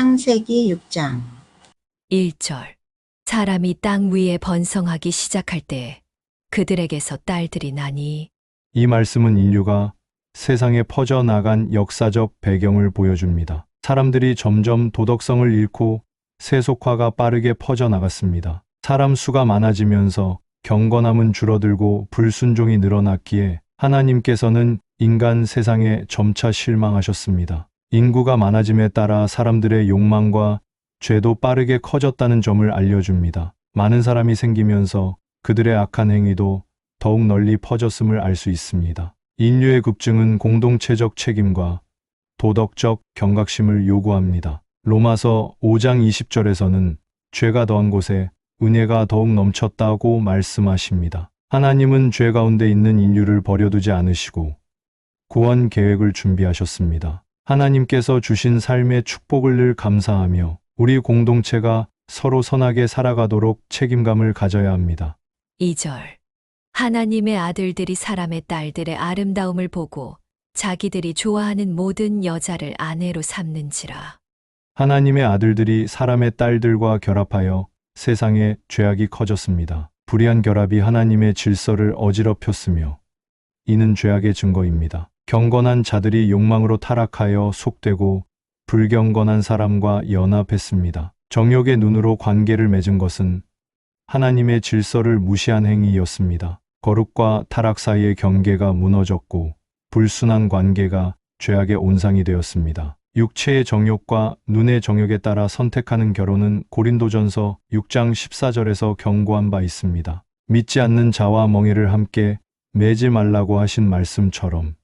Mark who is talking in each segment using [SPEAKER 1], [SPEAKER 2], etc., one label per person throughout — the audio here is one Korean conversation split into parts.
[SPEAKER 1] 창세기 6장.
[SPEAKER 2] 1절. 사람이 땅 위에 번성하기 시작할 때 그들에게서 딸들이 나니.
[SPEAKER 3] 이 말씀은 인류가 세상에 퍼져나간 역사적 배경을 보여줍니다. 사람들이 점점 도덕성을 잃고 세속화가 빠르게 퍼져나갔습니다. 사람 수가 많아지면서 경건함은 줄어들고 불순종이 늘어났기에 하나님께서는 인간 세상에 점차 실망하셨습니다. 인구가 많아짐에 따라 사람들의 욕망과 죄도 빠르게 커졌다는 점을 알려줍니다. 많은 사람이 생기면서 그들의 악한 행위도 더욱 널리 퍼졌음을 알 수 있습니다. 인류의 급증은 공동체적 책임과 도덕적 경각심을 요구합니다. 로마서 5장 20절에서는 죄가 더한 곳에 은혜가 더욱 넘쳤다고 말씀하십니다. 하나님은 죄 가운데 있는 인류를 버려두지 않으시고 구원 계획을 준비하셨습니다. 하나님께서 주신 삶의 축복을 늘 감사하며 우리 공동체가 서로 선하게 살아가도록 책임감을 가져야 합니다.
[SPEAKER 2] 2절. 하나님의 아들들이 사람의 딸들의 아름다움을 보고 자기들이 좋아하는 모든 여자를 아내로 삼는지라.
[SPEAKER 3] 하나님의 아들들이 사람의 딸들과 결합하여 세상에 죄악이 커졌습니다. 불의한 결합이 하나님의 질서를 어지럽혔으며 이는 죄악의 증거입니다. 경건한 자들이 욕망으로 타락하여 속되고 불경건한 사람과 연합했습니다. 정욕의 눈으로 관계를 맺은 것은 하나님의 질서를 무시한 행위였습니다. 거룩과 타락 사이의 경계가 무너졌고 불순한 관계가 죄악의 온상이 되었습니다. 육체의 정욕과 눈의 정욕에 따라 선택하는 결혼은 고린도전서 6장 14절에서 경고한 바 있습니다. 믿지 않는 자와 멍에를 함께 매지 말라고 하신 말씀처럼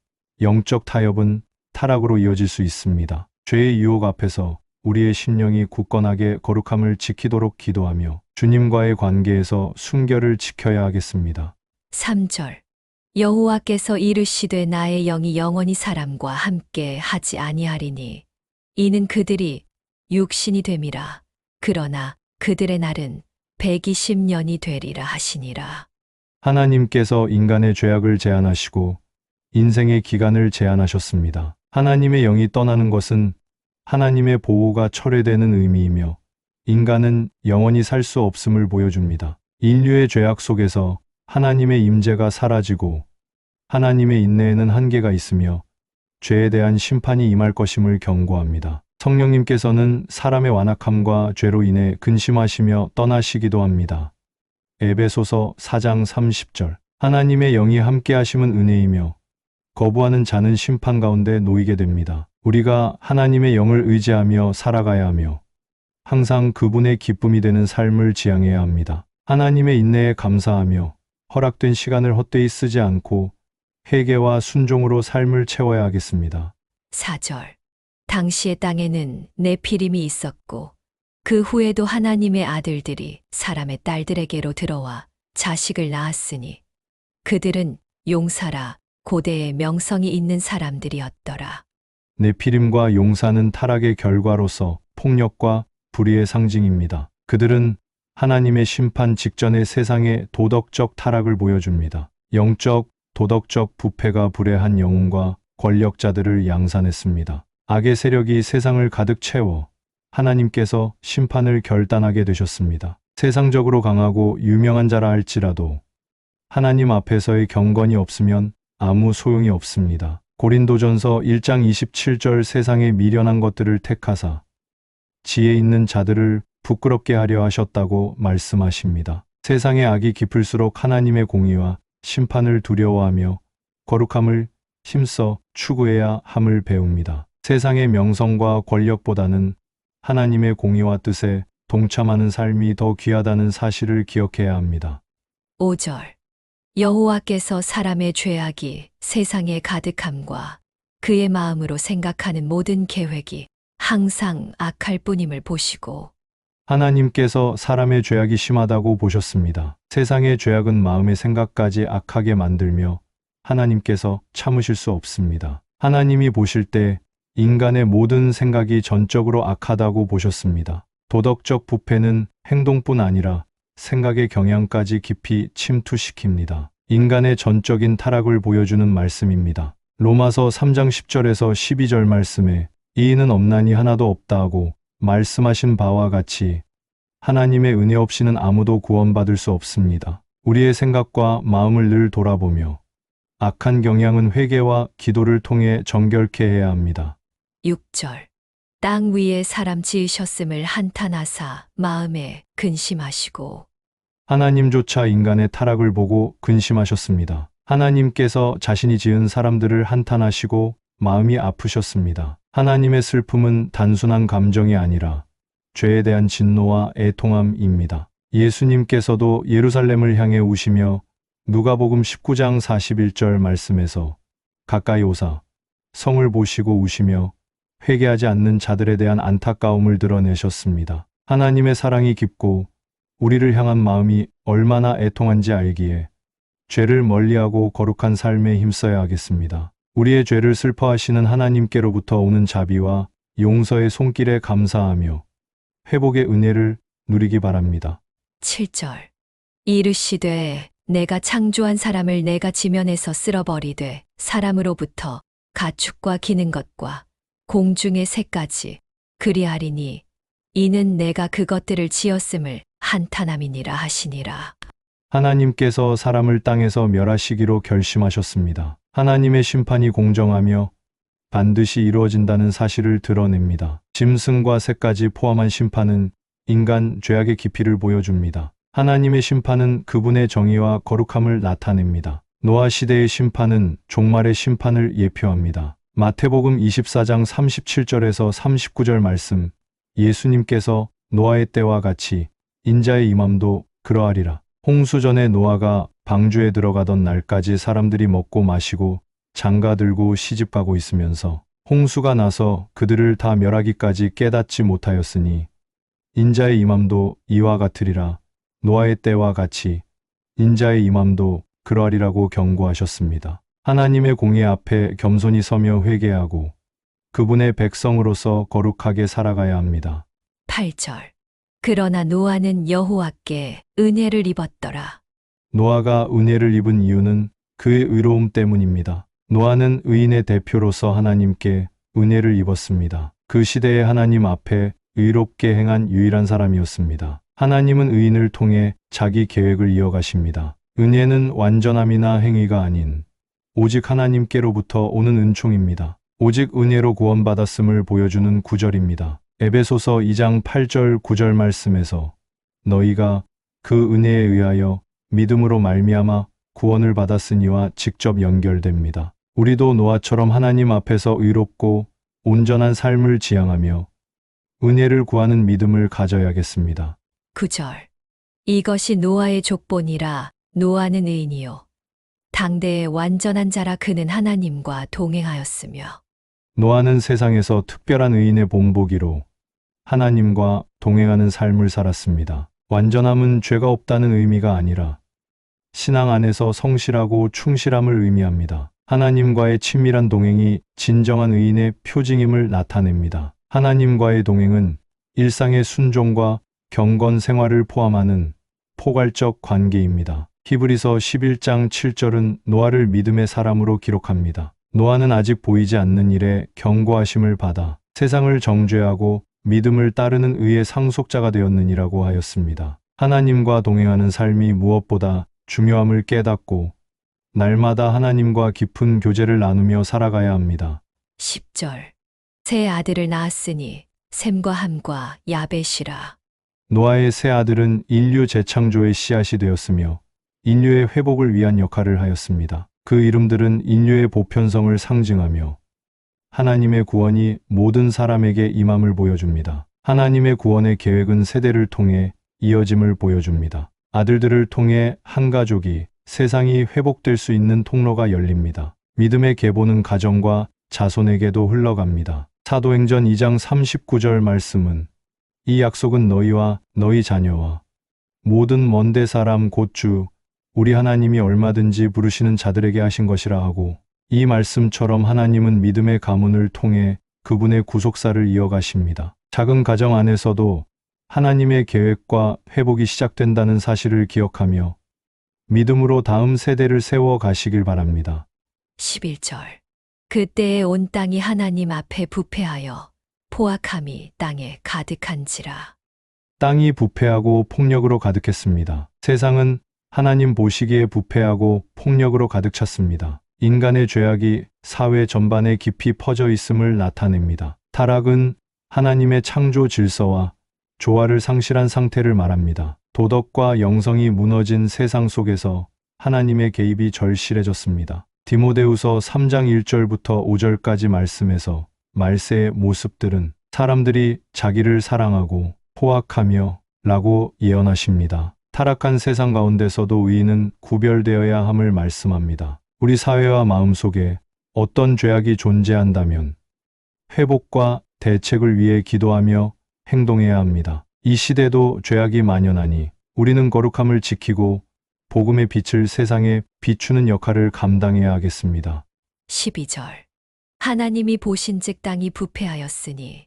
[SPEAKER 3] 영적 타협은 타락으로 이어질 수 있습니다. 죄의 유혹 앞에서 우리의 심령이 굳건하게 거룩함을 지키도록 기도하며 주님과의 관계에서 순결을 지켜야 하겠습니다.
[SPEAKER 2] 3절. 여호와께서 이르시되 나의 영이 영원히 사람과 함께 하지 아니하리니 이는 그들이 육신이 됨이라. 그러나 그들의 날은 120년이 되리라 하시니라.
[SPEAKER 3] 하나님께서 인간의 죄악을 제한하시고 인생의 기간을 제한하셨습니다. 하나님의 영이 떠나는 것은 하나님의 보호가 철회되는 의미이며 인간은 영원히 살 수 없음을 보여줍니다. 인류의 죄악 속에서 하나님의 임재가 사라지고 하나님의 인내에는 한계가 있으며 죄에 대한 심판이 임할 것임을 경고합니다. 성령님께서는 사람의 완악함과 죄로 인해 근심하시며 떠나시기도 합니다. 에베소서 4장 30절. 하나님의 영이 함께 하심은 은혜이며 거부하는 자는 심판 가운데 놓이게 됩니다. 우리가 하나님의 영을 의지하며 살아가야 하며 항상 그분의 기쁨이 되는 삶을 지향해야 합니다. 하나님의 인내에 감사하며 허락된 시간을 헛되이 쓰지 않고 회개와 순종으로 삶을 채워야 하겠습니다.
[SPEAKER 2] 4절. 당시의 땅에는 네피림이 있었고 그 후에도 하나님의 아들들이 사람의 딸들에게로 들어와 자식을 낳았으니 그들은 용사라 고대의 명성이 있는 사람들이었더라.
[SPEAKER 3] 네피림과 용사는 타락의 결과로서 폭력과 불의의 상징입니다. 그들은 하나님의 심판 직전의 세상의 도덕적 타락을 보여줍니다. 영적, 도덕적 부패가 불의한 영웅과 권력자들을 양산했습니다. 악의 세력이 세상을 가득 채워 하나님께서 심판을 결단하게 되셨습니다. 세상적으로 강하고 유명한 자라 할지라도 하나님 앞에서의 경건이 없으면 아무 소용이 없습니다. 고린도전서 1장 27절 세상의 미련한 것들을 택하사 지혜 있는 자들을 부끄럽게 하려 하셨다고 말씀하십니다. 세상의 악이 깊을수록 하나님의 공의와 심판을 두려워하며 거룩함을 힘써 추구해야 함을 배웁니다. 세상의 명성과 권력보다는 하나님의 공의와 뜻에 동참하는 삶이 더 귀하다는 사실을 기억해야 합니다.
[SPEAKER 2] 5절. 여호와께서 사람의 죄악이 세상에 가득함과 그의 마음으로 생각하는 모든 계획이 항상 악할 뿐임을 보시고.
[SPEAKER 3] 하나님께서 사람의 죄악이 심하다고 보셨습니다. 세상의 죄악은 마음의 생각까지 악하게 만들며 하나님께서 참으실 수 없습니다. 하나님이 보실 때 인간의 모든 생각이 전적으로 악하다고 보셨습니다. 도덕적 부패는 행동뿐 아니라 생각의 경향까지 깊이 침투시킵니다. 인간의 전적인 타락을 보여주는 말씀입니다. 로마서 3장 10절에서 12절 말씀에 이인은 없나니 하나도 없다 하고 말씀하신 바와 같이 하나님의 은혜 없이는 아무도 구원받을 수 없습니다. 우리의 생각과 마음을 늘 돌아보며 악한 경향은 회개와 기도를 통해 정결케 해야 합니다.
[SPEAKER 2] 6절. 땅 위에 사람 지으셨음을 한탄하사 마음에 근심하시고.
[SPEAKER 3] 하나님조차 인간의 타락을 보고 근심하셨습니다. 하나님께서 자신이 지은 사람들을 한탄하시고 마음이 아프셨습니다. 하나님의 슬픔은 단순한 감정이 아니라 죄에 대한 진노와 애통함입니다. 예수님께서도 예루살렘을 향해 우시며 누가복음 19장 41절 말씀에서 가까이 오사 성을 보시고 우시며 회개하지 않는 자들에 대한 안타까움을 드러내셨습니다. 하나님의 사랑이 깊고 우리를 향한 마음이 얼마나 애통한지 알기에 죄를 멀리하고 거룩한 삶에 힘써야 하겠습니다. 우리의 죄를 슬퍼하시는 하나님께로부터 오는 자비와 용서의 손길에 감사하며 회복의 은혜를 누리기 바랍니다.
[SPEAKER 2] 7절. 이르시되 내가 창조한 사람을 내가 지면에서 쓸어버리되 사람으로부터 가축과 기는 것과 공중의 새까지 그리하리니 이는 내가 그것들을 지었음을 한탄함이니라 하시니라.
[SPEAKER 3] 하나님께서 사람을 땅에서 멸하시기로 결심하셨습니다. 하나님의 심판이 공정하며 반드시 이루어진다는 사실을 드러냅니다. 짐승과 새까지 포함한 심판은 인간 죄악의 깊이를 보여줍니다. 하나님의 심판은 그분의 정의와 거룩함을 나타냅니다. 노아 시대의 심판은 종말의 심판을 예표합니다. 마태복음 24장 37절에서 39절 말씀, 예수님께서 노아의 때와 같이 인자의 임함도 그러하리라. 홍수 전에 노아가 방주에 들어가던 날까지 사람들이 먹고 마시고 장가들고 시집가고 있으면서 홍수가 나서 그들을 다 멸하기까지 깨닫지 못하였으니 인자의 임함도 이와 같으리라. 노아의 때와 같이 인자의 임함도 그러하리라고 경고하셨습니다. 하나님의 공의 앞에 겸손히 서며 회개하고 그분의 백성으로서 거룩하게 살아가야 합니다.
[SPEAKER 2] 8절. 그러나 노아는 여호와께 은혜를 입었더라.
[SPEAKER 3] 노아가 은혜를 입은 이유는 그의 의로움 때문입니다. 노아는 의인의 대표로서 하나님께 은혜를 입었습니다. 그 시대에 하나님 앞에 의롭게 행한 유일한 사람이었습니다. 하나님은 의인을 통해 자기 계획을 이어가십니다. 은혜는 완전함이나 행위가 아닌 오직 하나님께로부터 오는 은총입니다. 오직 은혜로 구원받았음을 보여주는 구절입니다. 에베소서 2장 8절 9절 말씀에서 너희가 그 은혜에 의하여 믿음으로 말미암아 구원을 받았으니와 직접 연결됩니다. 우리도 노아처럼 하나님 앞에서 의롭고 온전한 삶을 지향하며 은혜를 구하는 믿음을 가져야겠습니다.
[SPEAKER 2] 9절. 이것이 노아의 족본이라. 노아는 의인이요 당대의 완전한 자라. 그는 하나님과 동행하였으며.
[SPEAKER 3] 노아는 세상에서 특별한 의인의 본보기로 하나님과 동행하는 삶을 살았습니다. 완전함은 죄가 없다는 의미가 아니라 신앙 안에서 성실하고 충실함을 의미합니다. 하나님과의 친밀한 동행이 진정한 의인의 표징임을 나타냅니다. 하나님과의 동행은 일상의 순종과 경건 생활을 포함하는 포괄적 관계입니다. 히브리서 11장 7절은 노아를 믿음의 사람으로 기록합니다. 노아는 아직 보이지 않는 일에 경고하심을 받아 세상을 정죄하고 믿음을 따르는 의의 상속자가 되었느니라고 하였습니다. 하나님과 동행하는 삶이 무엇보다 중요함을 깨닫고 날마다 하나님과 깊은 교제를 나누며 살아가야 합니다.
[SPEAKER 2] 10절. 세 아들을 낳았으니 셈과 함과 야벳이라.
[SPEAKER 3] 노아의 세 아들은 인류 재창조의 씨앗이 되었으며 인류의 회복을 위한 역할을 하였습니다. 그 이름들은 인류의 보편성을 상징하며 하나님의 구원이 모든 사람에게 임함을 보여줍니다. 하나님의 구원의 계획은 세대를 통해 이어짐을 보여줍니다. 아들들을 통해 한 가족이 세상이 회복될 수 있는 통로가 열립니다. 믿음의 계보는 가정과 자손에게도 흘러갑니다. 사도행전 2장 39절 말씀은 이 약속은 너희와 너희 자녀와 모든 먼데 사람 곧 주 우리 하나님이 얼마든지 부르시는 자들에게 하신 것이라 하고, 이 말씀처럼 하나님은 믿음의 가문을 통해 그분의 구속사를 이어가십니다. 작은 가정 안에서도 하나님의 계획과 회복이 시작된다는 사실을 기억하며 믿음으로 다음 세대를 세워 가시길 바랍니다.
[SPEAKER 2] 11절. 그때에 온 땅이 하나님 앞에 부패하여 포악함이 땅에 가득한지라.
[SPEAKER 3] 땅이 부패하고 폭력으로 가득했습니다. 세상은 하나님 보시기에 부패하고 폭력으로 가득 찼습니다. 인간의 죄악이 사회 전반에 깊이 퍼져 있음을 나타냅니다. 타락은 하나님의 창조 질서와 조화를 상실한 상태를 말합니다. 도덕과 영성이 무너진 세상 속에서 하나님의 개입이 절실해졌습니다. 디모데후서 3장 1절부터 5절까지 말씀에서 말세의 모습들은 사람들이 자기를 사랑하고 포악하며 라고 예언하십니다. 타락한 세상 가운데서도 의인은 구별되어야 함을 말씀합니다. 우리 사회와 마음 속에 어떤 죄악이 존재한다면 회복과 대책을 위해 기도하며 행동해야 합니다. 이 시대도 죄악이 만연하니 우리는 거룩함을 지키고 복음의 빛을 세상에 비추는 역할을 감당해야 하겠습니다.
[SPEAKER 2] 12절. 하나님이 보신즉 땅이 부패하였으니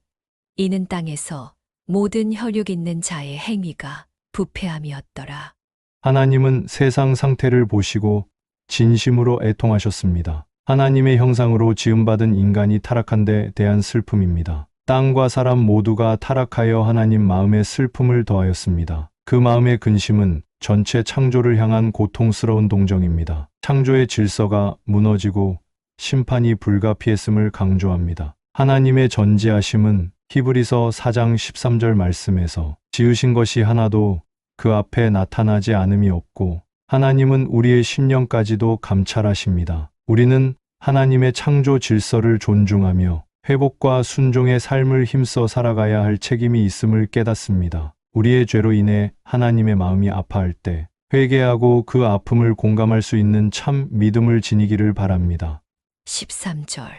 [SPEAKER 2] 이는 땅에서 모든 혈육 있는 자의 행위가 부패함이었더라.
[SPEAKER 3] 하나님은 세상 상태를 보시고 진심으로 애통하셨습니다. 하나님의 형상으로 지음받은 인간이 타락한 데 대한 슬픔입니다. 땅과 사람 모두가 타락하여 하나님 마음에 슬픔을 더하였습니다. 그 마음의 근심은 전체 창조를 향한 고통스러운 동정입니다. 창조의 질서가 무너지고 심판이 불가피했음을 강조합니다. 하나님의 전지하심은 히브리서 4장 13절 말씀에서 지으신 것이 하나도 그 앞에 나타나지 않음이 없고 하나님은 우리의 심령까지도 감찰하십니다. 우리는 하나님의 창조 질서를 존중하며 회복과 순종의 삶을 힘써 살아가야 할 책임이 있음을 깨닫습니다. 우리의 죄로 인해 하나님의 마음이 아파할 때 회개하고 그 아픔을 공감할 수 있는 참 믿음을 지니기를 바랍니다.
[SPEAKER 2] 13절.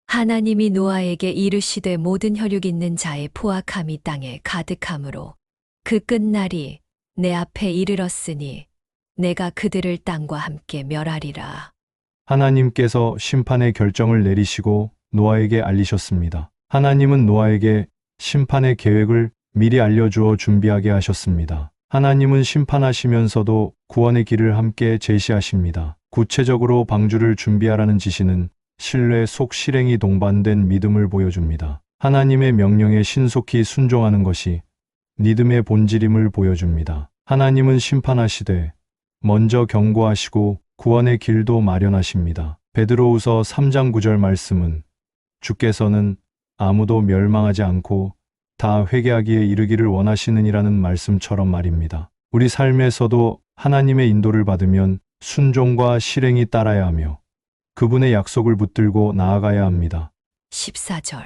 [SPEAKER 2] 하나님이 노아에게 이르시되 모든 혈육 있는 자의 포악함이 땅에 가득함으로 그 끝날이 내 앞에 이르렀으니 내가 그들을 땅과 함께 멸하리라.
[SPEAKER 3] 하나님께서 심판의 결정을 내리시고 노아에게 알리셨습니다. 하나님은 노아에게 심판의 계획을 미리 알려주어 준비하게 하셨습니다. 하나님은 심판하시면서도 구원의 길을 함께 제시하십니다. 구체적으로 방주를 준비하라는 지시는 신뢰 속 실행이 동반된 믿음을 보여줍니다. 하나님의 명령에 신속히 순종하는 것이 믿음의 본질임을 보여줍니다. 하나님은 심판하시되 먼저 경고하시고 구원의 길도 마련하십니다. 베드로후서 3장 9절 말씀은 주께서는 아무도 멸망하지 않고 다 회개하기에 이르기를 원하시느니라는 말씀처럼 말입니다. 우리 삶에서도 하나님의 인도를 받으면 순종과 실행이 따라야 하며 그분의 약속을 붙들고 나아가야 합니다.
[SPEAKER 2] 14절.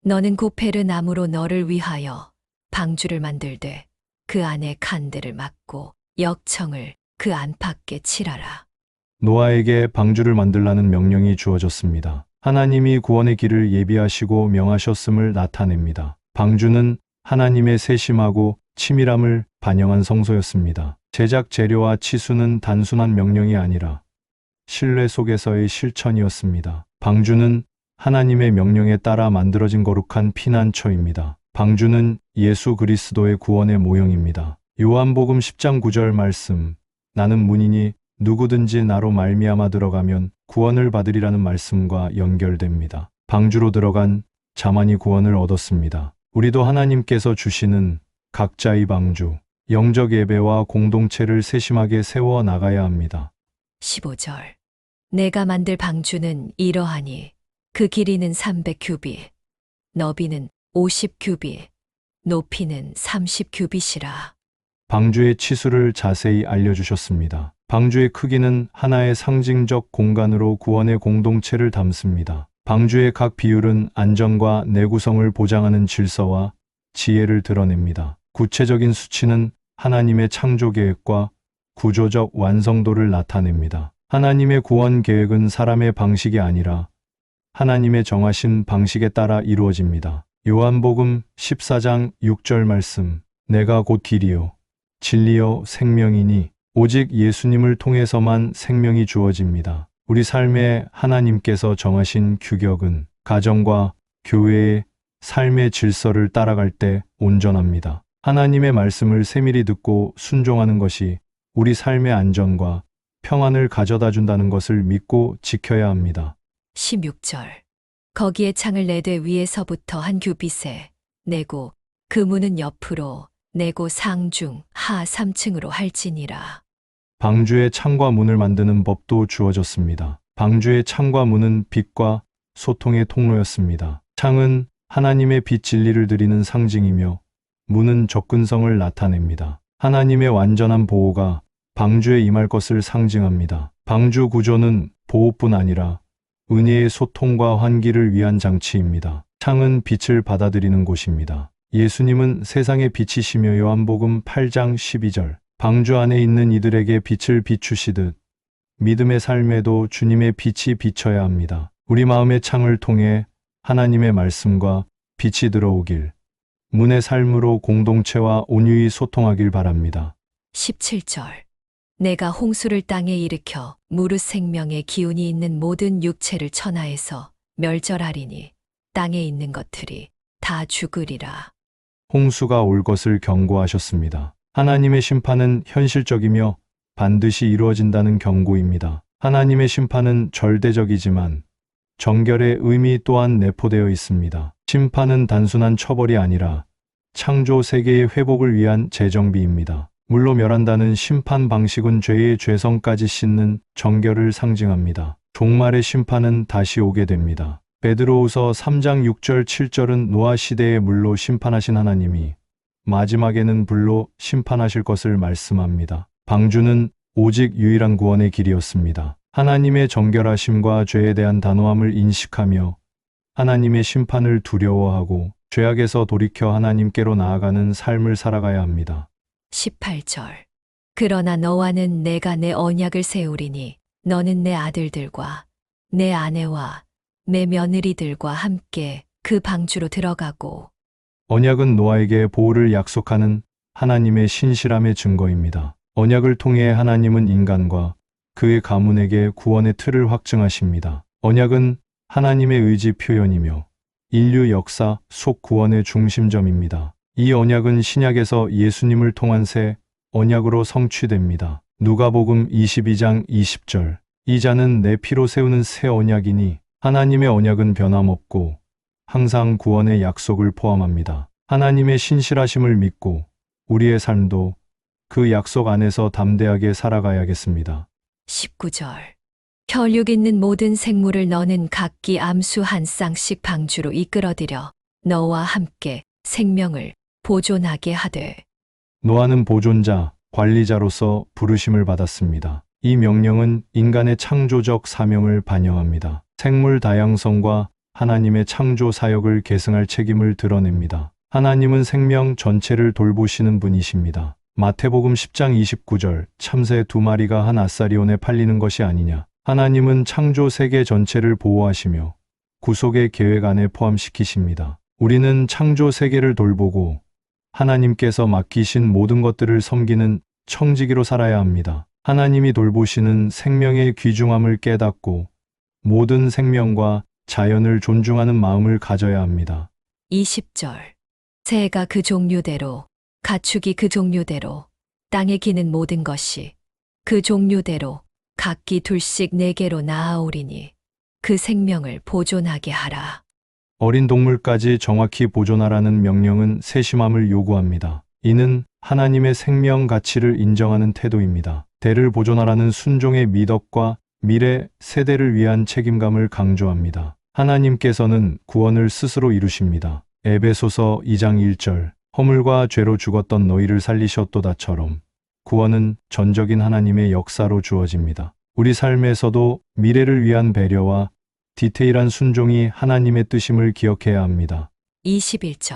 [SPEAKER 2] 너는 고페르 나무로 너를 위하여 방주를 만들되 그 안에 칸들을 막고 역청을 그 안팎에 칠하라.
[SPEAKER 3] 노아에게 방주를 만들라는 명령이 주어졌습니다. 하나님이 구원의 길을 예비하시고 명하셨음을 나타냅니다. 방주는 하나님의 세심하고 치밀함을 반영한 성소였습니다. 제작 재료와 치수는 단순한 명령이 아니라 신뢰 속에서의 실천이었습니다. 방주는 하나님의 명령에 따라 만들어진 거룩한 피난처입니다. 방주는 예수 그리스도의 구원의 모형입니다. 요한복음 10장 9절 말씀, 나는 문이니 누구든지 나로 말미암아 들어가면 구원을 받으리라는 말씀과 연결됩니다. 방주로 들어간 자만이 구원을 얻었습니다. 우리도 하나님께서 주시는 각자의 방주, 영적 예배와 공동체를 세심하게 세워 나가야 합니다.
[SPEAKER 2] 15절. 내가 만들 방주는 이러하니 그 길이는 300규빗, 너비는 50규빗, 높이는 30규빗이라.
[SPEAKER 3] 방주의 치수를 자세히 알려주셨습니다. 방주의 크기는 하나의 상징적 공간으로 구원의 공동체를 담습니다. 방주의 각 비율은 안전과 내구성을 보장하는 질서와 지혜를 드러냅니다. 구체적인 수치는 하나님의 창조 계획과 구조적 완성도를 나타냅니다. 하나님의 구원 계획은 사람의 방식이 아니라 하나님의 정하신 방식에 따라 이루어집니다. 요한복음 14장 6절 말씀, 내가 곧 길이요 진리요 생명이니 오직 예수님을 통해서만 생명이 주어집니다. 우리 삶에 하나님께서 정하신 규격은 가정과 교회의 삶의 질서를 따라갈 때 온전합니다. 하나님의 말씀을 세밀히 듣고 순종하는 것이 우리 삶의 안전과 평안을 가져다 준다는 것을 믿고 지켜야 합니다.
[SPEAKER 2] 16절. 거기에 창을 내되 위에서부터 한 규빗에 내고 그 문은 옆으로 내고 상중 하 3층으로 할지니라.
[SPEAKER 3] 방주의 창과 문을 만드는 법도 주어졌습니다. 방주의 창과 문은 빛과 소통의 통로였습니다. 창은 하나님의 빛 진리를 드리는 상징이며 문은 접근성을 나타냅니다. 하나님의 완전한 보호가 방주에 임할 것을 상징합니다. 방주 구조는 보호뿐 아니라 은혜의 소통과 환기를 위한 장치입니다. 창은 빛을 받아들이는 곳입니다. 예수님은 세상의 빛이시며 요한복음 8장 12절 방주 안에 있는 이들에게 빛을 비추시듯 믿음의 삶에도 주님의 빛이 비춰야 합니다. 우리 마음의 창을 통해 하나님의 말씀과 빛이 들어오길, 문의 삶으로 공동체와 온유히 소통하길 바랍니다.
[SPEAKER 2] 17절 내가 홍수를 땅에 일으켜 무릇 생명의 기운이 있는 모든 육체를 천하에서 멸절하리니 땅에 있는 것들이 다 죽으리라.
[SPEAKER 3] 홍수가 올 것을 경고하셨습니다. 하나님의 심판은 현실적이며 반드시 이루어진다는 경고입니다. 하나님의 심판은 절대적이지만 정결의 의미 또한 내포되어 있습니다. 심판은 단순한 처벌이 아니라 창조 세계의 회복을 위한 재정비입니다. 물로 멸한다는 심판 방식은 죄의 죄성까지 씻는 정결을 상징합니다. 종말의 심판은 다시 오게 됩니다. 베드로후서 3장 6절 7절은 노아 시대의 물로 심판하신 하나님이 마지막에는 불로 심판하실 것을 말씀합니다. 방주는 오직 유일한 구원의 길이었습니다. 하나님의 정결하심과 죄에 대한 단호함을 인식하며 하나님의 심판을 두려워하고 죄악에서 돌이켜 하나님께로 나아가는 삶을 살아가야 합니다.
[SPEAKER 2] 18절 그러나 너와는 내가 내 언약을 세우리니 너는 내 아들들과 내 아내와 내 며느리들과 함께 그 방주로 들어가고.
[SPEAKER 3] 언약은 노아에게 보호를 약속하는 하나님의 신실함의 증거입니다. 언약을 통해 하나님은 인간과 그의 가문에게 구원의 틀을 확증하십니다. 언약은 하나님의 의지 표현이며 인류 역사 속 구원의 중심점입니다. 이 언약은 신약에서 예수님을 통한 새 언약으로 성취됩니다. 누가복음 22장 20절 이 자는 내 피로 세우는 새 언약이니 하나님의 언약은 변함없고 항상 구원의 약속을 포함합니다. 하나님의 신실하심을 믿고 우리의 삶도 그 약속 안에서 담대하게 살아가야겠습니다.
[SPEAKER 2] 19절 혈육 있는 모든 생물을 너는 각기 암수 한 쌍씩 방주로 이끌어들여 너와 함께 생명을 보존하게 하되.
[SPEAKER 3] 노아는 보존자, 관리자로서 부르심을 받았습니다. 이 명령은 인간의 창조적 사명을 반영합니다. 생물 다양성과 하나님의 창조 사역을 계승할 책임을 드러냅니다. 하나님은 생명 전체를 돌보시는 분이십니다. 마태복음 10장 29절 참새 2마리가 한 아사리온에 팔리는 것이 아니냐. 하나님은 창조 세계 전체를 보호하시며 구속의 계획 안에 포함시키십니다. 우리는 창조 세계를 돌보고 하나님께서 맡기신 모든 것들을 섬기는 청지기로 살아야 합니다. 하나님이 돌보시는 생명의 귀중함을 깨닫고 모든 생명과 자연을 존중하는 마음을 가져야 합니다.
[SPEAKER 2] 20절 새가 그 종류대로 가축이 그 종류대로 땅에 기는 모든 것이 그 종류대로 각기 둘씩 내게로 나아오리니 그 생명을 보존하게 하라.
[SPEAKER 3] 어린 동물까지 정확히 보존하라는 명령은 세심함을 요구합니다. 이는 하나님의 생명 가치를 인정하는 태도입니다. 대를 보존하라는 순종의 미덕과 미래 세대를 위한 책임감을 강조합니다. 하나님께서는 구원을 스스로 이루십니다. 에베소서 2장 1절 허물과 죄로 죽었던 너희를 살리셨도다처럼 구원은 전적인 하나님의 역사로 주어집니다. 우리 삶에서도 미래를 위한 배려와 디테일한 순종이 하나님의 뜻임을 기억해야 합니다.
[SPEAKER 2] 21절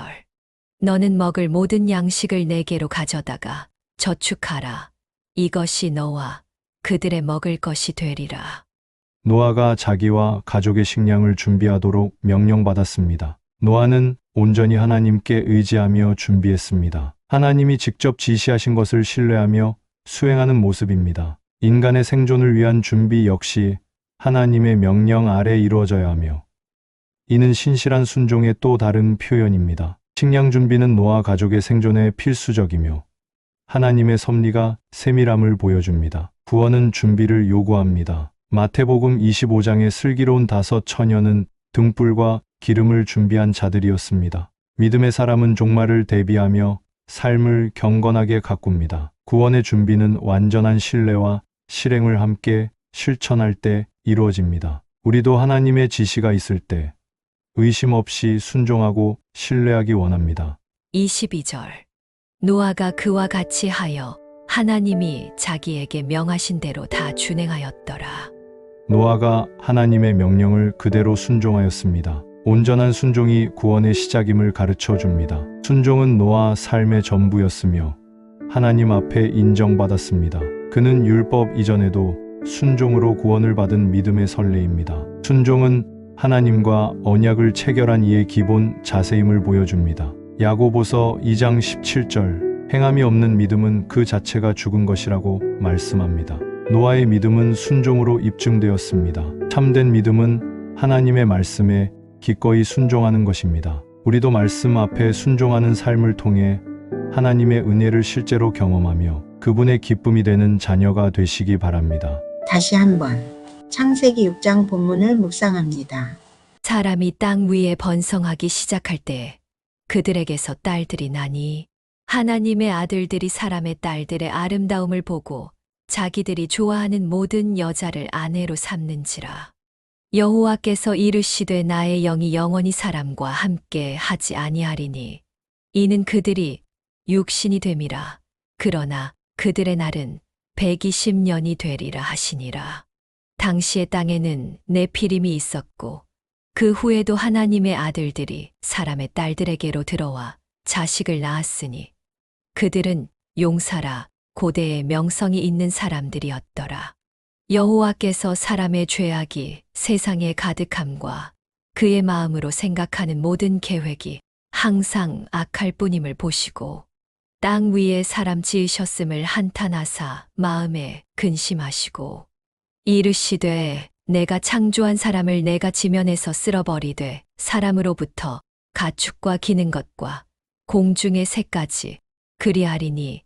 [SPEAKER 2] 너는 먹을 모든 양식을 내게로 가져다가 저축하라. 이것이 너와 그들의 먹을 것이 되리라.
[SPEAKER 3] 노아가 자기와 가족의 식량을 준비하도록 명령받았습니다. 노아는 온전히 하나님께 의지하며 준비했습니다. 하나님이 직접 지시하신 것을 신뢰하며 수행하는 모습입니다. 인간의 생존을 위한 준비 역시 하나님의 명령 아래 이루어져야 하며 이는 신실한 순종의 또 다른 표현입니다. 식량 준비는 노아 가족의 생존에 필수적이며 하나님의 섭리가 세밀함을 보여줍니다. 구원은 준비를 요구합니다. 마태복음 25장의 슬기로운 5 처녀는 등불과 기름을 준비한 자들이었습니다. 믿음의 사람은 종말을 대비하며 삶을 경건하게 가꿉니다. 구원의 준비는 완전한 신뢰와 실행을 함께 실천할 때 이루어집니다. 우리도 하나님의 지시가 있을 때 의심 없이 순종하고 신뢰하기 원합니다.
[SPEAKER 2] 22절. 노아가 그와 같이 하여 하나님이 자기에게 명하신 대로 다 준행하였더라.
[SPEAKER 3] 노아가 하나님의 명령을 그대로 순종하였습니다. 온전한 순종이 구원의 시작임을 가르쳐 줍니다. 순종은 노아 삶의 전부였으며 하나님 앞에 인정받았습니다. 그는 율법 이전에도 순종으로 구원을 받은 믿음의 선례입니다. 순종은 하나님과 언약을 체결한 이의 기본 자세임을 보여줍니다. 야고보서 2장 17절, 행함이 없는 믿음은 그 자체가 죽은 것이라고 말씀합니다. 노아의 믿음은 순종으로 입증되었습니다. 참된 믿음은 하나님의 말씀에 기꺼이 순종하는 것입니다. 우리도 말씀 앞에 순종하는 삶을 통해 하나님의 은혜를 실제로 경험하며 그분의 기쁨이 되는 자녀가 되시기 바랍니다.
[SPEAKER 1] 다시 한번 창세기 6장 본문을 묵상합니다.
[SPEAKER 2] 사람이 땅 위에 번성하기 시작할 때 그들에게서 딸들이 나니 하나님의 아들들이 사람의 딸들의 아름다움을 보고 자기들이 좋아하는 모든 여자를 아내로 삼는지라. 여호와께서 이르시되 나의 영이 영원히 사람과 함께 하지 아니하리니 이는 그들이 육신이 됨이라. 그러나 그들의 날은 120년이 되리라 하시니라. 당시의 땅에는 네피림이 있었고 그 후에도 하나님의 아들들이 사람의 딸들에게로 들어와 자식을 낳았으니 그들은 용사라 고대의 명성이 있는 사람들이었더라. 여호와께서 사람의 죄악이 세상에 가득함과 그의 마음으로 생각하는 모든 계획이 항상 악할 뿐임을 보시고 땅 위에 사람 지으셨음을 한탄하사 마음에 근심하시고 이르시되 내가 창조한 사람을 내가 지면에서 쓸어버리되 사람으로부터 가축과 기는 것과 공중의 새까지 그리하리니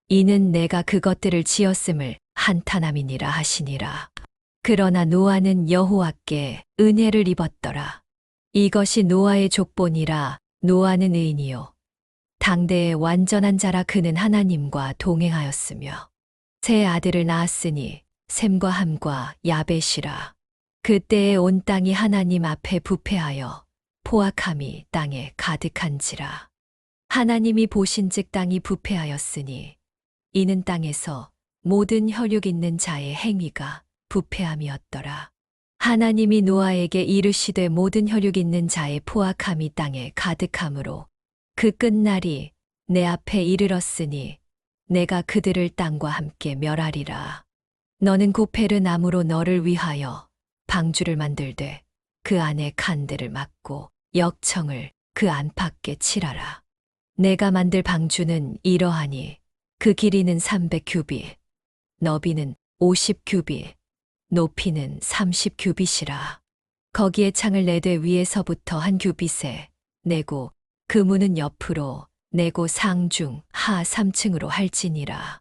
[SPEAKER 2] 이는 내가 그것들을 지었음을 한탄함이니라 하시니라. 그러나 노아는 여호와께 은혜를 입었더라. 이것이 노아의 족본이라. 노아는 의인이요 당대의 완전한 자라. 그는 하나님과 동행하였으며 세 아들을 낳았으니 셈과 함과 야벳이라. 그때에 온 땅이 하나님 앞에 부패하여 포악함이 땅에 가득한지라. 하나님이 보신즉 땅이 부패하였으니 이는 땅에서 모든 혈육 있는 자의 행위가 부패함이었더라. 하나님이 노아에게 이르시되 모든 혈육 있는 자의 포악함이 땅에 가득함으로 그 끝날이 내 앞에 이르렀으니 내가 그들을 땅과 함께 멸하리라. 너는 고페르 나무로 너를 위하여 방주를 만들되 그 안에 칸들을 막고 역청을 그 안팎에 칠하라. 내가 만들 방주는 이러하니 그 길이는 300규빗, 너비는 50규빗, 높이는 30규빗이라. 거기에 창을 내되 위에서부터 한 규빗에 내고 그 문은 옆으로 내고 상중 하 3층으로 할지니라.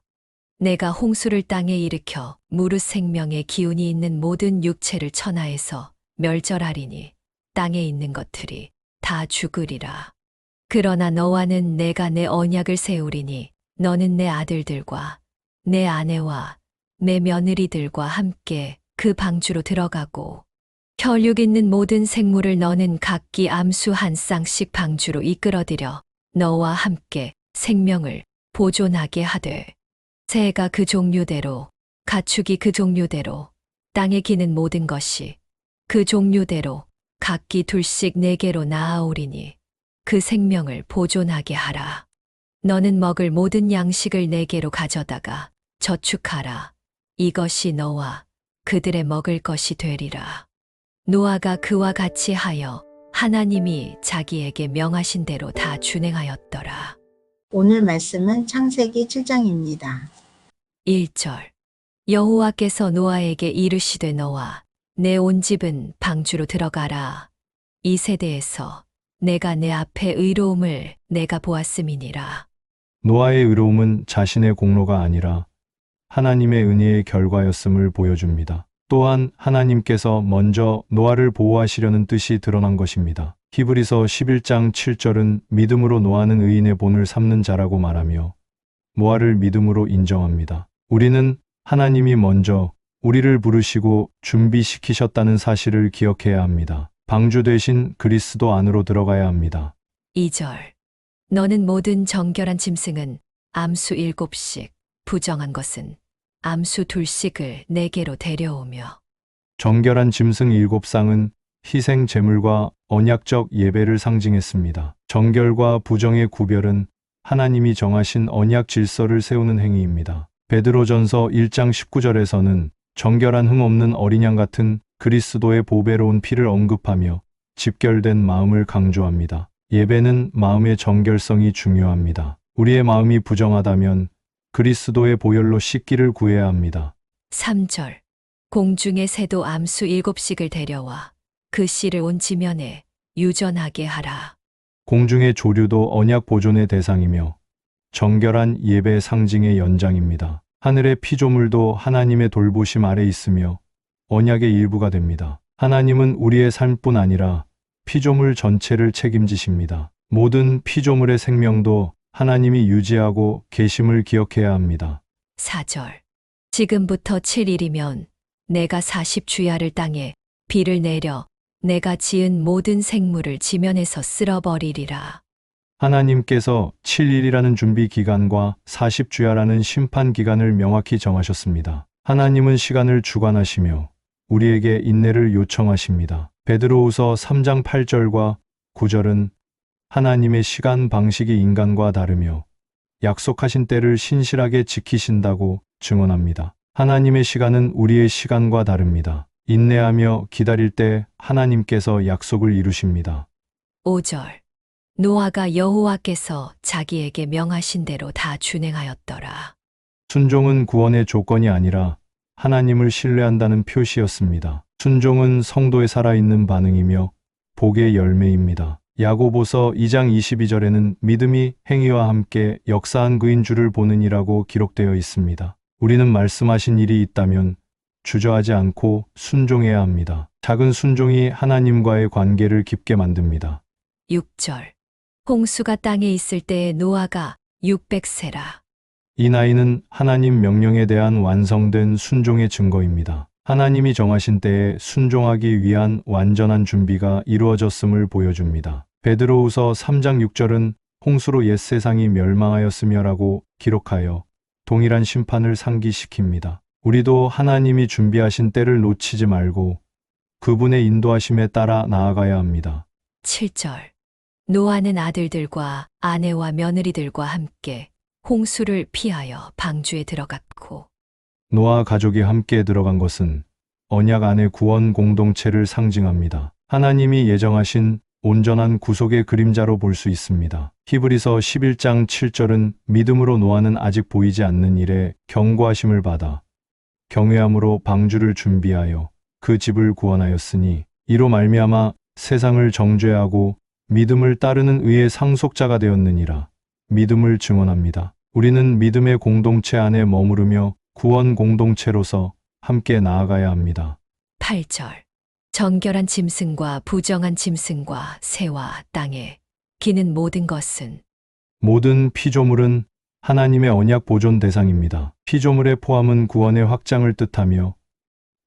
[SPEAKER 2] 내가 홍수를 땅에 일으켜 무릇 생명의 기운이 있는 모든 육체를 천하에서 멸절하리니 땅에 있는 것들이 다 죽으리라. 그러나 너와는 내가 내 언약을 세우리니 너는 내 아들들과 내 아내와 내 며느리들과 함께 그 방주로 들어가고 혈육 있는 모든 생물을 너는 각기 암수 한 쌍씩 방주로 이끌어들여 너와 함께 생명을 보존하게 하되 새가 그 종류대로 가축이 그 종류대로 땅에 기는 모든 것이 그 종류대로 각기 둘씩 네개로 나아오리니 그 생명을 보존하게 하라. 너는 먹을 모든 양식을 네개로 가져다가 저축하라. 이것이 너와 그들의 먹을 것이 되리라. 노아가 그와 같이 하여 하나님이 자기에게 명하신 대로 다 준행하였더라.
[SPEAKER 1] 오늘 말씀은 창세기 7장입니다.
[SPEAKER 2] 1절. 여호와께서 노아에게 이르시되 너와 내 온 집은 방주로 들어가라. 이 세대에서 내가 내 앞에 의로움을 내가 보았음이니라.
[SPEAKER 3] 노아의 의로움은 자신의 공로가 아니라 하나님의 은혜의 결과였음을 보여줍니다. 또한 하나님께서 먼저 노아를 보호하시려는 뜻이 드러난 것입니다. 히브리서 11장 7절은 믿음으로 노아는 의인의 본을 삼는 자라고 말하며 노아를 믿음으로 인정합니다. 우리는 하나님이 먼저 우리를 부르시고 준비시키셨다는 사실을 기억해야 합니다. 방주 대신 그리스도 안으로 들어가야 합니다.
[SPEAKER 2] 2절. 너는 모든 정결한 짐승은 암수 7씩, 부정한 것은 암수 2씩을 내게로 데려오며.
[SPEAKER 3] 정결한 짐승 7쌍은 희생 제물과 언약적 예배를 상징했습니다. 정결과 부정의 구별은 하나님이 정하신 언약 질서를 세우는 행위입니다. 베드로전서 1장 19절에서는 정결한 흠 없는 어린 양 같은 그리스도의 보배로운 피를 언급하며 집결된 마음을 강조합니다. 예배는 마음의 정결성이 중요합니다. 우리의 마음이 부정하다면 그리스도의 보혈로 씻기를 구해야 합니다.
[SPEAKER 2] 3절. 공중의 새도 암수 7씩을 데려와 그 씨를 온 지면에 유전하게 하라.
[SPEAKER 3] 공중의 조류도 언약 보존의 대상이며 정결한 예배 상징의 연장입니다. 하늘의 피조물도 하나님의 돌보심 아래 있으며 언약의 일부가 됩니다. 하나님은 우리의 삶뿐 아니라 피조물 전체를 책임지십니다. 모든 피조물의 생명도 하나님이 유지하고 계심을 기억해야 합니다.
[SPEAKER 2] 4절. 지금부터 7일이면 내가 40주야를 땅에 비를 내려 내가 지은 모든 생물을 지면에서 쓸어버리리라.
[SPEAKER 3] 하나님께서 7일이라는 준비 기간과 40주야라는 심판 기간을 명확히 정하셨습니다. 하나님은 시간을 주관하시며 우리에게 인내를 요청하십니다. 베드로후서 3장 8절과 9절은 하나님의 시간 방식이 인간과 다르며 약속하신 때를 신실하게 지키신다고 증언합니다. 하나님의 시간은 우리의 시간과 다릅니다. 인내하며 기다릴 때 하나님께서 약속을 이루십니다.
[SPEAKER 2] 5절. 노아가 여호와께서 자기에게 명하신 대로 다 준행하였더라.
[SPEAKER 3] 순종은 구원의 조건이 아니라 하나님을 신뢰한다는 표시였습니다. 순종은 성도의 살아있는 반응이며 복의 열매입니다. 야고보서 2장 22절에는 믿음이 행위와 함께 역사한 그인 줄을 보느니라고 기록되어 있습니다. 우리는 말씀하신 일이 있다면 주저하지 않고 순종해야 합니다. 작은 순종이 하나님과의 관계를 깊게 만듭니다.
[SPEAKER 2] 6절. 홍수가 땅에 있을 때에 노아가 600세라.
[SPEAKER 3] 이 나이는 하나님 명령에 대한 완성된 순종의 증거입니다. 하나님이 정하신 때에 순종하기 위한 완전한 준비가 이루어졌음을 보여줍니다. 베드로후서 3장 6절은 홍수로 옛 세상이 멸망하였으며라고 기록하여 동일한 심판을 상기시킵니다. 우리도 하나님이 준비하신 때를 놓치지 말고 그분의 인도하심에 따라 나아가야 합니다.
[SPEAKER 2] 7절. 노아는 아들들과 아내와 며느리들과 함께 홍수를 피하여 방주에 들어갔고.
[SPEAKER 3] 노아 가족이 함께 들어간 것은 언약 안의 구원 공동체를 상징합니다. 하나님이 예정하신 온전한 구속의 그림자로 볼 수 있습니다. 히브리서 11장 7절은 믿음으로 노아는 아직 보이지 않는 일에 경고하심을 받아 경외함으로 방주를 준비하여 그 집을 구원하였으니 이로 말미암아 세상을 정죄하고 믿음을 따르는 의의 상속자가 되었느니라. 믿음을 증언합니다. 우리는 믿음의 공동체 안에 머무르며 구원 공동체로서 함께 나아가야 합니다.
[SPEAKER 2] 8절. 정결한 짐승과 부정한 짐승과 새와 땅에 기는 모든 것은.
[SPEAKER 3] 모든 피조물은 하나님의 언약 보존 대상입니다. 피조물의 포함은 구원의 확장을 뜻하며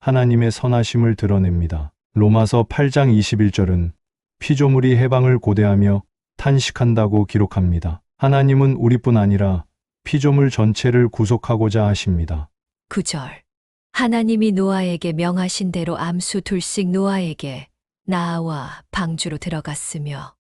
[SPEAKER 3] 하나님의 선하심을 드러냅니다. 로마서 8장 21절은 피조물이 해방을 고대하며 탄식한다고 기록합니다. 하나님은 우리뿐 아니라 피조물 전체를 구속하고자 하십니다.
[SPEAKER 2] 9절. 하나님이 노아에게 명하신 대로 암수 2씩 노아에게 나아와 방주로 들어갔으며.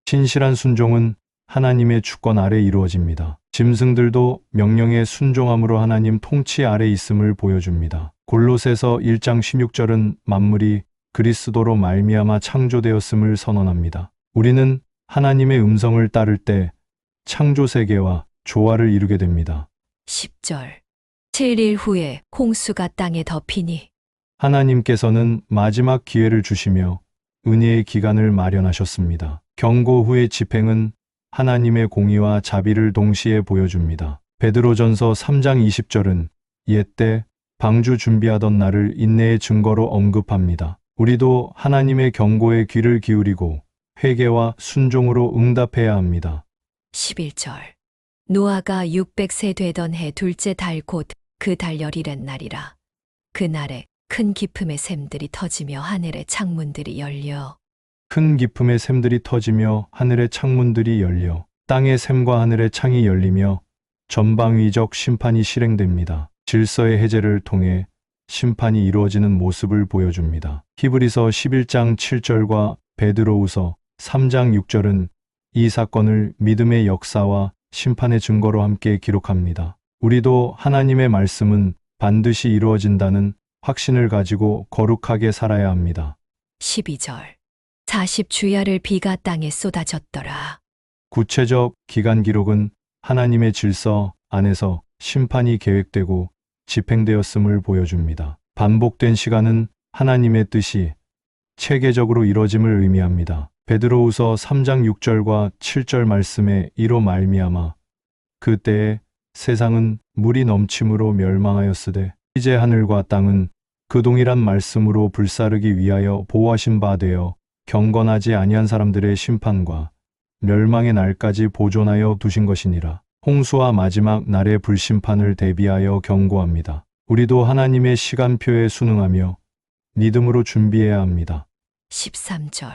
[SPEAKER 3] 신실한 순종은 하나님의 주권 아래 이루어집니다. 짐승들도 명령에 순종함으로 하나님 통치 아래 있음을 보여줍니다. 골로새서 1장 16절은 만물이 그리스도로 말미암아 창조되었음을 선언합니다. 우리는 하나님의 음성을 따를 때 창조 세계와 조화를 이루게 됩니다.
[SPEAKER 2] 10절. 7일 후에 홍수가 땅에 덮이니.
[SPEAKER 3] 하나님께서는 마지막 기회를 주시며 은혜의 기간을 마련하셨습니다. 경고 후의 집행은 하나님의 공의와 자비를 동시에 보여줍니다. 베드로전서 3장 20절은 옛때 방주 준비하던 날을 인내의 증거로 언급합니다. 우리도 하나님의 경고에 귀를 기울이고 회개와 순종으로 응답해야 합니다.
[SPEAKER 2] 11절. 노아가 600세 되던 해 둘째 달 곧 그 달 열일의 날이라. 그날에 큰 기품의 샘들이 터지며 하늘의 창문들이 열려
[SPEAKER 3] 큰 기품의 샘들이 터지며 하늘의 창문들이 열려 땅의 샘과 하늘의 창이 열리며 전방위적 심판이 실행됩니다. 질서의 해제를 통해 심판이 이루어지는 모습을 보여줍니다. 히브리서 11장 7절과 베드로후서 3장 6절은 이 사건을 믿음의 역사와 심판의 증거로 함께 기록합니다. 우리도 하나님의 말씀은 반드시 이루어진다는 확신을 가지고 거룩하게 살아야 합니다.
[SPEAKER 2] 12절. 40주야를 비가 땅에 쏟아졌더라.
[SPEAKER 3] 구체적 기간 기록은 하나님의 질서 안에서 심판이 계획되고 집행되었음을 보여줍니다. 반복된 시간은 하나님의 뜻이 체계적으로 이루어짐을 의미합니다. 베드로후서 3장 6절과 7절 말씀에 이로 말미암아 그때에 세상은 물이 넘침으로 멸망하였으되 이제 하늘과 땅은 그 동일한 말씀으로 불사르기 위하여 보호하신 바 되어 경건하지 아니한 사람들의 심판과 멸망의 날까지 보존하여 두신 것이니라. 홍수와 마지막 날의 불심판을 대비하여 경고합니다. 우리도 하나님의 시간표에 순응하며 믿음으로 준비해야 합니다.
[SPEAKER 2] 13절.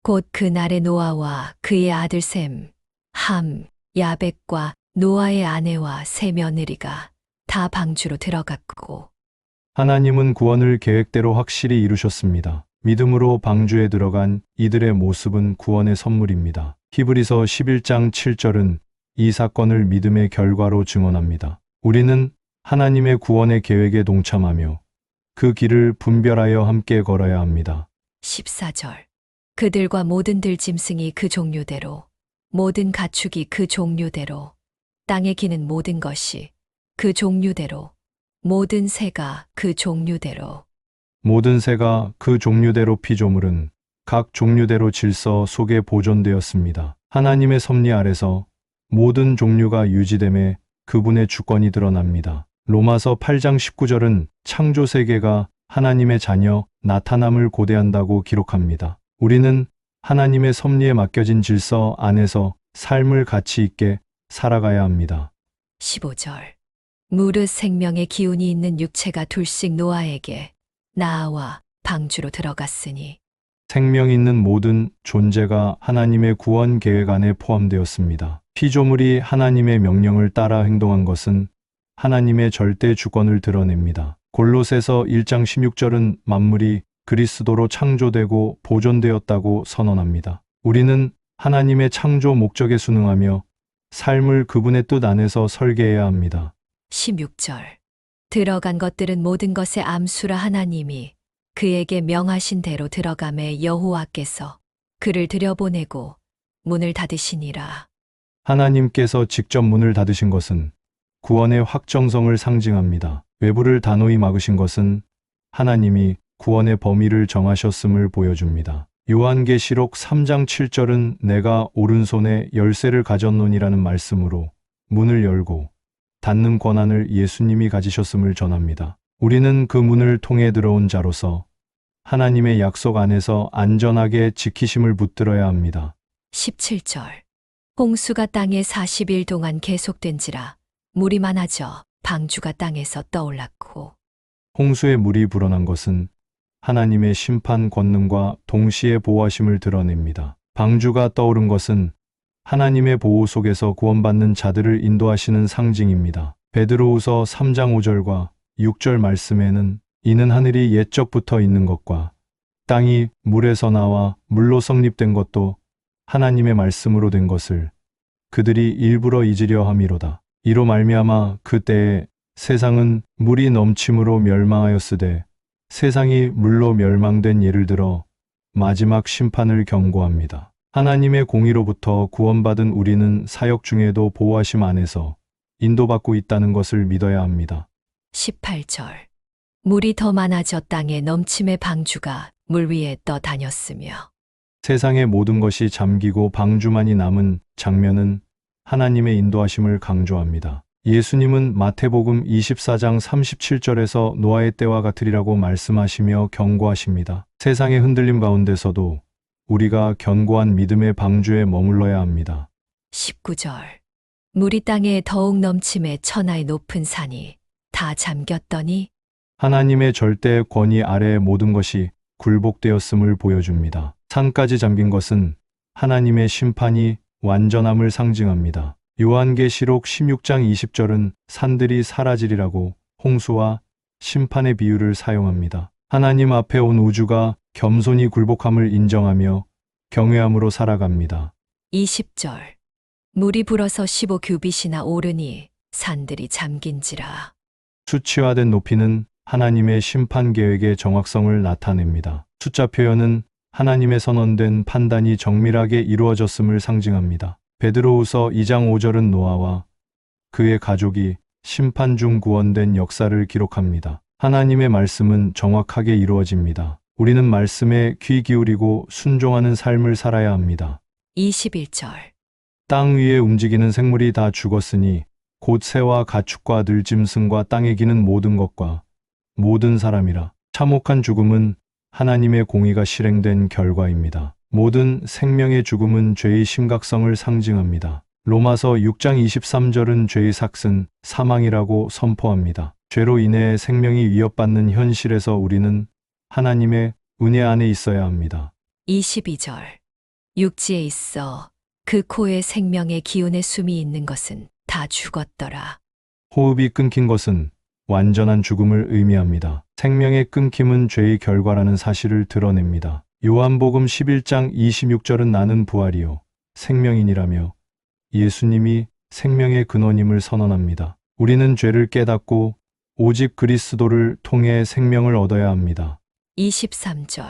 [SPEAKER 2] 곧 그날에 노아와 그의 아들 셈, 함, 야벳과 노아의 아내와 세 며느리가 다 방주로 들어갔고
[SPEAKER 3] 하나님은 구원을 계획대로 확실히 이루셨습니다. 믿음으로 방주에 들어간 이들의 모습은 구원의 선물입니다. 히브리서 11장 7절은 이 사건을 믿음의 결과로 증언합니다. 우리는 하나님의 구원의 계획에 동참하며 그 길을 분별하여 함께 걸어야 합니다.
[SPEAKER 2] 14절. 그들과 모든 들짐승이 그 종류대로 모든 가축이 그 종류대로 땅에 기는 모든 것이 그 종류대로 모든 새가 그 종류대로
[SPEAKER 3] 모든 새가 그 종류대로 피조물은 각 종류대로 질서 속에 보존되었습니다. 하나님의 섭리 아래서 모든 종류가 유지됨에 그분의 주권이 드러납니다. 로마서 8장 19절은 창조 세계가 하나님의 자녀 나타남을 고대한다고 기록합니다. 우리는 하나님의 섭리에 맡겨진 질서 안에서 삶을 가치 있게 살아가야 합니다.
[SPEAKER 2] 15절. 무릇 생명의 기운이 있는 육체가 둘씩 노아에게 나아와 방주로 들어갔으니
[SPEAKER 3] 생명 있는 모든 존재가 하나님의 구원 계획 안에 포함되었습니다. 피조물이 하나님의 명령을 따라 행동한 것은 하나님의 절대 주권을 드러냅니다. 골로새서 1장 16절은 만물이 그리스도로 창조되고 보존되었다고 선언합니다. 우리는 하나님의 창조 목적에 순응하며 삶을 그분의 뜻 안에서 설계해야 합니다.
[SPEAKER 2] 16절. 들어간 것들은 모든 것의 암수라 하나님이 그에게 명하신 대로 들어가매 여호와께서 그를 들여보내고 문을 닫으시니라.
[SPEAKER 3] 하나님께서 직접 문을 닫으신 것은 구원의 확정성을 상징합니다. 외부를 단호히 막으신 것은 하나님이 구원의 범위를 정하셨음을 보여줍니다. 요한계시록 3장 7절은 내가 오른손에 열쇠를 가졌노니라는 말씀으로 문을 열고 닫는 권한을 예수님이 가지셨음을 전합니다. 우리는 그 문을 통해 들어온 자로서 하나님의 약속 안에서 안전하게 지키심을 붙들어야 합니다.
[SPEAKER 2] 17절. 홍수가 땅에 40일 동안 계속된지라 물이 많아져 방주가 땅에서 떠올랐고
[SPEAKER 3] 홍수의 물이 불어난 것은 하나님의 심판 권능과 동시에 보호하심을 드러냅니다. 방주가 떠오른 것은 하나님의 보호 속에서 구원받는 자들을 인도하시는 상징입니다. 베드로후서 3장 5절과 6절 말씀에는 이는 하늘이 옛적부터 있는 것과 땅이 물에서 나와 물로 성립된 것도 하나님의 말씀으로 된 것을 그들이 일부러 잊으려 함이로다. 이로 말미암아 그때에 세상은 물이 넘침으로 멸망하였으되 세상이 물로 멸망된 예를 들어 마지막 심판을 경고합니다. 하나님의 공의로부터 구원받은 우리는 사역 중에도 보호하심 안에서 인도받고 있다는 것을 믿어야 합니다.
[SPEAKER 2] 18절. 물이 더 많아져 땅에 넘침의 방주가 물 위에 떠다녔으며
[SPEAKER 3] 세상의 모든 것이 잠기고 방주만이 남은 장면은 하나님의 인도하심을 강조합니다. 예수님은 마태복음 24장 37절에서 노아의 때와 같으리라고 말씀하시며 경고하십니다. 세상의 흔들림 가운데서도 우리가 견고한 믿음의 방주에 머물러야 합니다.
[SPEAKER 2] 19절. 물이 땅에 더욱 넘침에 천하의 높은 산이 다 잠겼더니
[SPEAKER 3] 하나님의 절대 권위 아래의 모든 것이 굴복되었음을 보여줍니다. 산까지 잠긴 것은 하나님의 심판이 완전함을 상징합니다. 요한계시록 16장 20절은 산들이 사라지리라고 홍수와 심판의 비유를 사용합니다. 하나님 앞에 온 우주가 겸손히 굴복함을 인정하며 경외함으로 살아갑니다.
[SPEAKER 2] 20절. 물이 불어서 15규빗이나 오르니 산들이 잠긴지라.
[SPEAKER 3] 수치화된 높이는 하나님의 심판 계획의 정확성을 나타냅니다. 숫자 표현은 하나님의 선언된 판단이 정밀하게 이루어졌음을 상징합니다. 베드로후서 2장 5절은 노아와 그의 가족이 심판 중 구원된 역사를 기록합니다. 하나님의 말씀은 정확하게 이루어집니다. 우리는 말씀에 귀 기울이고 순종하는 삶을 살아야 합니다.
[SPEAKER 2] 21절.
[SPEAKER 3] 땅 위에 움직이는 생물이 다 죽었으니 곧 새와 가축과 들짐승과 땅에 기는 모든 것과 모든 사람이라. 참혹한 죽음은 하나님의 공의가 실행된 결과입니다. 모든 생명의 죽음은 죄의 심각성을 상징합니다. 로마서 6장 23절은 죄의 삭은 사망이라고 선포합니다. 죄로 인해 생명이 위협받는 현실에서 우리는 하나님의 은혜 안에 있어야 합니다.
[SPEAKER 2] 22절. 육지에 있어 그 코에 생명의 기운의 숨이 있는 것은 다 죽었더라.
[SPEAKER 3] 호흡이 끊긴 것은 완전한 죽음을 의미합니다. 생명의 끊김은 죄의 결과라는 사실을 드러냅니다. 요한복음 11장 26절은 나는 부활이요 생명이니라며 예수님이 생명의 근원임을 선언합니다. 우리는 죄를 깨닫고 오직 그리스도를 통해 생명을 얻어야 합니다.
[SPEAKER 2] 23절.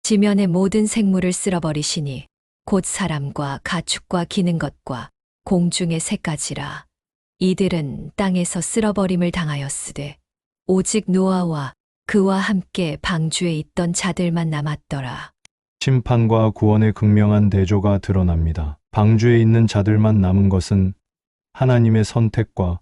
[SPEAKER 2] 지면의 모든 생물을 쓸어버리시니 곧 사람과 가축과 기는 것과 공중의 새까지라. 이들은 땅에서 쓸어버림을 당하였으되 오직 노아와 그와 함께 방주에 있던 자들만 남았더라.
[SPEAKER 3] 심판과 구원의 극명한 대조가 드러납니다. 방주에 있는 자들만 남은 것은 하나님의 선택과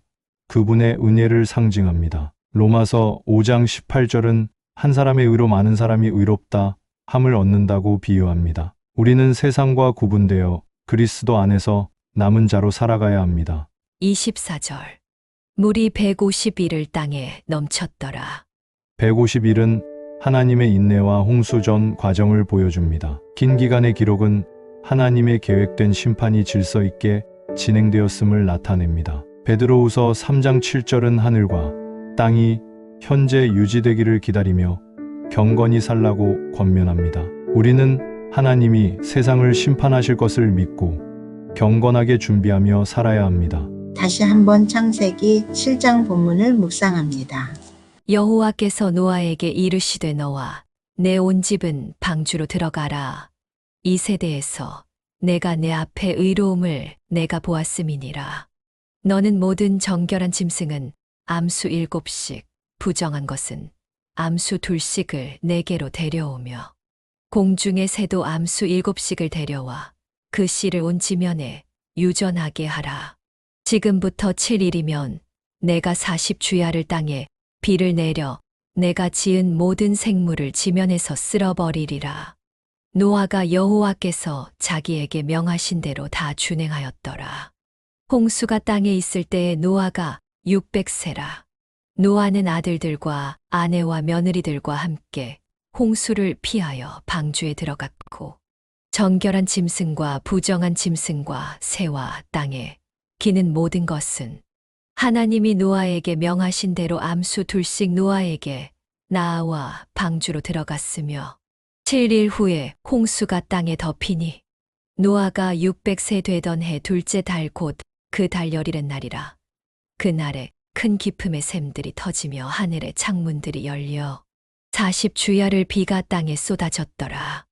[SPEAKER 3] 그분의 은혜를 상징합니다. 로마서 5장 18절은 한 사람의 의로 많은 사람이 의롭다 함을 얻는다고 비유합니다. 우리는 세상과 구분되어 그리스도 안에서 남은 자로 살아가야 합니다.
[SPEAKER 2] 24절. 물이 151을 땅에 넘쳤더라.
[SPEAKER 3] 151은 하나님의 인내와 홍수 전 과정을 보여줍니다. 긴 기간의 기록은 하나님의 계획된 심판이 질서 있게 진행되었음을 나타냅니다. 베드로후서 3장 7절은 하늘과 땅이 현재 유지되기를 기다리며 경건히 살라고 권면합니다. 우리는 하나님이 세상을 심판하실 것을 믿고 경건하게 준비하며 살아야 합니다.
[SPEAKER 1] 다시 한번 창세기 7장 본문을 묵상합니다.
[SPEAKER 2] 여호와께서 노아에게 이르시되 너와 내 온 집은 방주로 들어가라. 이 세대에서 내가 내 앞에 의로움을 내가 보았음이니라. 너는 모든 정결한 짐승은 암수 7씩, 부정한 것은 암수 2씩을 내게로 데려오며 공중의 새도 암수 7씩을 데려와 그 씨를 온 지면에 유전하게 하라. 지금부터 7일이면 내가 40주야를 땅에 비를 내려 내가 지은 모든 생물을 지면에서 쓸어버리리라. 노아가 여호와께서 자기에게 명하신 대로 다 준행하였더라. 홍수가 땅에 있을 때에 노아가 600세라. 노아는 아들들과 아내와 며느리들과 함께 홍수를 피하여 방주에 들어갔고 정결한 짐승과 부정한 짐승과 새와 땅에 기는 모든 것은 하나님이 노아에게 명하신 대로 암수 2씩 노아에게 나아와 방주로 들어갔으며 7일 후에 홍수가 땅에 덮이니 노아가 600세 되던 해 둘째 달 곧 그 달 열일의 날이라. 그날에 큰 기품의 샘들이 터지며 하늘의 창문들이 열려 40주야를 비가 땅에 쏟아졌더라.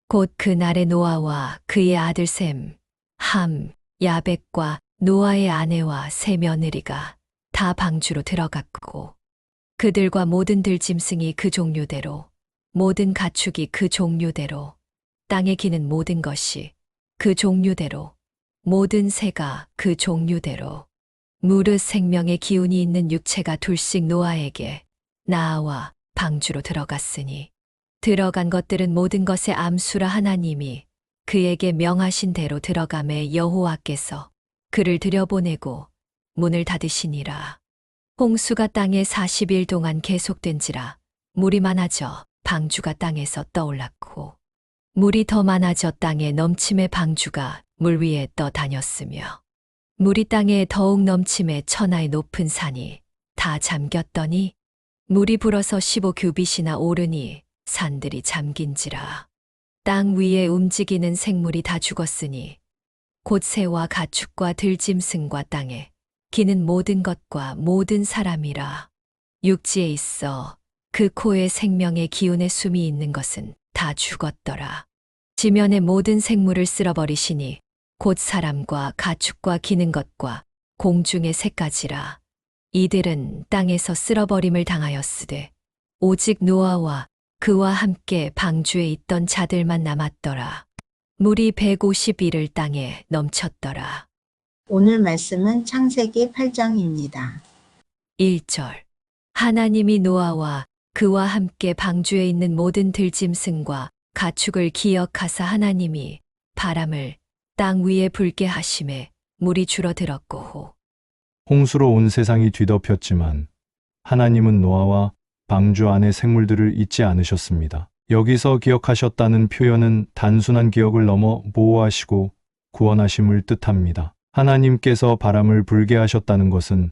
[SPEAKER 2] 곧 그날에 노아와 그의 아들 셈, 함, 야벳과 노아의 아내와 세 며느리가 다 방주로 들어갔고 그들과 모든 들짐승이 그 종류대로 모든 가축이 그 종류대로 땅에 기는 모든 것이 그 종류대로 모든 새가 그 종류대로 무릇 생명의 기운이 있는 육체가 둘씩 노아에게 나아와 방주로 들어갔으니 들어간 것들은 모든 것의 암수라 하나님이 그에게 명하신 대로 들어가매 여호와께서 그를 들여보내고 문을 닫으시니라. 홍수가 땅에 40일 동안 계속된지라 물이 많아져 방주가 땅에서 떠올랐고 물이 더 많아져 땅에 넘침에 방주가 물 위에 떠다녔으며 물이 땅에 더욱 넘침에 천하의 높은 산이 다 잠겼더니 물이 불어서 15규빗이나 오르니 산들이 잠긴지라. 땅 위에 움직이는 생물이 다 죽었으니 곧 새와 가축과 들짐승과 땅에 기는 모든 것과 모든 사람이라. 육지에 있어 그 코에 생명의 기운의 숨이 있는 것은 다 죽었더라. 지면의 모든 생물을 쓸어버리시니 곧 사람과 가축과 기는 것과 공중의 새까지라. 이들은 땅에서 쓸어버림을 당하였으되 오직 노아와 그와 함께 방주에 있던 자들만 남았더라. 물이 150일을 땅에 넘쳤더라.
[SPEAKER 1] 오늘 말씀은 창세기 8장입니다.
[SPEAKER 2] 1절. 하나님이 노아와 그와 함께 방주에 있는 모든 들짐승과 가축을 기억하사 하나님이 바람을 땅 위에 불게 하심에 물이 줄어들었고 후.
[SPEAKER 3] 홍수로 온 세상이 뒤덮였지만 하나님은 노아와 방주 안의 생물들을 잊지 않으셨습니다. 여기서 기억하셨다는 표현은 단순한 기억을 넘어 보호하시고 구원하심을 뜻합니다. 하나님께서 바람을 불게 하셨다는 것은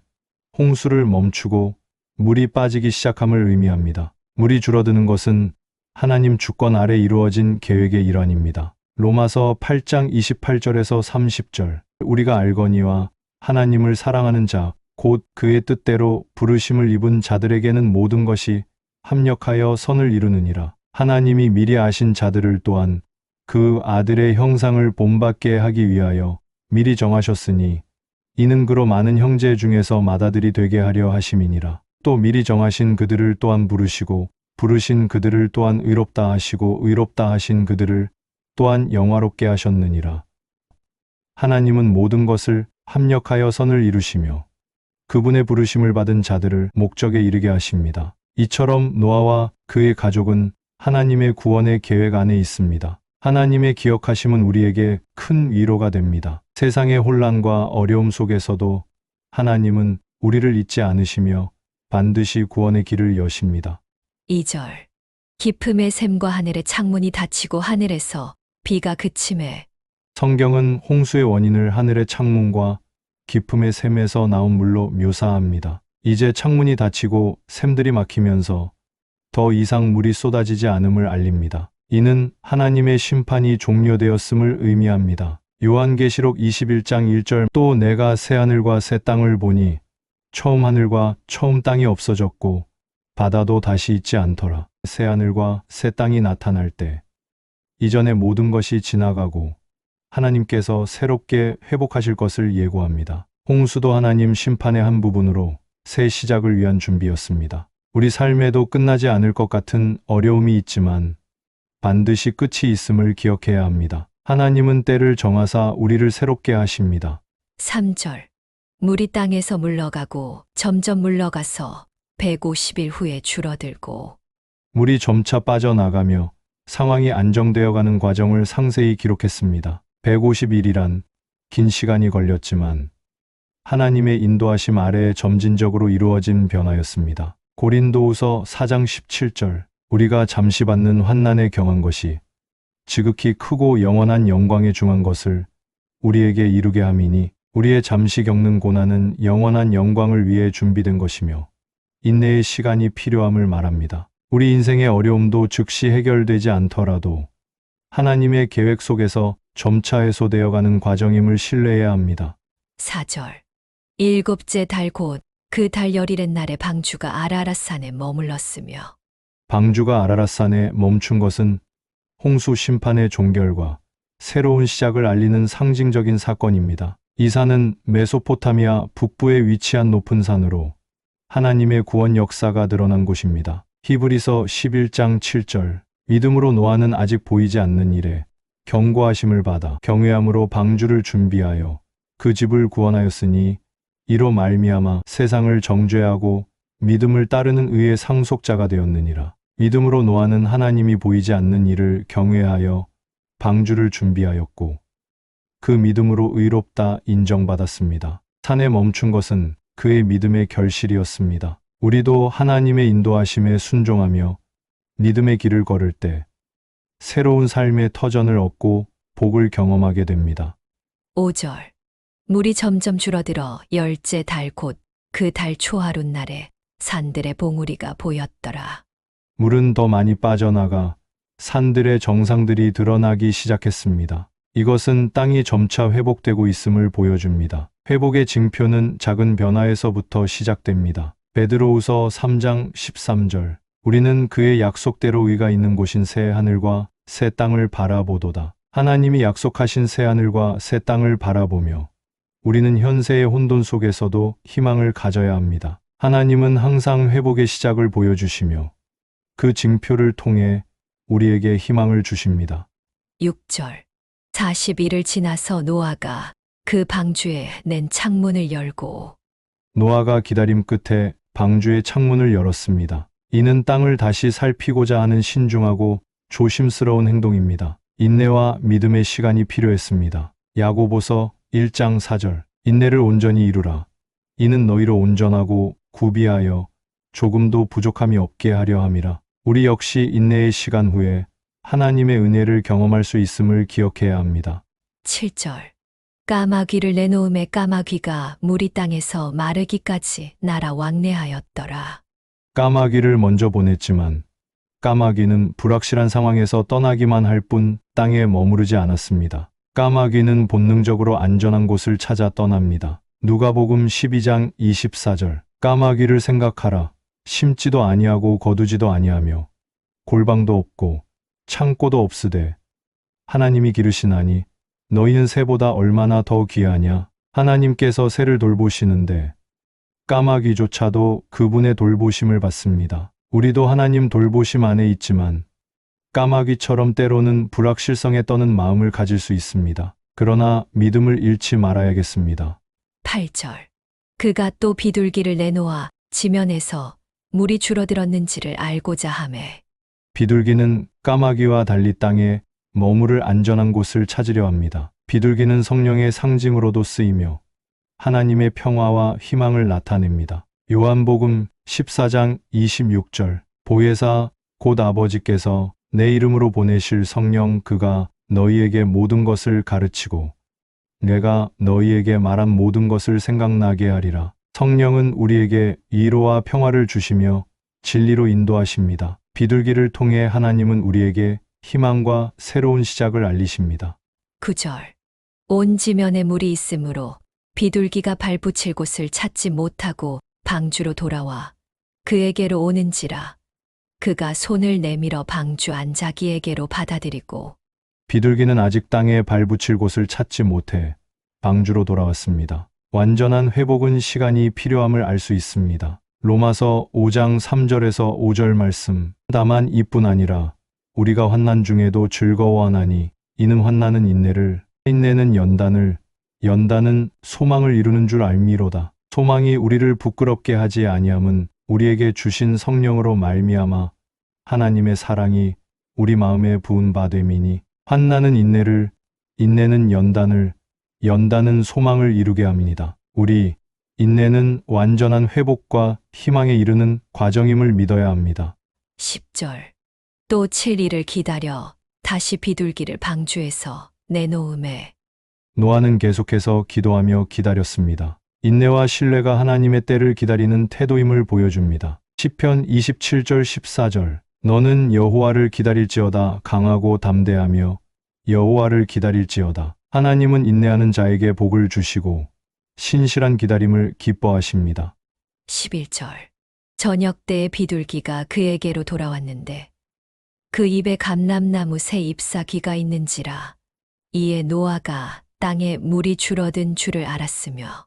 [SPEAKER 3] 홍수를 멈추고 물이 빠지기 시작함을 의미합니다. 물이 줄어드는 것은 하나님 주권 아래 이루어진 계획의 일환입니다. 로마서 8장 28절에서 30절. 우리가 알거니와 하나님을 사랑하는 자, 곧 그의 뜻대로 부르심을 입은 자들에게는 모든 것이 합력하여 선을 이루느니라. 하나님이 미리 아신 자들을 또한 그 아들의 형상을 본받게 하기 위하여 미리 정하셨으니 이는 그로 많은 형제 중에서 맏아들이 되게 하려 하심이니라. 또 미리 정하신 그들을 또한 부르시고 부르신 그들을 또한 의롭다 하시고 의롭다 하신 그들을 또한 영화롭게 하셨느니라. 하나님은 모든 것을 합력하여 선을 이루시며 그분의 부르심을 받은 자들을 목적에 이르게 하십니다. 이처럼 노아와 그의 가족은 하나님의 구원의 계획 안에 있습니다. 하나님의 기억하심은 우리에게 큰 위로가 됩니다. 세상의 혼란과 어려움 속에서도 하나님은 우리를 잊지 않으시며 반드시 구원의 길을 여십니다.
[SPEAKER 2] 2절. 깊음의 샘과 하늘의 창문이 닫히고 하늘에서 비가 그침에.
[SPEAKER 3] 성경은 홍수의 원인을 하늘의 창문과 깊음의 샘에서 나온 물로 묘사합니다. 이제 창문이 닫히고 샘들이 막히면서 더 이상 물이 쏟아지지 않음을 알립니다. 이는 하나님의 심판이 종료되었음을 의미합니다. 요한계시록 21장 1절. 또 내가 새 하늘과 새 땅을 보니 처음 하늘과 처음 땅이 없어졌고 바다도 다시 있지 않더라. 새 하늘과 새 땅이 나타날 때 이전의 모든 것이 지나가고 하나님께서 새롭게 회복하실 것을 예고합니다. 홍수도 하나님 심판의 한 부분으로 새 시작을 위한 준비였습니다. 우리 삶에도 끝나지 않을 것 같은 어려움이 있지만 반드시 끝이 있음을 기억해야 합니다. 하나님은 때를 정하사 우리를 새롭게 하십니다.
[SPEAKER 2] 3절. 물이 땅에서 물러가고 점점 물러가서 150일 후에 줄어들고.
[SPEAKER 3] 물이 점차 빠져나가며 상황이 안정되어 가는 과정을 상세히 기록했습니다. 150일이란 긴 시간이 걸렸지만 하나님의 인도하심 아래에 점진적으로 이루어진 변화였습니다. 고린도후서 4장 17절. 우리가 잠시 받는 환난에 경한 것이 지극히 크고 영원한 영광에 중한 것을 우리에게 이루게 함이니 우리의 잠시 겪는 고난은 영원한 영광을 위해 준비된 것이며 인내의 시간이 필요함을 말합니다. 우리 인생의 어려움도 즉시 해결되지 않더라도 하나님의 계획 속에서 점차 해소되어 가는 과정임을 신뢰해야 합니다.
[SPEAKER 2] 4절. 일곱째 달 곧 그 달 열일의 날에 방주가 아라랏산에 머물렀으며.
[SPEAKER 3] 방주가 아라랏산에 멈춘 것은 홍수 심판의 종결과 새로운 시작을 알리는 상징적인 사건입니다. 이 산은 메소포타미아 북부에 위치한 높은 산으로 하나님의 구원 역사가 드러난 곳입니다. 히브리서 11장 7절. 믿음으로 노아는 아직 보이지 않는 일에 경고하심을 받아 경외함으로 방주를 준비하여 그 집을 구원하였으니 이로 말미암아 세상을 정죄하고 믿음을 따르는 의의 상속자가 되었느니라. 믿음으로 노아는 하나님이 보이지 않는 일을 경외하여 방주를 준비하였고 그 믿음으로 의롭다 인정받았습니다. 산에 멈춘 것은 그의 믿음의 결실이었습니다. 우리도 하나님의 인도하심에 순종하며 믿음의 길을 걸을 때 새로운 삶의 터전을 얻고 복을 경험하게 됩니다.
[SPEAKER 2] 5절. 물이 점점 줄어들어 열째 달 곧 그 달 초하룻날에 산들의 봉우리가 보였더라.
[SPEAKER 3] 물은 더 많이 빠져나가 산들의 정상들이 드러나기 시작했습니다. 이것은 땅이 점차 회복되고 있음을 보여줍니다. 회복의 징표는 작은 변화에서부터 시작됩니다. 베드로후서 3장 13절. 우리는 그의 약속대로 의가 있는 곳인 새 하늘과 새 땅을 바라보도다. 하나님이 약속하신 새 하늘과 새 땅을 바라보며 우리는 현세의 혼돈 속에서도 희망을 가져야 합니다. 하나님은 항상 회복의 시작을 보여주시며 그 징표를 통해 우리에게 희망을 주십니다.
[SPEAKER 2] 6절. 40일을 지나서 노아가 그 방주에 낸 창문을 열고
[SPEAKER 3] 노아가 기다림 끝에 방주의 창문을 열었습니다. 이는 땅을 다시 살피고자 하는 신중하고 조심스러운 행동입니다. 인내와 믿음의 시간이 필요했습니다. 야고보서 1장 4절. 인내를 온전히 이루라. 이는 너희로 온전하고 구비하여 조금도 부족함이 없게 하려 함이라. 우리 역시 인내의 시간 후에 하나님의 은혜를 경험할 수 있음을 기억해야 합니다.
[SPEAKER 2] 7절. 까마귀를 내놓음에 까마귀가 물이 땅에서 마르기까지 날아 왕래하였더라.
[SPEAKER 3] 까마귀를 먼저 보냈지만 까마귀는 불확실한 상황에서 떠나기만 할 뿐 땅에 머무르지 않았습니다. 까마귀는 본능적으로 안전한 곳을 찾아 떠납니다. 누가복음 12장 24절. 까마귀를 생각하라. 심지도 아니하고 거두지도 아니하며 골방도 없고 창고도 없으되 하나님이 기르시나니 너희는 새보다 얼마나 더 귀하냐. 하나님께서 새를 돌보시는데 까마귀조차도 그분의 돌보심을 받습니다. 우리도 하나님 돌보심 안에 있지만 까마귀처럼 때로는 불확실성에 떠는 마음을 가질 수 있습니다. 그러나 믿음을 잃지 말아야겠습니다.
[SPEAKER 2] 8절. 그가 또 비둘기를 내놓아 지면에서 물이 줄어들었는지를 알고자 하매
[SPEAKER 3] 비둘기는 까마귀와 달리 땅에 머무를 안전한 곳을 찾으려 합니다. 비둘기는 성령의 상징으로도 쓰이며 하나님의 평화와 희망을 나타냅니다. 요한복음 14장 26절. 보혜사 곧 아버지께서 내 이름으로 보내실 성령 그가 너희에게 모든 것을 가르치고 내가 너희에게 말한 모든 것을 생각나게 하리라. 성령은 우리에게 위로와 평화를 주시며 진리로 인도하십니다. 비둘기를 통해 하나님은 우리에게 희망과 새로운 시작을 알리십니다.
[SPEAKER 2] 9절. 온 지면에 물이 있으므로 비둘기가 발붙일 곳을 찾지 못하고 방주로 돌아와 그에게로 오는지라 그가 손을 내밀어 방주 안자기에게로 받아들이고
[SPEAKER 3] 비둘기는 아직 땅에 발붙일 곳을 찾지 못해 방주로 돌아왔습니다. 완전한 회복은 시간이 필요함을 알 수 있습니다. 로마서 5장 3절에서 5절 말씀. 다만 이뿐 아니라 우리가 환난 중에도 즐거워하나니 이는 환난은 인내를, 인내는 연단을, 연단은 소망을 이루는 줄 알미로다. 소망이 우리를 부끄럽게 하지 아니함은 우리에게 주신 성령으로 말미암아 하나님의 사랑이 우리 마음에 부은 바 됨이니 환난은 인내를, 인내는 연단을, 연단은 소망을 이루게 함이니이다. 우리 인내는 완전한 회복과 희망에 이르는 과정임을 믿어야 합니다.
[SPEAKER 2] 10절. 또 7일을 기다려 다시 비둘기를 방주에서 내놓음에
[SPEAKER 3] 노아는 계속해서 기도하며 기다렸습니다. 인내와 신뢰가 하나님의 때를 기다리는 태도임을 보여줍니다. 시편 27절 14절. 너는 여호와를 기다릴지어다 강하고 담대하며 여호와를 기다릴지어다. 하나님은 인내하는 자에게 복을 주시고 신실한 기다림을 기뻐하십니다.
[SPEAKER 2] 11절. 저녁 때에 비둘기가 그에게로 돌아왔는데 그 입에 감람나무 새 잎사귀가 있는지라 이에 노아가 땅에 물이 줄어든 줄을 알았으며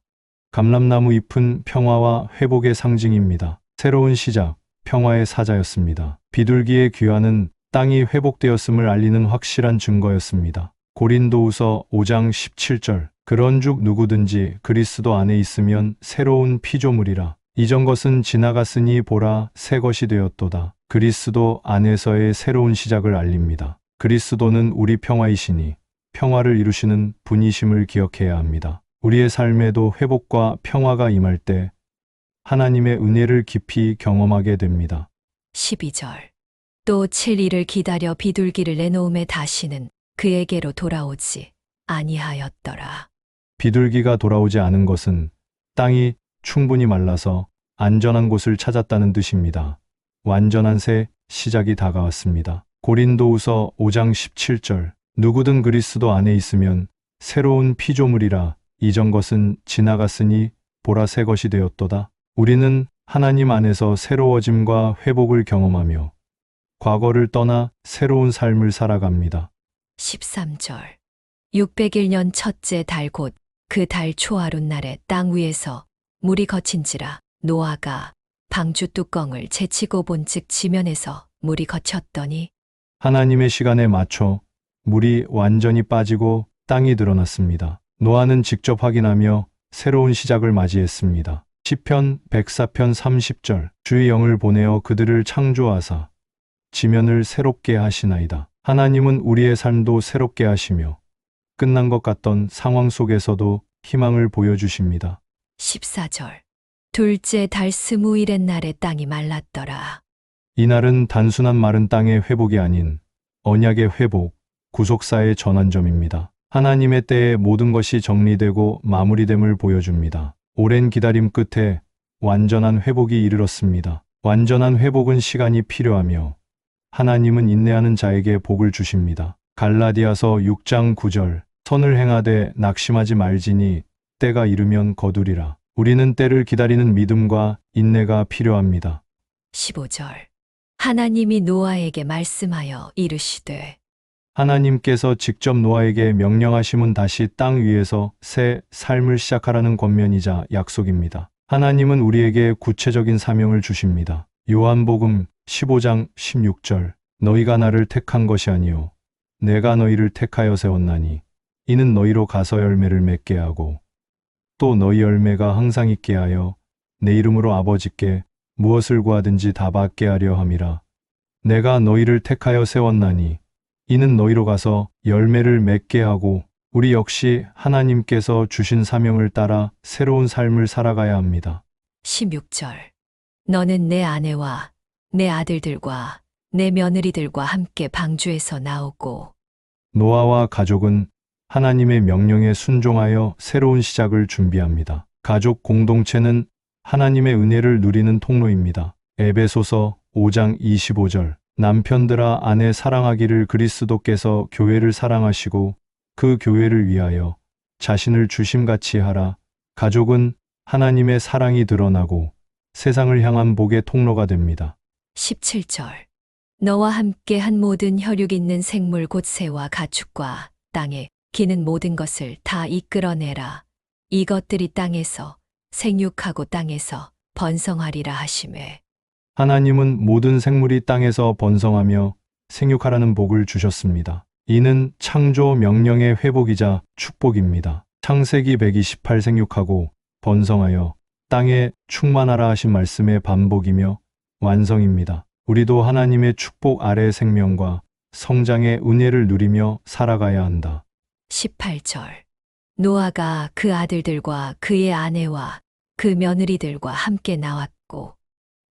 [SPEAKER 3] 감람나무 잎은 평화와 회복의 상징입니다. 새로운 시작, 평화의 사자였습니다. 비둘기의 귀환은 땅이 회복되었음을 알리는 확실한 증거였습니다. 고린도후서 5장 17절. 그런즉 누구든지 그리스도 안에 있으면 새로운 피조물이라. 이전 것은 지나갔으니 보라 새 것이 되었도다. 그리스도 안에서의 새로운 시작을 알립니다. 그리스도는 우리 평화이시니 평화를 이루시는 분이심을 기억해야 합니다. 우리의 삶에도 회복과 평화가 임할 때 하나님의 은혜를 깊이 경험하게 됩니다.
[SPEAKER 2] 12절. 또 7일을 기다려 비둘기를 내놓음에 다시는 그에게로 돌아오지 아니하였더라.
[SPEAKER 3] 비둘기가 돌아오지 않은 것은 땅이 충분히 말라서 안전한 곳을 찾았다는 뜻입니다. 완전한 새 시작이 다가왔습니다. 고린도후서 5장 17절. 누구든 그리스도 안에 있으면 새로운 피조물이라. 이전 것은 지나갔으니 보라 새 것이 되었도다. 우리는 하나님 안에서 새로워짐과 회복을 경험하며 과거를 떠나 새로운 삶을 살아갑니다.
[SPEAKER 2] 13절. 601년 첫째 달 곧 그 달 초하룻 날에 땅 위에서 물이 거친지라. 노아가 방주 뚜껑을 제치고 본즉 지면에서 물이 거쳤더니
[SPEAKER 3] 하나님의 시간에 맞춰 물이 완전히 빠지고 땅이 드러났습니다. 노아는 직접 확인하며 새로운 시작을 맞이했습니다. 시편 104편 30절. 주의 영을 보내어 그들을 창조하사 지면을 새롭게 하시나이다. 하나님은 우리의 삶도 새롭게 하시며 끝난 것 같던 상황 속에서도 희망을 보여주십니다.
[SPEAKER 2] 14절. 둘째 달 20일의 날에 땅이 말랐더라.
[SPEAKER 3] 이날은 단순한 마른 땅의 회복이 아닌 언약의 회복, 구속사의 전환점입니다. 하나님의 때에 모든 것이 정리되고 마무리됨을 보여줍니다. 오랜 기다림 끝에 완전한 회복이 이르렀습니다. 완전한 회복은 시간이 필요하며 하나님은 인내하는 자에게 복을 주십니다. 갈라디아서 6장 9절. 선을 행하되 낙심하지 말지니 때가 이르면 거두리라. 우리는 때를 기다리는 믿음과 인내가 필요합니다.
[SPEAKER 2] 15절. 하나님이 노아에게 말씀하여 이르시되
[SPEAKER 3] 하나님께서 직접 노아에게 명령하심은 다시 땅 위에서 새 삶을 시작하라는 권면이자 약속입니다. 하나님은 우리에게 구체적인 사명을 주십니다. 요한복음 15장 16절. 너희가 나를 택한 것이 아니요 내가 너희를 택하여 세웠나니 이는 너희로 가서 열매를 맺게 하고 또 너희 열매가 항상 있게 하여 내 이름으로 아버지께 무엇을 구하든지 다 받게 하려 함이라. 내가 너희를 택하여 세웠나니 이는 너희로 가서 열매를 맺게 하고. 우리 역시 하나님께서 주신 사명을 따라 새로운 삶을 살아가야 합니다.
[SPEAKER 2] 16절. 너는 내 아내와 내 아들들과 내 며느리들과 함께 방주에서 나오고
[SPEAKER 3] 노아와 가족은 하나님의 명령에 순종하여 새로운 시작을 준비합니다. 가족 공동체는 하나님의 은혜를 누리는 통로입니다. 에베소서 5장 25절. 남편들아 아내 사랑하기를 그리스도께서 교회를 사랑하시고 그 교회를 위하여 자신을 주심같이 하라. 가족은 하나님의 사랑이 드러나고 세상을 향한 복의 통로가 됩니다.
[SPEAKER 2] 17절. 너와 함께 한 모든 혈육 있는 생물 곧 새와 가축과 땅에 기는 모든 것을 다 이끌어내라. 이것들이 땅에서 생육하고 땅에서 번성하리라 하시매.
[SPEAKER 3] 하나님은 모든 생물이 땅에서 번성하며 생육하라는 복을 주셨습니다. 이는 창조 명령의 회복이자 축복입니다. 창세기 128 생육하고 번성하여 땅에 충만하라 하신 말씀의 반복이며 완성입니다. 우리도 하나님의 축복 아래 생명과 성장의 은혜를 누리며 살아가야 한다.
[SPEAKER 2] 18절. 노아가 그 아들들과 그의 아내와 그 며느리들과 함께 나왔고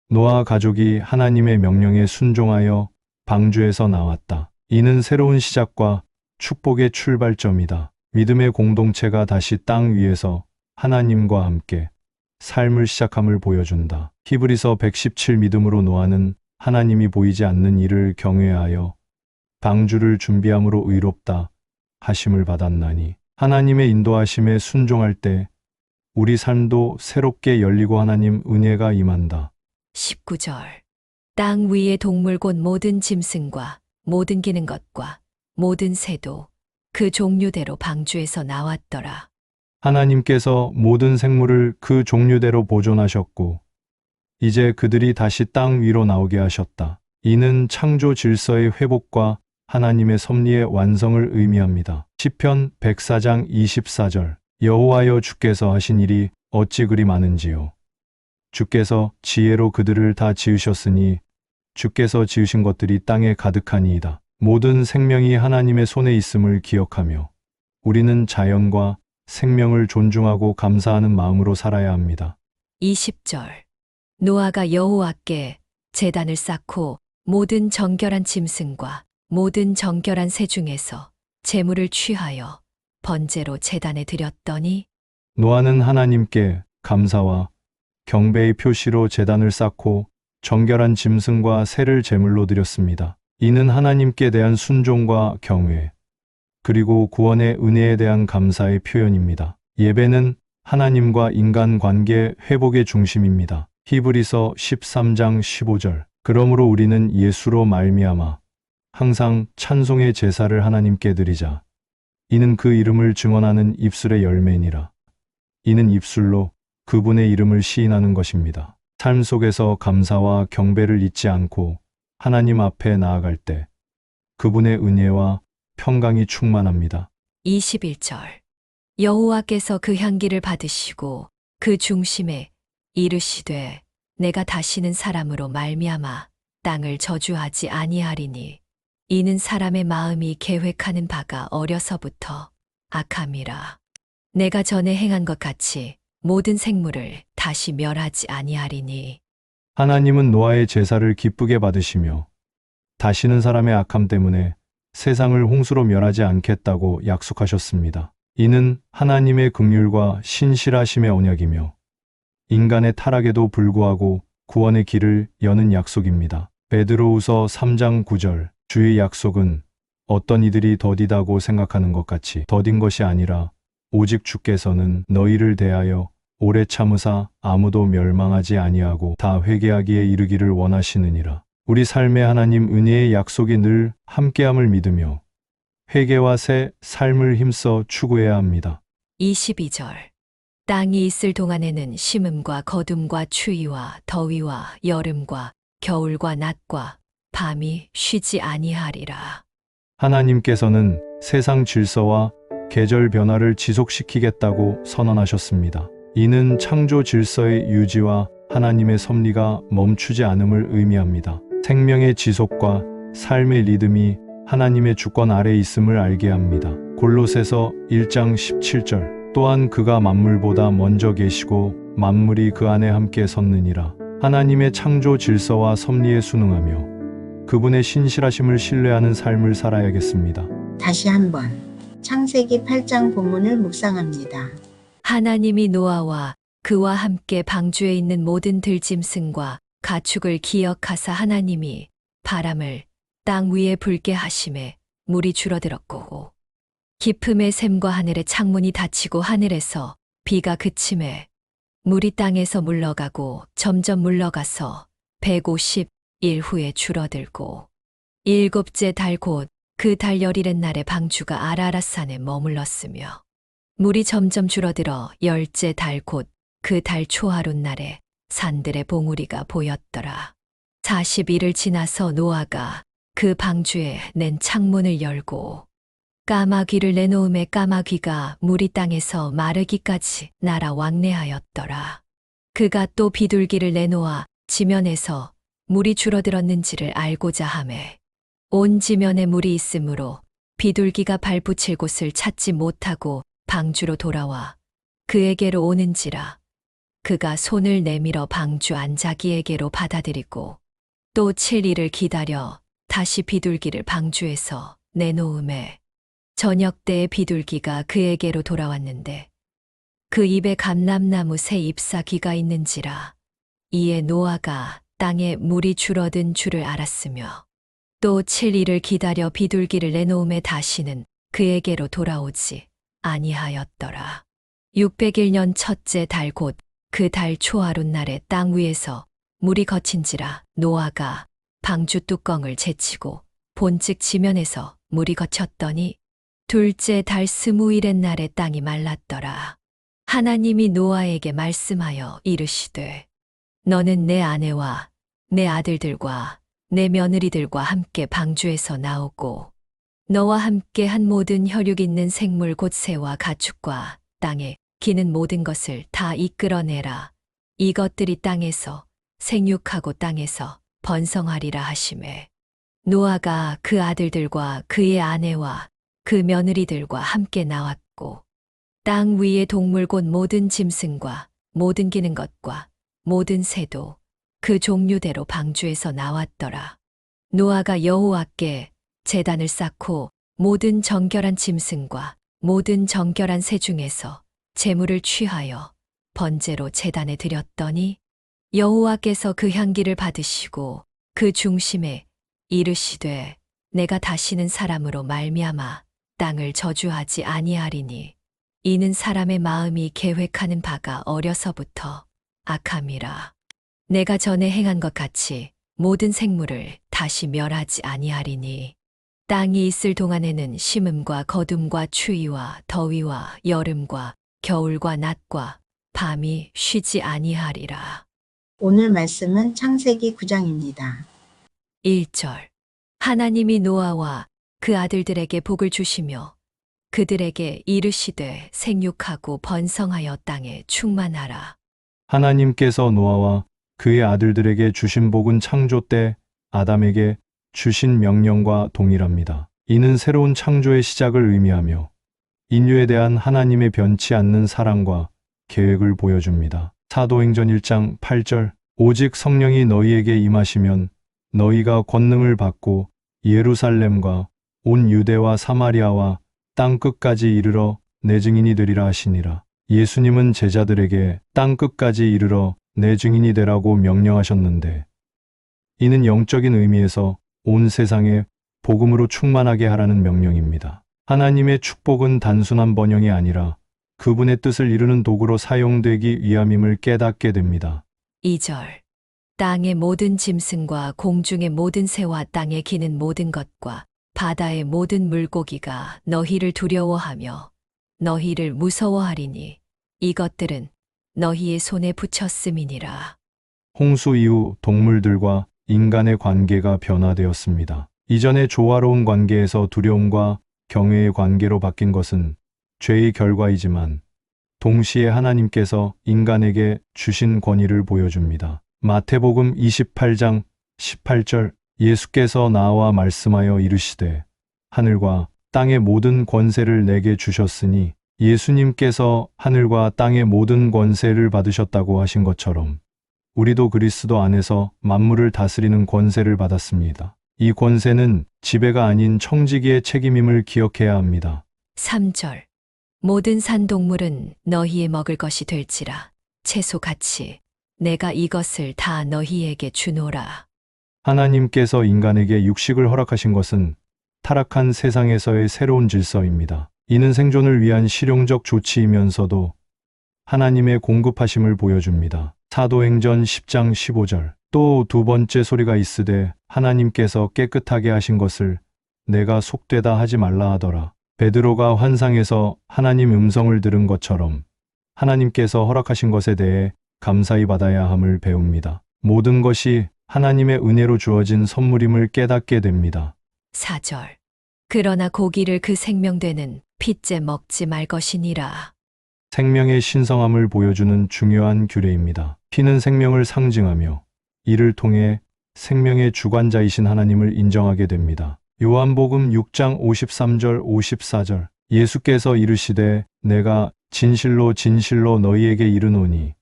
[SPEAKER 3] 노아 가족이 하나님의 명령에 순종하여 방주에서 나왔다. 이는 새로운 시작과 축복의 출발점이다. 믿음의 공동체가 다시 땅 위에서 하나님과 함께 삶을 시작함을 보여준다. 히브리서 117 믿음으로 노아는 하나님이 보이지 않는 일을 경외하여 방주를 준비함으로 의롭다 하심을 받았나니. 하나님의 인도하심에 순종할 때 우리 삶도 새롭게 열리고 하나님 은혜가 임한다.
[SPEAKER 2] 19절. 땅 위의 동물 곧 모든 짐승과 모든 기는 것과 모든 새도 그 종류대로 방주에서 나왔더라.
[SPEAKER 3] 하나님께서 모든 생물을 그 종류대로 보존하셨고 이제 그들이 다시 땅 위로 나오게 하셨다. 이는 창조 질서의 회복과 하나님의 섭리의 완성을 의미합니다. 시편 104장 24절. 여호와여 주께서 하신 일이 어찌 그리 많은지요. 주께서 지혜로 그들을 다 지으셨으니 주께서 지으신 것들이 땅에 가득하니이다. 모든 생명이 하나님의 손에 있음을 기억하며 우리는 자연과 생명을 존중하고 감사하는 마음으로 살아야 합니다.
[SPEAKER 2] 20절. 노아가 여호와께 제단을 쌓고 모든 정결한 짐승과 모든 정결한 새 중에서 제물을 취하여 번제로 제단에 드렸더니
[SPEAKER 3] 노아는 하나님께 감사와 경배의 표시로 제단을 쌓고 정결한 짐승과 새를 제물로 드렸습니다. 이는 하나님께 대한 순종과 경외, 그리고 구원의 은혜에 대한 감사의 표현입니다. 예배는 하나님과 인간 관계 회복의 중심입니다. 히브리서 13장 15절. 그러므로 우리는 예수로 말미암아 항상 찬송의 제사를 하나님께 드리자. 이는 그 이름을 증언하는 입술의 열매니라. 이는 입술로 그분의 이름을 시인하는 것입니다. 삶 속에서 감사와 경배를 잊지 않고 하나님 앞에 나아갈 때 그분의 은혜와 평강이 충만합니다.
[SPEAKER 2] 21절. 여호와께서 그 향기를 받으시고 그 중심에 이르시되 내가 다시는 사람으로 말미암아 땅을 저주하지 아니하리니 이는 사람의 마음이 계획하는 바가 어려서부터 악함이라. 내가 전에 행한 것 같이 모든 생물을 다시 멸하지 아니하리니.
[SPEAKER 3] 하나님은 노아의 제사를 기쁘게 받으시며 다시는 사람의 악함 때문에 세상을 홍수로 멸하지 않겠다고 약속하셨습니다. 이는 하나님의 긍휼과 신실하심의 언약이며 인간의 타락에도 불구하고 구원의 길을 여는 약속입니다. 베드로후서 3장 9절. 주의 약속은 어떤 이들이 더디다고 생각하는 것 같이 더딘 것이 아니라 오직 주께서는 너희를 대하여 오래 참으사 아무도 멸망하지 아니하고 다 회개하기에 이르기를 원하시느니라. 우리 삶의 하나님 은혜의 약속이 늘 함께함을 믿으며 회개와 새 삶을 힘써 추구해야 합니다.
[SPEAKER 2] 22절. 땅이 있을 동안에는 심음과 거둠과 추위와 더위와 여름과 겨울과 낮과 밤이 쉬지 아니하리라.
[SPEAKER 3] 하나님께서는 세상 질서와 계절 변화를 지속시키겠다고 선언하셨습니다. 이는 창조 질서의 유지와 하나님의 섭리가 멈추지 않음을 의미합니다. 생명의 지속과 삶의 리듬이 하나님의 주권 아래 있음을 알게 합니다. 골로새서 1장 17절. 또한 그가 만물보다 먼저 계시고 만물이 그 안에 함께 섰느니라. 하나님의 창조 질서와 섭리에 순응하며 그분의 신실하심을 신뢰하는 삶을 살아야겠습니다.
[SPEAKER 1] 다시 한번 창세기 8장 본문을 묵상합니다.
[SPEAKER 2] 하나님이 노아와 그와 함께 방주에 있는 모든 들짐승과 가축을 기억하사 하나님이 바람을 땅 위에 불게 하심에 물이 줄어들었고 깊음의 샘과 하늘의 창문이 닫히고 하늘에서 비가 그침에 물이 땅에서 물러가고 점점 물러가서 150일 후에 줄어들고 일곱째 달 곧 그 달 열일의 날에 방주가 아라랏산에 머물렀으며 물이 점점 줄어들어 열째 달 곧 그 달 초하룻 날에 산들의 봉우리가 보였더라. 40일을 지나서 노아가 그 방주에 낸 창문을 열고 까마귀를 내놓음에 까마귀가 물이 땅에서 마르기까지 날아 왕래하였더라. 그가 또 비둘기를 내놓아 지면에서 물이 줄어들었는지를 알고자 하매 온 지면에 물이 있으므로 비둘기가 발붙일 곳을 찾지 못하고 방주로 돌아와 그에게로 오는지라. 그가 손을 내밀어 방주 안자기에게로 받아들이고 또 7일을 기다려 다시 비둘기를 방주에서 내놓음에 저녁 때에 비둘기가 그에게로 돌아왔는데 그 입에 감람나무 새 잎사귀가 있는지라. 이에 노아가 땅에 물이 줄어든 줄을 알았으며 또 7일을 기다려 비둘기를 내놓음에 다시는 그에게로 돌아오지 아니하였더라. 601년 첫째 달 곧 그 달 초하룻 날에 땅 위에서 물이 거친지라. 노아가 방주 뚜껑을 제치고 본즉 지면에서 물이 거쳤더니 둘째 달 20일의 날에 땅이 말랐더라. 하나님이 노아에게 말씀하여 이르시되 너는 내 아내와 내 아들들과 내 며느리들과 함께 방주에서 나오고 너와 함께 한 모든 혈육 있는 생물 곧 새와 가축과 땅에 기는 모든 것을 다 이끌어내라. 이것들이 땅에서 생육하고 땅에서 번성하리라 하시매. 노아가 그 아들들과 그의 아내와 그 며느리들과 함께 나왔고 땅 위의 동물 곧 모든 짐승과 모든 기는 것과 모든 새도 그 종류대로 방주에서 나왔더라. 노아가 여호와께 제단을 쌓고 모든 정결한 짐승과 모든 정결한 새 중에서 제물을 취하여 번제로 제단에 드렸더니 여호와께서 그 향기를 받으시고 그 중심에 이르시되 내가 다시는 사람으로 말미암아 땅을 저주하지 아니하리니 이는 사람의 마음이 계획하는 바가 어려서부터 악함이라. 내가 전에 행한 것 같이 모든 생물을 다시 멸하지 아니하리니 땅이 있을 동안에는 심음과 거둠과 추위와 더위와 여름과 겨울과 낮과 밤이 쉬지 아니하리라.
[SPEAKER 1] 오늘 말씀은 창세기 9장입니다.
[SPEAKER 2] 1절. 하나님이 노아와 그 아들들에게 복을 주시며 그들에게 이르시되 생육하고 번성하여 땅에 충만하라.
[SPEAKER 3] 하나님께서 노아와 그의 아들들에게 주신 복은 창조 때 아담에게 주신 명령과 동일합니다. 이는 새로운 창조의 시작을 의미하며 인류에 대한 하나님의 변치 않는 사랑과 계획을 보여줍니다. 사도행전 1장 8절. 오직 성령이 너희에게 임하시면 너희가 권능을 받고 예루살렘과 온 유대와 사마리아와 땅 끝까지 이르러 내 증인이 되리라 하시니라. 예수님은 제자들에게 땅 끝까지 이르러 내 증인이 되라고 명령하셨는데 이는 영적인 의미에서 온 세상에 복음으로 충만하게 하라는 명령입니다. 하나님의 축복은 단순한 번영이 아니라 그분의 뜻을 이루는 도구로 사용되기 위함임을 깨닫게 됩니다.
[SPEAKER 2] 2절. 땅의 모든 짐승과 공중의 모든 새와 땅에 기는 모든 것과 바다의 모든 물고기가 너희를 두려워하며 너희를 무서워하리니 이것들은 너희의 손에 붙였음이니라.
[SPEAKER 3] 홍수 이후 동물들과 인간의 관계가 변화되었습니다. 이전의 조화로운 관계에서 두려움과 경외의 관계로 바뀐 것은 죄의 결과이지만 동시에 하나님께서 인간에게 주신 권위를 보여줍니다. 마태복음 28장 18절. 예수께서 나와 말씀하여 이르시되 하늘과 땅의 모든 권세를 내게 주셨으니 예수님께서 하늘과 땅의 모든 권세를 받으셨다고 하신 것처럼 우리도 그리스도 안에서 만물을 다스리는 권세를 받았습니다. 이 권세는 지배가 아닌 청지기의 책임임을 기억해야 합니다.
[SPEAKER 2] 3절. 모든 산동물은 너희의 먹을 것이 될지라 채소같이 내가 이것을 다 너희에게 주노라.
[SPEAKER 3] 하나님께서 인간에게 육식을 허락하신 것은 타락한 세상에서의 새로운 질서입니다. 이는 생존을 위한 실용적 조치이면서도 하나님의 공급하심을 보여줍니다. 사도행전 10장 15절. 또 두 번째 소리가 있으되 하나님께서 깨끗하게 하신 것을 내가 속되다 하지 말라 하더라. 베드로가 환상에서 하나님 음성을 들은 것처럼 하나님께서 허락하신 것에 대해 감사히 받아야 함을 배웁니다. 모든 것이 하나님의 은혜로 주어진 선물임을 깨닫게 됩니다.
[SPEAKER 2] 4절. 그러나 고기를 그 생명되는 핏째 먹지 말 것이니라.
[SPEAKER 3] 생명의 신성함을 보여주는 중요한 규례입니다. 피는 생명을 상징하며 이를 통해 생명의 주관자이신 하나님을 인정하게 됩니다. 요한복음 6장 53절 54절. 예수께서 이르시되 내가 진실로 진실로 너희에게 이르노니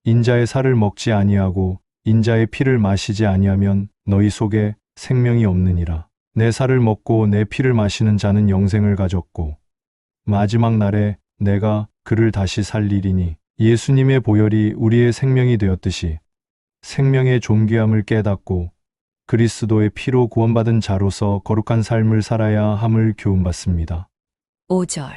[SPEAKER 3] 인자의 살을 먹지 아니하고 인자의 피를 마시지 아니하면 너희 속에 생명이 없느니라. 내 살을 먹고 내 피를 마시는 자는 영생을 가졌고 마지막 날에 내가 그를 다시 살리리니. 예수님의 보혈이 우리의 생명이 되었듯이 생명의 존귀함을 깨닫고 그리스도의 피로 구원받은 자로서 거룩한 삶을 살아야 함을 교훈받습니다.
[SPEAKER 2] 5절.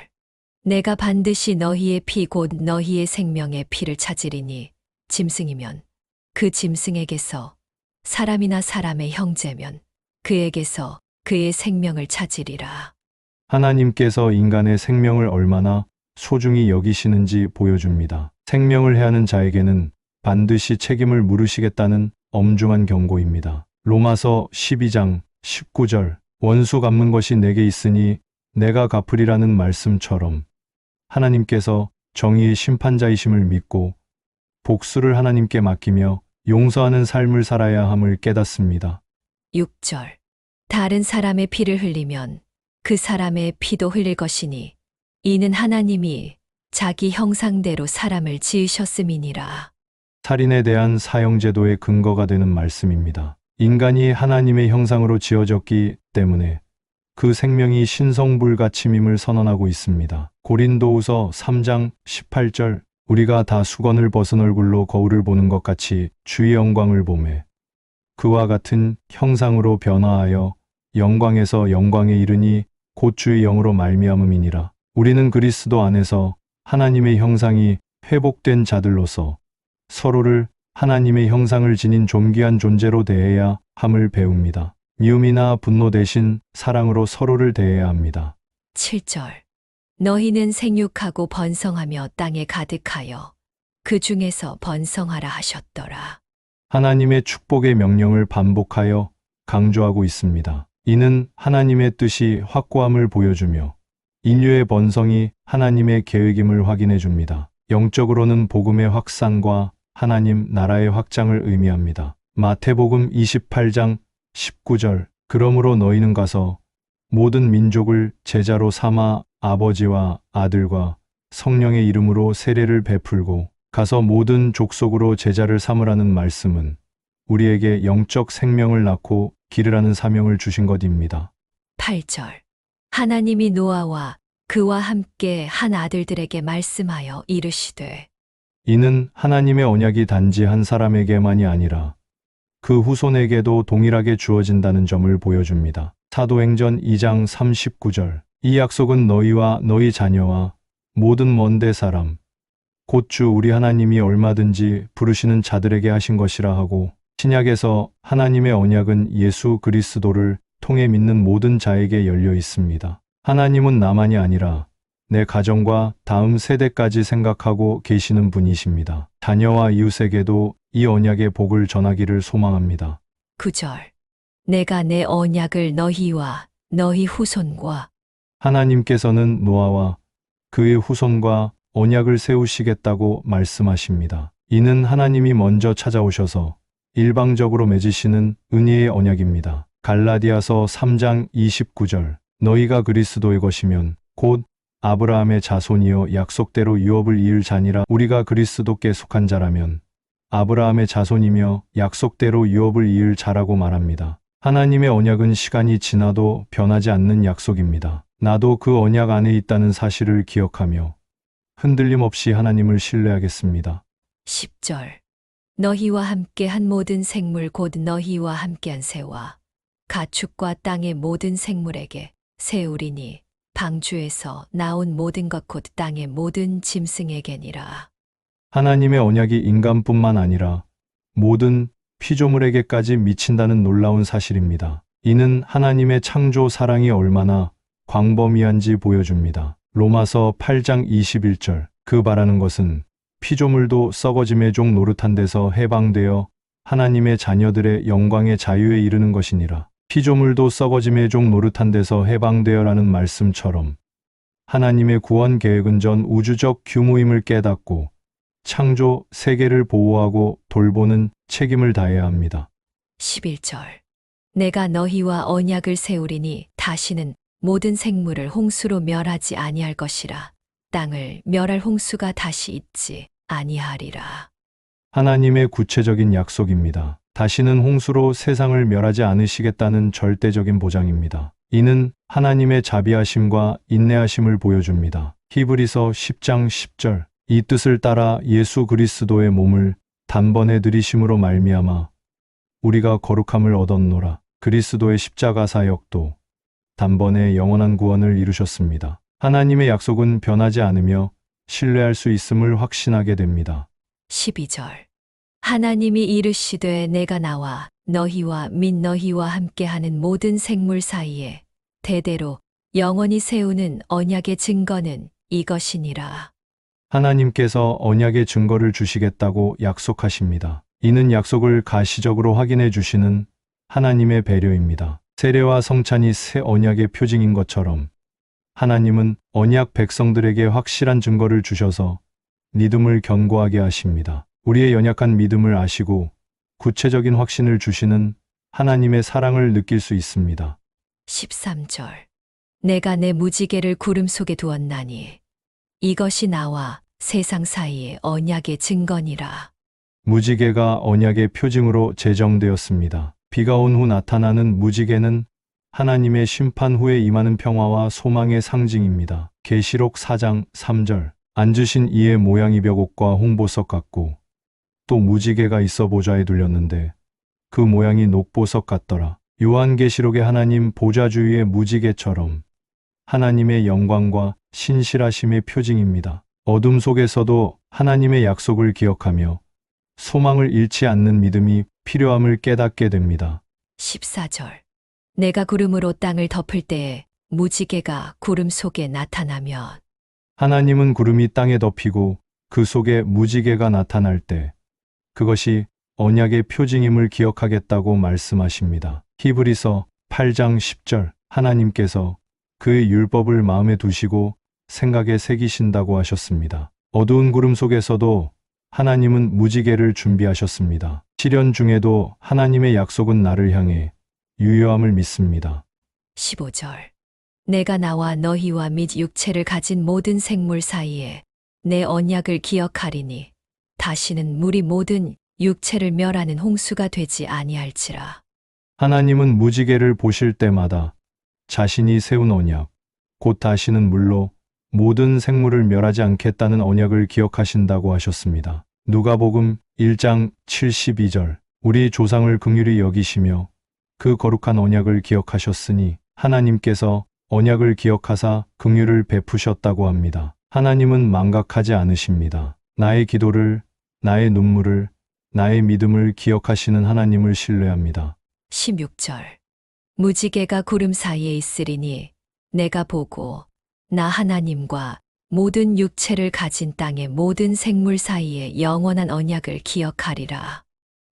[SPEAKER 2] 내가 반드시 너희의 피 곧 너희의 생명의 피를 찾으리니 짐승이면 그 짐승에게서 사람이나 사람의 형제면 그에게서 그의 생명을 찾으리라.
[SPEAKER 3] 하나님께서 인간의 생명을 얼마나 소중히 여기시는지 보여줍니다. 생명을 해하는 자에게는 반드시 책임을 물으시겠다는 엄중한 경고입니다. 로마서 12장 19절. 원수 갚는 것이 내게 있으니 내가 갚으리라는 말씀처럼 하나님께서 정의의 심판자이심을 믿고 복수를 하나님께 맡기며 용서하는 삶을 살아야 함을 깨닫습니다.
[SPEAKER 2] 6절. 다른 사람의 피를 흘리면 그 사람의 피도 흘릴 것이니 이는 하나님이 자기 형상대로 사람을 지으셨음이니라.
[SPEAKER 3] 살인에 대한 사형제도의 근거가 되는 말씀입니다. 인간이 하나님의 형상으로 지어졌기 때문에 그 생명이 신성불가침임을 선언하고 있습니다. 고린도후서 3장 18절. 우리가 다 수건을 벗은 얼굴로 거울을 보는 것 같이 주의 영광을 보매 그와 같은 형상으로 변화하여 영광에서 영광에 이르니 곧 주의 영으로 말미암음이니라. 우리는 그리스도 안에서 하나님의 형상이 회복된 자들로서 서로를 하나님의 형상을 지닌 존귀한 존재로 대해야 함을 배웁니다. 미움이나 분노 대신 사랑으로 서로를 대해야 합니다.
[SPEAKER 2] 7절. 너희는 생육하고 번성하며 땅에 가득하여 그 중에서 번성하라 하셨더라.
[SPEAKER 3] 하나님의 축복의 명령을 반복하여 강조하고 있습니다. 이는 하나님의 뜻이 확고함을 보여주며 인류의 번성이 하나님의 계획임을 확인해 줍니다. 영적으로는 복음의 확산과 하나님 나라의 확장을 의미합니다. 마태복음 28장 19절. 그러므로 너희는 가서 모든 민족을 제자로 삼아 아버지와 아들과 성령의 이름으로 세례를 베풀고 가서 모든 족속으로 제자를 삼으라는 말씀은 우리에게 영적 생명을 낳고 기르라는 사명을 주신 것입니다.
[SPEAKER 2] 8절. 하나님이 노아와 그와 함께 한 아들들에게 말씀하여 이르시되
[SPEAKER 3] 이는 하나님의 언약이 단지 한 사람에게만이 아니라 그 후손에게도 동일하게 주어진다는 점을 보여줍니다. 사도행전 2장 39절. 이 약속은 너희와 너희 자녀와 모든 먼 데 사람 곧 주 우리 하나님이 얼마든지 부르시는 자들에게 하신 것이라 하고 신약에서 하나님의 언약은 예수 그리스도를 통해 믿는 모든 자에게 열려 있습니다. 하나님은 나만이 아니라 내 가정과 다음 세대까지 생각하고 계시는 분이십니다. 자녀와 이웃에게도 이 언약의 복을 전하기를 소망합니다.
[SPEAKER 2] 9절. 내가 내 언약을 너희와 너희 후손과
[SPEAKER 3] 하나님께서는 노아와 그의 후손과 언약을 세우시겠다고 말씀하십니다. 이는 하나님이 먼저 찾아오셔서 일방적으로 맺으시는 은혜의 언약입니다. 갈라디아서 3장 29절. 너희가 그리스도의 것이면 곧 아브라함의 자손이요 약속대로 유업을 이을 자니라. 우리가 그리스도께 속한 자라면 아브라함의 자손이며 약속대로 유업을 이을 자라고 말합니다. 하나님의 언약은 시간이 지나도 변하지 않는 약속입니다. 나도 그 언약 안에 있다는 사실을 기억하며 흔들림 없이 하나님을 신뢰하겠습니다.
[SPEAKER 2] 10절. 너희와 함께한 모든 생물 곧 너희와 함께한 새와 가축과 땅의 모든 생물에게 세우리니 방주에서 나온 모든 것 곧 땅의 모든 짐승에게니라.
[SPEAKER 3] 하나님의 언약이 인간뿐만 아니라 모든 피조물에게까지 미친다는 놀라운 사실입니다. 이는 하나님의 창조 사랑이 얼마나 광범위한지 보여줍니다. 로마서 8장 21절. 그 바라는 것은 피조물도 썩어짐의 종 노릇한 데서 해방되어 하나님의 자녀들의 영광의 자유에 이르는 것이니라. 피조물도 썩어짐의 종 노릇한 데서 해방되어라는 말씀처럼 하나님의 구원 계획은 전 우주적 규모임을 깨닫고 창조 세계를 보호하고 돌보는 책임을 다해야 합니다.
[SPEAKER 2] 11절. 내가 너희와 언약을 세우리니 다시는 모든 생물을 홍수로 멸하지 아니할 것이라. 땅을 멸할 홍수가 다시 있지 아니하리라.
[SPEAKER 3] 하나님의 구체적인 약속입니다. 다시는 홍수로 세상을 멸하지 않으시겠다는 절대적인 보장입니다. 이는 하나님의 자비하심과 인내하심을 보여줍니다. 히브리서 10장 10절. 이 뜻을 따라 예수 그리스도의 몸을 단번에 들이심으로 말미암아 우리가 거룩함을 얻었노라. 그리스도의 십자가 사역도 단번에 영원한 구원을 이루셨습니다. 하나님의 약속은 변하지 않으며 신뢰할 수 있음을 확신하게 됩니다.
[SPEAKER 2] 12절. 하나님이 이르시되 내가 나와 너희와 및 너희와 함께하는 모든 생물 사이에 대대로 영원히 세우는 언약의 증거는 이것이니라.
[SPEAKER 3] 하나님께서 언약의 증거를 주시겠다고 약속하십니다. 이는 약속을 가시적으로 확인해 주시는 하나님의 배려입니다. 세례와 성찬이 새 언약의 표징인 것처럼 하나님은 언약 백성들에게 확실한 증거를 주셔서 믿음을 견고하게 하십니다. 우리의 연약한 믿음을 아시고 구체적인 확신을 주시는 하나님의 사랑을 느낄 수 있습니다.
[SPEAKER 2] 13절. 내가 내 무지개를 구름 속에 두었나니 이것이 나와 세상 사이의 언약의 증거니라.
[SPEAKER 3] 무지개가 언약의 표징으로 제정되었습니다. 비가 온 후 나타나는 무지개는 하나님의 심판 후에 임하는 평화와 소망의 상징입니다. 계시록 4장 3절. 앉으신 이의 모양이 벽옥과 홍보석 같고 또 무지개가 있어 보좌에 둘렸는데 그 모양이 녹보석 같더라. 요한계시록의 하나님 보좌 주위의 무지개처럼 하나님의 영광과 신실하심의 표징입니다. 어둠 속에서도 하나님의 약속을 기억하며 소망을 잃지 않는 믿음이 필요함을 깨닫게 됩니다.
[SPEAKER 2] 14절. 내가 구름으로 땅을 덮을 때에 무지개가 구름 속에 나타나면
[SPEAKER 3] 하나님은 구름이 땅에 덮이고 그 속에 무지개가 나타날 때 그것이 언약의 표징임을 기억하겠다고 말씀하십니다. 히브리서 8장 10절. 하나님께서 그의 율법을 마음에 두시고 생각에 새기신다고 하셨습니다. 어두운 구름 속에서도 하나님은 무지개를 준비하셨습니다. 시련 중에도 하나님의 약속은 나를 향해 유효함을 믿습니다.
[SPEAKER 2] 15절. 내가 나와 너희와 및 육체를 가진 모든 생물 사이에 내 언약을 기억하리니 다시는 물이 모든 육체를 멸하는 홍수가 되지 아니할지라.
[SPEAKER 3] 하나님은 무지개를 보실 때마다 자신이 세운 언약, 곧 다시는 물로 모든 생물을 멸하지 않겠다는 언약을 기억하신다고 하셨습니다. 누가복음 1장 72절. 우리 조상을 긍휼히 여기시며 그 거룩한 언약을 기억하셨으니 하나님께서 언약을 기억하사 긍휼을 베푸셨다고 합니다. 하나님은 망각하지 않으십니다. 나의 기도를, 나의 눈물을, 나의 믿음을 기억하시는 하나님을 신뢰합니다.
[SPEAKER 2] 16절. 무지개가 구름 사이에 있으리니 내가 보고 나 하나님과 모든 육체를 가진 땅의 모든 생물 사이에 영원한 언약을 기억하리라.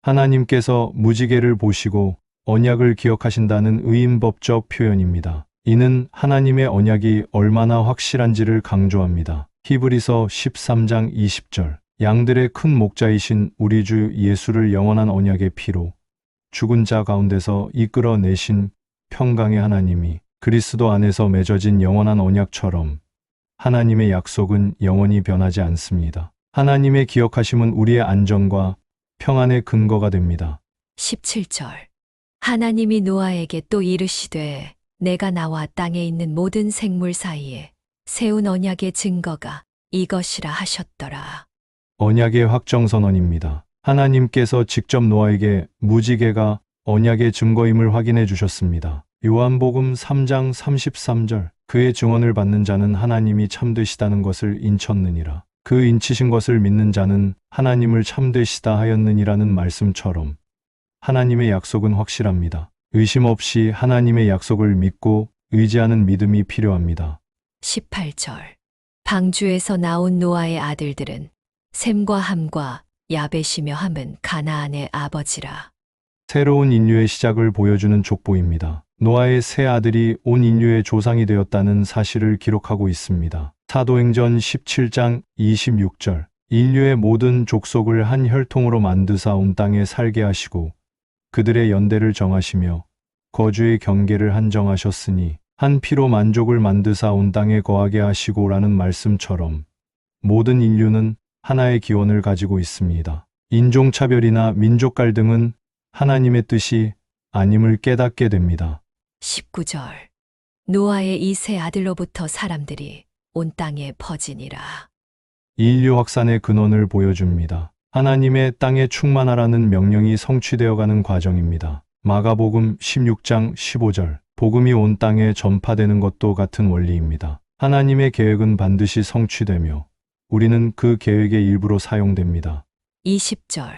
[SPEAKER 3] 하나님께서 무지개를 보시고 언약을 기억하신다는 의인법적 표현입니다. 이는 하나님의 언약이 얼마나 확실한지를 강조합니다. 히브리서 13장 20절. 양들의 큰 목자이신 우리 주 예수를 영원한 언약의 피로 죽은 자 가운데서 이끌어내신 평강의 하나님이 그리스도 안에서 맺어진 영원한 언약처럼 하나님의 약속은 영원히 변하지 않습니다. 하나님의 기억하심은 우리의 안정과 평안의 근거가 됩니다.
[SPEAKER 2] 17절. 하나님이 노아에게 또 이르시되 내가 나와 땅에 있는 모든 생물 사이에 세운 언약의 증거가 이것이라 하셨더라.
[SPEAKER 3] 언약의 확정선언입니다. 하나님께서 직접 노아에게 무지개가 언약의 증거임을 확인해 주셨습니다. 요한복음 3장 33절. 그의 증언을 받는 자는 하나님이 참되시다는 것을 인쳤느니라. 그 인치신 것을 믿는 자는 하나님을 참되시다 하였느니라는 말씀처럼 하나님의 약속은 확실합니다. 의심 없이 하나님의 약속을 믿고 의지하는 믿음이 필요합니다.
[SPEAKER 2] 18절. 방주에서 나온 노아의 아들들은 셈과 함과 야벳이며 함은 가나안의 아버지라.
[SPEAKER 3] 새로운 인류의 시작을 보여주는 족보입니다. 노아의 세 아들이 온 인류의 조상이 되었다는 사실을 기록하고 있습니다. 사도행전 17장 26절. 인류의 모든 족속을 한 혈통으로 만드사 온 땅에 살게 하시고 그들의 연대를 정하시며 거주의 경계를 한정하셨으니 한 피로 만족을 만드사 온 땅에 거하게 하시고라는 말씀처럼 모든 인류는 하나의 기원을 가지고 있습니다. 인종차별이나 민족 갈등은 하나님의 뜻이 아님을 깨닫게 됩니다.
[SPEAKER 2] 19절. 노아의 이 세 아들로부터 사람들이 온 땅에 퍼지니라.
[SPEAKER 3] 인류 확산의 근원을 보여줍니다. 하나님의 땅에 충만하라는 명령이 성취되어가는 과정입니다. 마가복음 16장 15절. 복음이 온 땅에 전파되는 것도 같은 원리입니다. 하나님의 계획은 반드시 성취되며 우리는 그 계획의 일부로 사용됩니다.
[SPEAKER 2] 20절.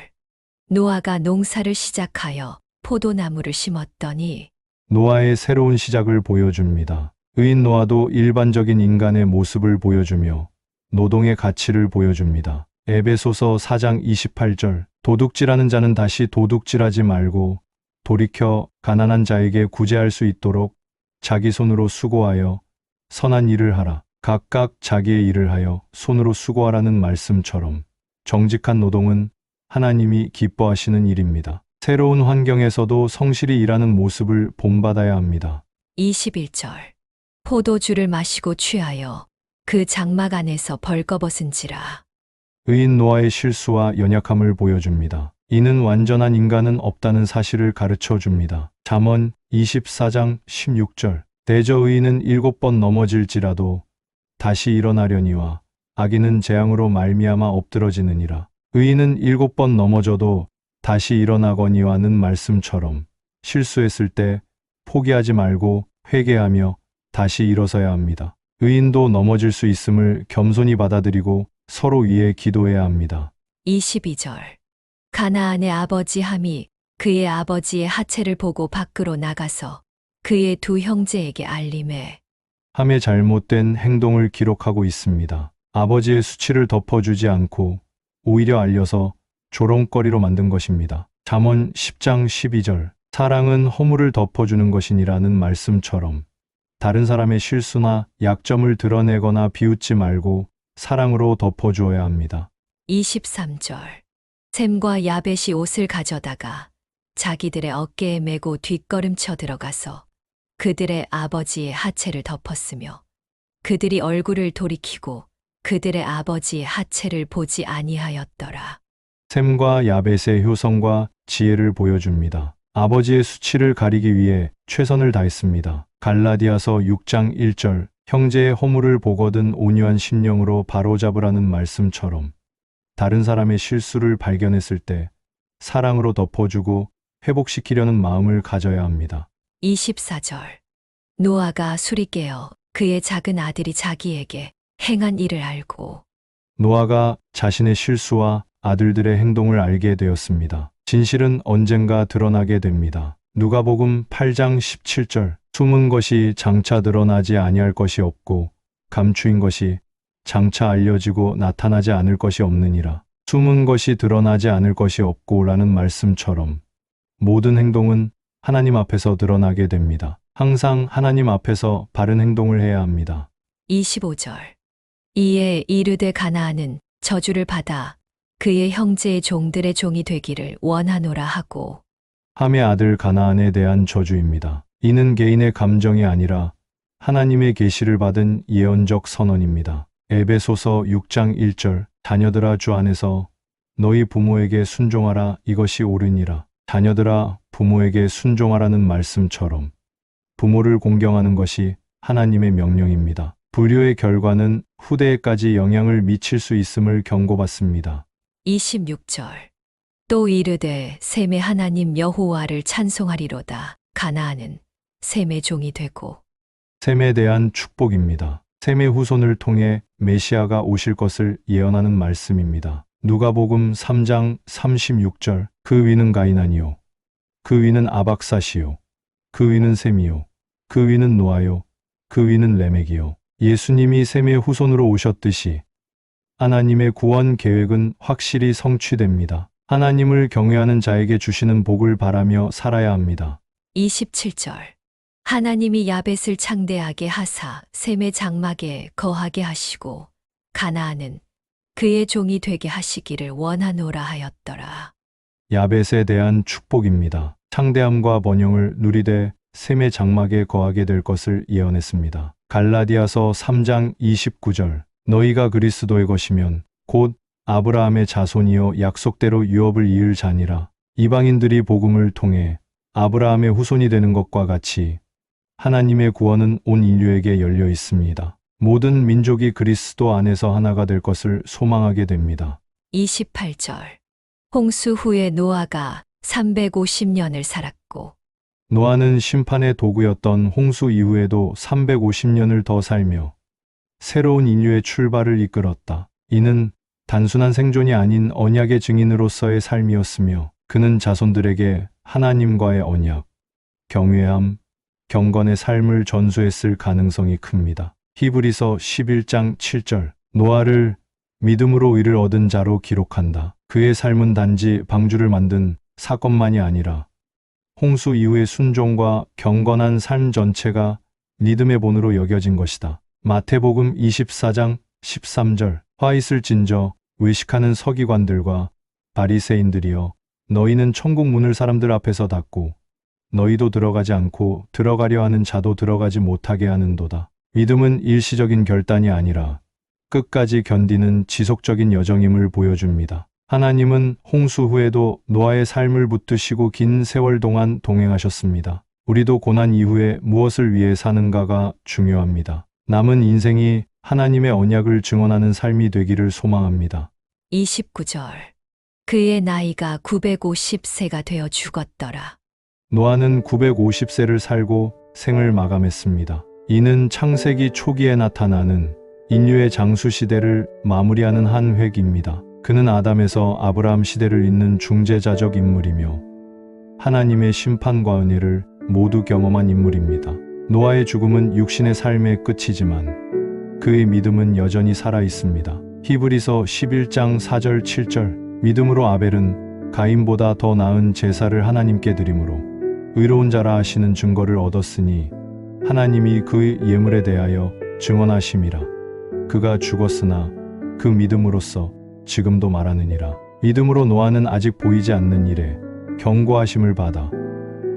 [SPEAKER 2] 노아가 농사를 시작하여 포도나무를 심었더니
[SPEAKER 3] 노아의 새로운 시작을 보여줍니다. 의인 노아도 일반적인 인간의 모습을 보여주며 노동의 가치를 보여줍니다. 에베소서 4장 28절. 도둑질하는 자는 다시 도둑질하지 말고 돌이켜 가난한 자에게 구제할 수 있도록 자기 손으로 수고하여 선한 일을 하라. 각각 자기의 일을 하여 손으로 수고하라는 말씀처럼 정직한 노동은 하나님이 기뻐하시는 일입니다. 새로운 환경에서도 성실히 일하는 모습을 본받아야 합니다.
[SPEAKER 2] 21절. 포도주를 마시고 취하여 그 장막 안에서 벌거벗은지라.
[SPEAKER 3] 의인 노아의 실수와 연약함을 보여줍니다. 이는 완전한 인간은 없다는 사실을 가르쳐 줍니다. 잠언 24장 16절. 대저 의인은 7번 넘어질지라도 다시 일어나려니와 악인은 재앙으로 말미암아 엎드러지느니라. 의인은 7번 넘어져도 다시 일어나거니와는 말씀처럼 실수했을 때 포기하지 말고 회개하며 다시 일어서야 합니다. 의인도 넘어질 수 있음을 겸손히 받아들이고 서로 위해 기도해야 합니다.
[SPEAKER 2] 22절. 가나안의 아버지 함이 그의 아버지의 하체를 보고 밖으로 나가서 그의 두 형제에게 알림해.
[SPEAKER 3] 함의 잘못된 행동을 기록하고 있습니다. 아버지의 수치를 덮어주지 않고 오히려 알려서 조롱거리로 만든 것입니다. 잠언 10장 12절. 사랑은 허물을 덮어주는 것이니라는 말씀처럼 다른 사람의 실수나 약점을 드러내거나 비웃지 말고 사랑으로 덮어주어야 합니다.
[SPEAKER 2] 23절. 셈과 야벳이 옷을 가져다가 자기들의 어깨에 메고 뒷걸음쳐 들어가서 그들의 아버지의 하체를 덮었으며 그들이 얼굴을 돌이키고 그들의 아버지의 하체를 보지 아니하였더라.
[SPEAKER 3] 셈과 야벳의 효성과 지혜를 보여줍니다. 아버지의 수치를 가리기 위해 최선을 다했습니다. 갈라디아서 6장 1절. 형제의 허물을 보거든 온유한 심령으로 바로잡으라는 말씀처럼 다른 사람의 실수를 발견했을 때 사랑으로 덮어주고 회복시키려는 마음을 가져야 합니다.
[SPEAKER 2] 24절. 노아가 술이 깨어 그의 작은 아들이 자기에게 행한 일을 알고
[SPEAKER 3] 노아가 자신의 실수와 아들들의 행동을 알게 되었습니다. 진실은 언젠가 드러나게 됩니다. 누가복음 8장 17절. 숨은 것이 장차 드러나지 아니할 것이 없고 감추인 것이 장차 알려지고 나타나지 않을 것이 없느니라. 숨은 것이 드러나지 않을 것이 없고라는 말씀처럼 모든 행동은 하나님 앞에서 드러나게 됩니다. 항상 하나님 앞에서 바른 행동을 해야 합니다.
[SPEAKER 2] 25절. 이에 이르되 가나안은 저주를 받아 그의 형제의 종들의 종이 되기를 원하노라 하고.
[SPEAKER 3] 함의 아들 가나안에 대한 저주입니다. 이는 개인의 감정이 아니라 하나님의 계시를 받은 예언적 선언입니다. 에베소서 6장 1절. 자녀들아 주 안에서 너희 부모에게 순종하라 이것이 옳으니라. 자녀들아 부모에게 순종하라는 말씀처럼 부모를 공경하는 것이 하나님의 명령입니다. 불효의 결과는 후대에까지 영향을 미칠 수 있음을 경고받습니다.
[SPEAKER 2] 26절. 또 이르되 셈의 하나님 여호와를 찬송하리로다. 가나안은 셈의 종이 되고.
[SPEAKER 3] 셈에 대한 축복입니다. 셈의 후손을 통해 메시아가 오실 것을 예언하는 말씀입니다. 누가복음 3장 36절. 그 위는 가이난이요 그 위는 아박사시요 그 위는 셈이요 그 위는 노아요 그 위는 레멕이요. 예수님이 셈의 후손으로 오셨듯이 하나님의 구원 계획은 확실히 성취됩니다. 하나님을 경외하는 자에게 주시는 복을 바라며 살아야 합니다.
[SPEAKER 2] 27절. 하나님이 야벳을 창대하게 하사 셈의 장막에 거하게 하시고 가나안은 그의 종이 되게 하시기를 원하노라 하였더라.
[SPEAKER 3] 야벳에 대한 축복입니다. 창대함과 번영을 누리되 셈의 장막에 거하게 될 것을 예언했습니다. 갈라디아서 3장 29절. 너희가 그리스도의 것이면 곧 아브라함의 자손이요 약속대로 유업을 이을 자니라. 이방인들이 복음을 통해 아브라함의 후손이 되는 것과 같이 하나님의 구원은 온 인류에게 열려 있습니다. 모든 민족이 그리스도 안에서 하나가 될 것을 소망하게 됩니다.
[SPEAKER 2] 28절. 홍수 후에 노아가 350년을 살았고.
[SPEAKER 3] 노아는 심판의 도구였던 홍수 이후에도 350년을 더 살며 새로운 인류의 출발을 이끌었다. 이는 단순한 생존이 아닌 언약의 증인으로서의 삶이었으며 그는 자손들에게 하나님과의 언약, 경외함, 경건의 삶을 전수했을 가능성이 큽니다. 히브리서 11장 7절. 노아를 믿음으로 의를 얻은 자로 기록한다. 그의 삶은 단지 방주를 만든 사건만이 아니라 홍수 이후의 순종과 경건한 삶 전체가 믿음의 본으로 여겨진 것이다. 마태복음 24장 13절 화 있을진저 외식하는 서기관들과 바리새인들이여 너희는 천국 문을 사람들 앞에서 닫고 너희도 들어가지 않고 들어가려 하는 자도 들어가지 못하게 하는도다. 믿음은 일시적인 결단이 아니라 끝까지 견디는 지속적인 여정임을 보여줍니다. 하나님은 홍수 후에도 노아의 삶을 붙드시고 긴 세월 동안 동행하셨습니다. 우리도 고난 이후에 무엇을 위해 사는가가 중요합니다. 남은 인생이 하나님의 언약을 증언하는 삶이 되기를 소망합니다.
[SPEAKER 2] 29절. 그의 나이가 950세가 되어 죽었더라.
[SPEAKER 3] 노아는 950세를 살고 생을 마감했습니다. 이는 창세기 초기에 나타나는 인류의 장수 시대를 마무리하는 한 획입니다. 그는 아담에서 아브라함 시대를 잇는 중재자적 인물이며 하나님의 심판과 은혜를 모두 경험한 인물입니다. 노아의 죽음은 육신의 삶의 끝이지만 그의 믿음은 여전히 살아 있습니다. 히브리서 11장 4절 7절 믿음으로 아벨은 가인보다 더 나은 제사를 하나님께 드림으로 의로운 자라 하시는 증거를 얻었으니 하나님이 그의 예물에 대하여 증언하심이라. 그가 죽었으나 그 믿음으로써 지금도 말하느니라. 믿음으로 노아는 아직 보이지 않는 일에 경고하심을 받아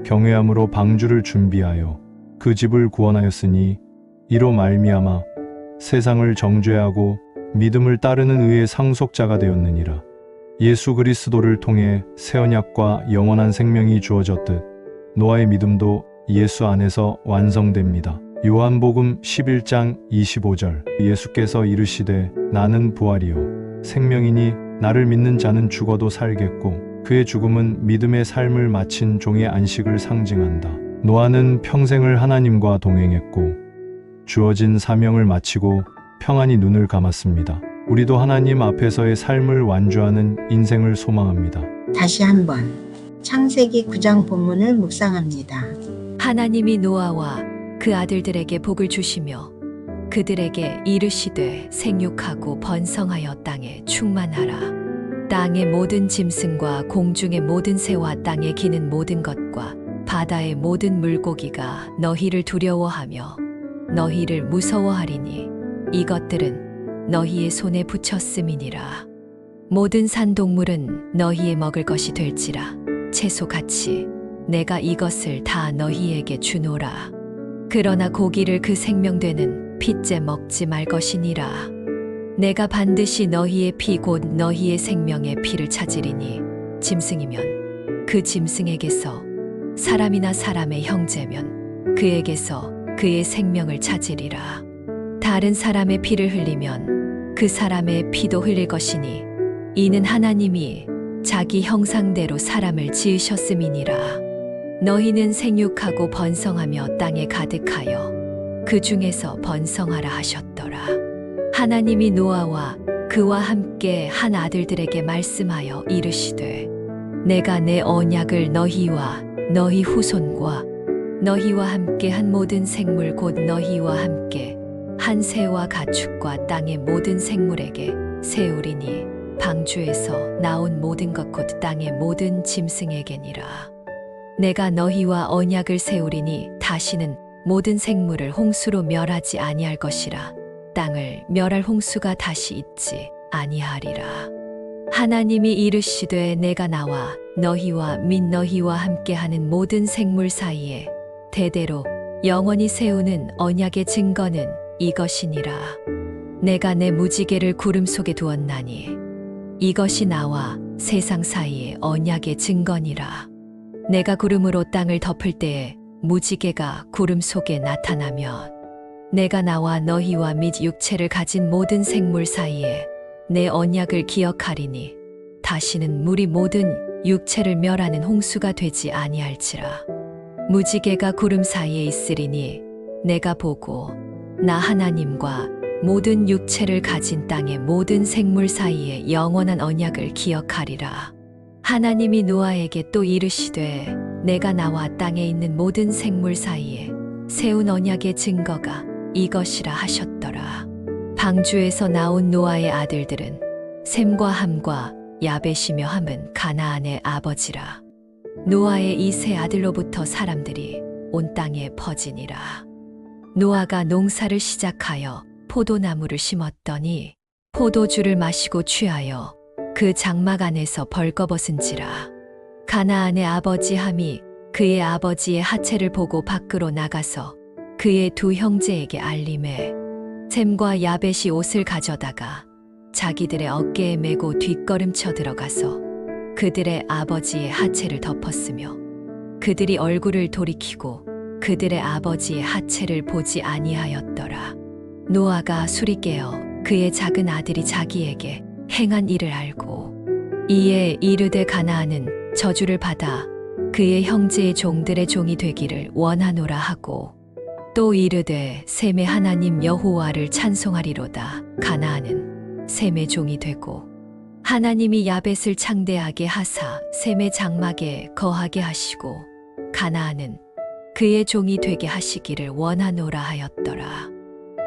[SPEAKER 3] 경외함으로 방주를 준비하여 그 집을 구원하였으니 이로 말미암아 세상을 정죄하고 믿음을 따르는 의의 상속자가 되었느니라. 예수 그리스도를 통해 새 언약과 영원한 생명이 주어졌듯 노아의 믿음도 예수 안에서 완성됩니다. 요한복음 11장 25절 예수께서 이르시되 나는 부활이요 생명이니 나를 믿는 자는 죽어도 살겠고 그의 죽음은 믿음의 삶을 마친 종의 안식을 상징한다. 노아는 평생을 하나님과 동행했고 주어진 사명을 마치고 평안히 눈을 감았습니다. 우리도 하나님 앞에서의 삶을 완주하는 인생을 소망합니다.
[SPEAKER 1] 다시 한번 창세기 9장 본문을 묵상합니다.
[SPEAKER 2] 하나님이 노아와 그 아들들에게 복을 주시며 그들에게 이르시되 생육하고 번성하여 땅에 충만하라. 땅의 모든 짐승과 공중의 모든 새와 땅에 기는 모든 것과 바다의 모든 물고기가 너희를 두려워하며 너희를 무서워하리니 이것들은 너희의 손에 붙였음이니라. 모든 산동물은 너희의 먹을 것이 될지라. 채소같이 내가 이것을 다 너희에게 주노라. 그러나 고기를 그 생명되는 핏째 먹지 말 것이니라. 내가 반드시 너희의 피 곧 너희의 생명의 피를 찾으리니 짐승이면 그 짐승에게서 사람이나 사람의 형제면 그에게서 그의 생명을 찾으리라. 다른 사람의 피를 흘리면 그 사람의 피도 흘릴 것이니 이는 하나님이 자기 형상대로 사람을 지으셨음이니라. 너희는 생육하고 번성하며 땅에 가득하여 그 중에서 번성하라 하셨더라. 하나님이 노아와 그와 함께 한 아들들에게 말씀하여 이르시되 내가 내 언약을 너희와 너희 후손과 너희와 함께 한 모든 생물 곧 너희와 함께 한 새와 가축과 땅의 모든 생물에게 세우리니 방주에서 나온 모든 것 곧 땅의 모든 짐승에게니라. 내가 너희와 언약을 세우리니 다시는 모든 생물을 홍수로 멸하지 아니할 것이라. 땅을 멸할 홍수가 다시 있지 아니하리라. 하나님이 이르시되 내가 나와 너희와 및 너희와 함께하는 모든 생물 사이에 대대로 영원히 세우는 언약의 증거는 이것이니라. 내가 내 무지개를 구름 속에 두었나니 이것이 나와 세상 사이의 언약의 증거니라. 내가 구름으로 땅을 덮을 때에 무지개가 구름 속에 나타나면 내가 나와 너희와 및 육체를 가진 모든 생물 사이에 내 언약을 기억하리니 다시는 물이 모든 육체를 멸하는 홍수가 되지 아니할지라. 무지개가 구름 사이에 있으리니 내가 보고 나 하나님과 모든 육체를 가진 땅의 모든 생물 사이에 영원한 언약을 기억하리라. 하나님이 노아에게 또 이르시되 내가 나와 땅에 있는 모든 생물 사이에 세운 언약의 증거가 이것이라 하셨더라. 방주에서 나온 노아의 아들들은 셈과 함과 야벳이며 함은 가나안의 아버지라. 노아의 이 세 아들로부터 사람들이 온 땅에 퍼지니라. 노아가 농사를 시작하여 포도나무를 심었더니 포도주를 마시고 취하여 그 장막 안에서 벌거벗은지라. 가나안의 아버지 함이 그의 아버지의 하체를 보고 밖으로 나가서 그의 두 형제에게 알림해 셈과 야벳이 옷을 가져다가 자기들의 어깨에 메고 뒷걸음쳐 들어가서 그들의 아버지의 하체를 덮었으며 그들이 얼굴을 돌이키고 그들의 아버지의 하체를 보지 아니하였더라. 노아가 술이 깨어 그의 작은 아들이 자기에게 행한 일을 알고 이에 이르되 가나안은 저주를 받아 그의 형제의 종들의 종이 되기를 원하노라 하고 또 이르되 셈의 하나님 여호와를 찬송하리로다. 가나안은 셈의 종이 되고 하나님이 야벳을 창대하게 하사 셈의 장막에 거하게 하시고 가나안은 그의 종이 되게 하시기를 원하노라 하였더라.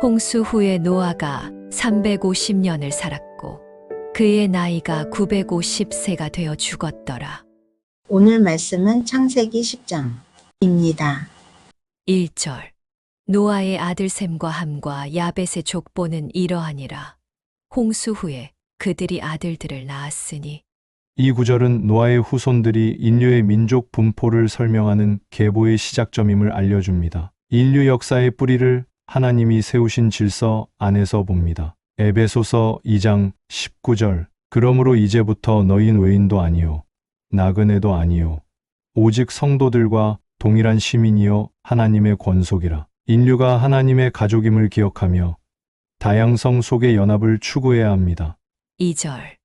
[SPEAKER 2] 홍수 후에 노아가 350년을 살았고 그의 나이가 950세가 되어 죽었더라.
[SPEAKER 1] 오늘 말씀은 창세기 10장입니다.
[SPEAKER 2] 1절 노아의 아들 셈과 함과 야벳의 족보는 이러하니라. 홍수 후에 그들이 아들들을 낳았으니.
[SPEAKER 3] 이 구절은 노아의 후손들이 인류의 민족 분포를 설명하는 계보의 시작점임을 알려줍니다. 인류 역사의 뿌리를 하나님이 세우신 질서 안에서 봅니다. 에베소서 2장 19절 그러므로 이제부터 너희는 외인도 아니요 나그네도 아니요 오직 성도들과 동일한 시민이요 하나님의 권속이라. 인류가 하나님의 가족임을 기억하며 다양성 속의 연합을 추구해야 합니다.
[SPEAKER 2] 2절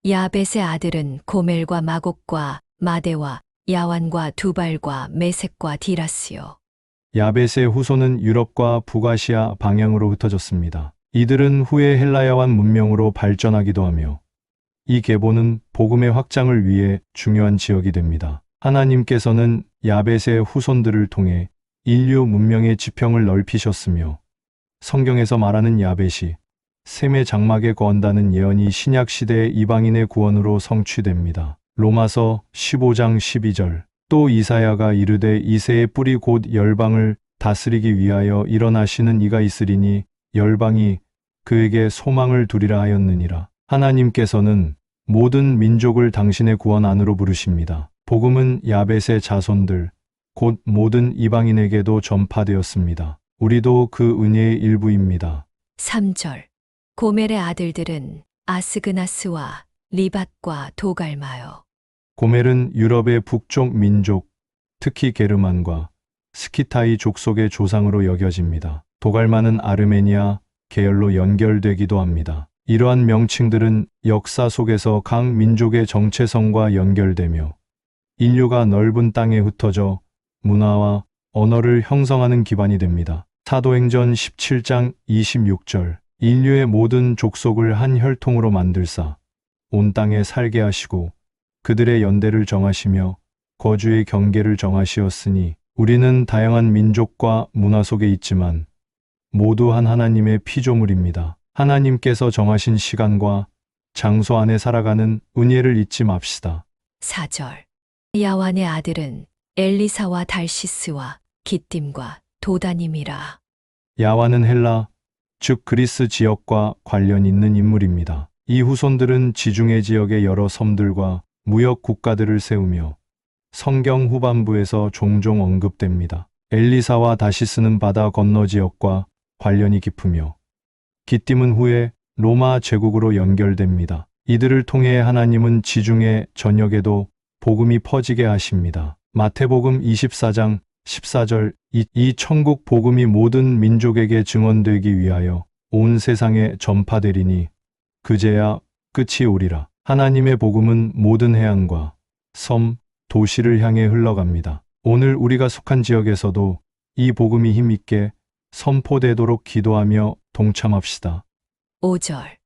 [SPEAKER 2] 야벳의 아들은 고멜과 마곡과 마데와 야완과 두발과 메색과 디라스요.
[SPEAKER 3] 야벳의 후손은 유럽과 북아시아 방향으로 흩어졌습니다. 이들은 후에 헬라야완 문명으로 발전하기도 하며 이 계보는 복음의 확장을 위해 중요한 지역이 됩니다. 하나님께서는 야벳의 후손들을 통해 인류 문명의 지평을 넓히셨으며 성경에서 말하는 야벳이 셈의 장막에 거한다는 예언이 신약 시대의 이방인의 구원으로 성취됩니다. 로마서 15장 12절 또 이사야가 이르되 이새의 뿌리 곧 열방을 다스리기 위하여 일어나시는 이가 있으리니 열방이 그에게 소망을 두리라 하였느니라. 하나님께서는 모든 민족을 당신의 구원 안으로 부르십니다. 복음은 야벳의 자손들 곧 모든 이방인에게도 전파되었습니다. 우리도 그 은혜의 일부입니다.
[SPEAKER 2] 3절 고멜의 아들들은 아스그나스와 리밧과 도갈마요.
[SPEAKER 3] 고멜은 유럽의 북쪽 민족, 특히 게르만과 스키타이 족속의 조상으로 여겨집니다. 도갈마는 아르메니아 계열로 연결되기도 합니다. 이러한 명칭들은 역사 속에서 각 민족의 정체성과 연결되며 인류가 넓은 땅에 흩어져 문화와 언어를 형성하는 기반이 됩니다. 사도행전 17장 26절 인류의 모든 족속을 한 혈통으로 만들사 온 땅에 살게 하시고 그들의 연대를 정하시며 거주의 경계를 정하시었으니 우리는 다양한 민족과 문화 속에 있지만 모두 한 하나님의 피조물입니다. 하나님께서 정하신 시간과 장소 안에 살아가는 은혜를 잊지 맙시다.
[SPEAKER 2] 4절 야완의 아들은 엘리사와 달시스와 기띔과 도다님이라.
[SPEAKER 3] 야완은 헬라, 즉 그리스 지역과 관련 있는 인물입니다. 이 후손들은 지중해 지역의 여러 섬들과 무역 국가들을 세우며 성경 후반부에서 종종 언급됩니다. 엘리사와 다시스는 바다 건너 지역과 관련이 깊으며 기띔은 후에 로마 제국으로 연결됩니다. 이들을 통해 하나님은 지중해 전역에도 복음이 퍼지게 하십니다. 마태복음 24장 14절 이 천국 복음이 모든 민족에게 증언되기 위하여 온 세상에 전파되리니 그제야 끝이 오리라. 하나님의 복음은 모든 해안과 섬, 도시를 향해 흘러갑니다. 오늘 우리가 속한 지역에서도 이 복음이 힘있게 선포되도록 기도하며 동참합시다.
[SPEAKER 2] 5절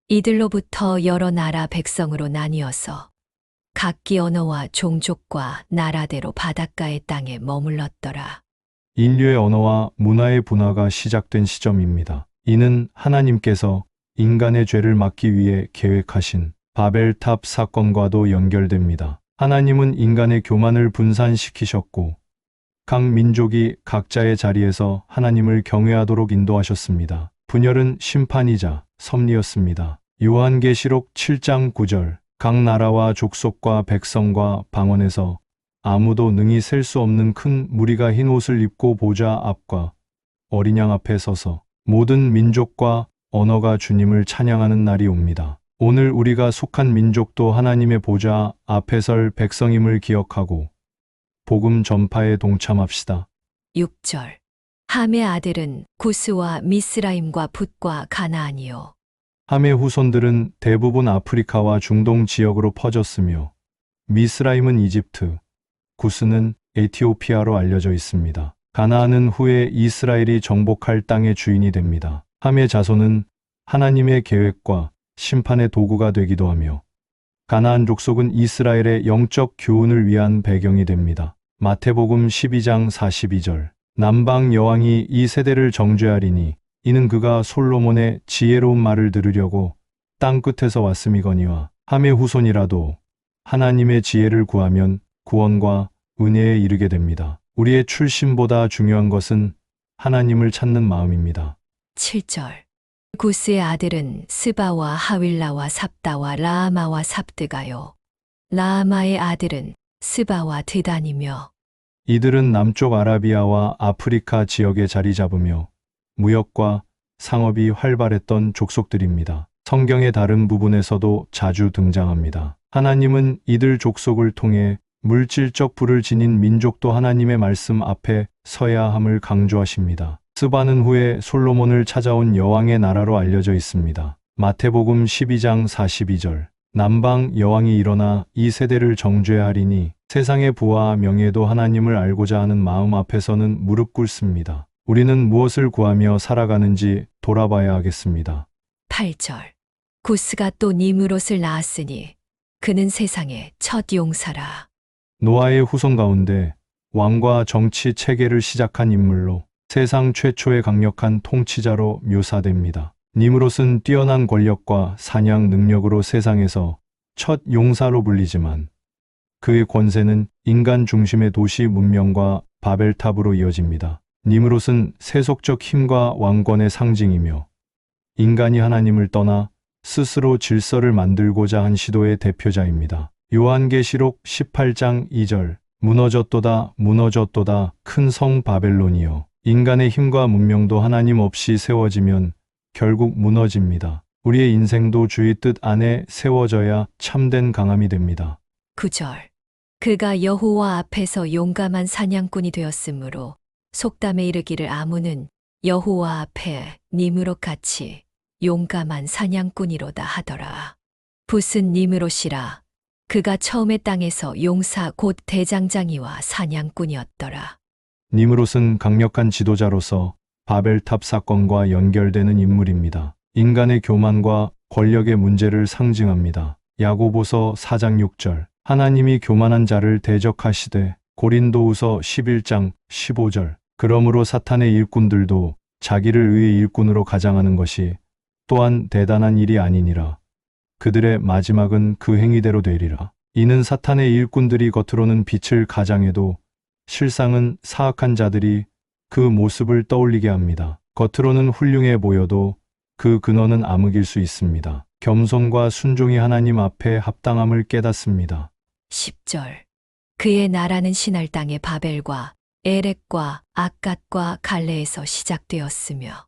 [SPEAKER 2] 이들로부터 여러 나라 백성으로 나뉘어서 각기 언어와 종족과 나라대로 바닷가의 땅에 머물렀더라.
[SPEAKER 3] 인류의 언어와 문화의 분화가 시작된 시점입니다. 이는 하나님께서 인간의 죄를 막기 위해 계획하신 바벨탑 사건과도 연결됩니다. 하나님은 인간의 교만을 분산시키셨고 각 민족이 각자의 자리에서 하나님을 경외하도록 인도하셨습니다. 분열은 심판이자 섭리였습니다. 요한계시록 7장 9절 각 나라와 족속과 백성과 방언에서 아무도 능히 셀 수 없는 큰 무리가 흰 옷을 입고 보좌 앞과 어린 양 앞에 서서 모든 민족과 언어가 주님을 찬양하는 날이 옵니다. 오늘 우리가 속한 민족도 하나님의 보좌 앞에 설 백성임을 기억하고 복음 전파에 동참합시다.
[SPEAKER 2] 6절 함의 아들은 구스와 미스라임과 붓과 가나안이요.
[SPEAKER 3] 함의 후손들은 대부분 아프리카와 중동 지역으로 퍼졌으며 미스라임은 이집트, 구스는 에티오피아로 알려져 있습니다. 가나안은 후에 이스라엘이 정복할 땅의 주인이 됩니다. 함의 자손은 하나님의 계획과 심판의 도구가 되기도 하며 가나안 족속은 이스라엘의 영적 교훈을 위한 배경이 됩니다. 마태복음 12장 42절 남방 여왕이 이 세대를 정죄하리니 이는 그가 솔로몬의 지혜로운 말을 들으려고 땅 끝에서 왔음이거니와 함의 후손이라도 하나님의 지혜를 구하면 구원과 은혜에 이르게 됩니다. 우리의 출신보다 중요한 것은 하나님을 찾는 마음입니다.
[SPEAKER 2] 7절 구스의 아들은 스바와 하윌라와 삽다와 라아마와 삽드가요. 라아마의 아들은 스바와 드단이며
[SPEAKER 3] 이들은 남쪽 아라비아와 아프리카 지역에 자리 잡으며 무역과 상업이 활발했던 족속들입니다. 성경의 다른 부분에서도 자주 등장합니다. 하나님은 이들 족속을 통해 물질적 부를 지닌 민족도 하나님의 말씀 앞에 서야 함을 강조하십니다. 스바는 후에 솔로몬을 찾아온 여왕의 나라로 알려져 있습니다. 마태복음 12장 42절 남방 여왕이 일어나 이 세대를 정죄하리니 세상의 부와 명예도 하나님을 알고자 하는 마음 앞에서는 무릎 꿇습니다. 우리는 무엇을 구하며 살아가는지 돌아봐야 하겠습니다.
[SPEAKER 2] 8절 구스가 또 니므롯을 낳았으니 그는 세상의 첫 용사라.
[SPEAKER 3] 노아의 후손 가운데 왕과 정치 체계를 시작한 인물로 세상 최초의 강력한 통치자로 묘사됩니다. 니므롯은 뛰어난 권력과 사냥 능력으로 세상에서 첫 용사로 불리지만 그의 권세는 인간 중심의 도시 문명과 바벨탑으로 이어집니다. 니므롯은 세속적 힘과 왕권의 상징이며 인간이 하나님을 떠나 스스로 질서를 만들고자 한 시도의 대표자입니다. 요한계시록 18장 2절 무너졌도다 무너졌도다 큰 성 바벨론이여 인간의 힘과 문명도 하나님 없이 세워지면 결국 무너집니다. 우리의 인생도 주의 뜻 안에 세워져야 참된 강함이 됩니다.
[SPEAKER 2] 9절 그가 여호와 앞에서 용감한 사냥꾼이 되었으므로 속담에 이르기를 아무는 여호와 앞에 니므롯 같이 용감한 사냥꾼이로다 하더라. 붓은 니므롯이라 그가 처음에 땅에서 용사 곧 대장장이와 사냥꾼이었더라.
[SPEAKER 3] 니므롯은 강력한 지도자로서 바벨탑 사건과 연결되는 인물입니다. 인간의 교만과 권력의 문제를 상징합니다. 야고보서 4장 6절 하나님이 교만한 자를 대적하시되 고린도후서 11장 15절 그러므로 사탄의 일꾼들도 자기를 의의 일꾼으로 가장하는 것이 또한 대단한 일이 아니니라. 그들의 마지막은 그 행위대로 되리라. 이는 사탄의 일꾼들이 겉으로는 빛을 가장해도 실상은 사악한 자들이 그 모습을 떠올리게 합니다. 겉으로는 훌륭해 보여도 그 근원은 암흑일 수 있습니다. 겸손과 순종이 하나님 앞에 합당함을 깨닫습니다.
[SPEAKER 2] 10절 그의 나라는 신할 땅의 바벨과 에렉과 악갓과 갈레에서 시작되었으며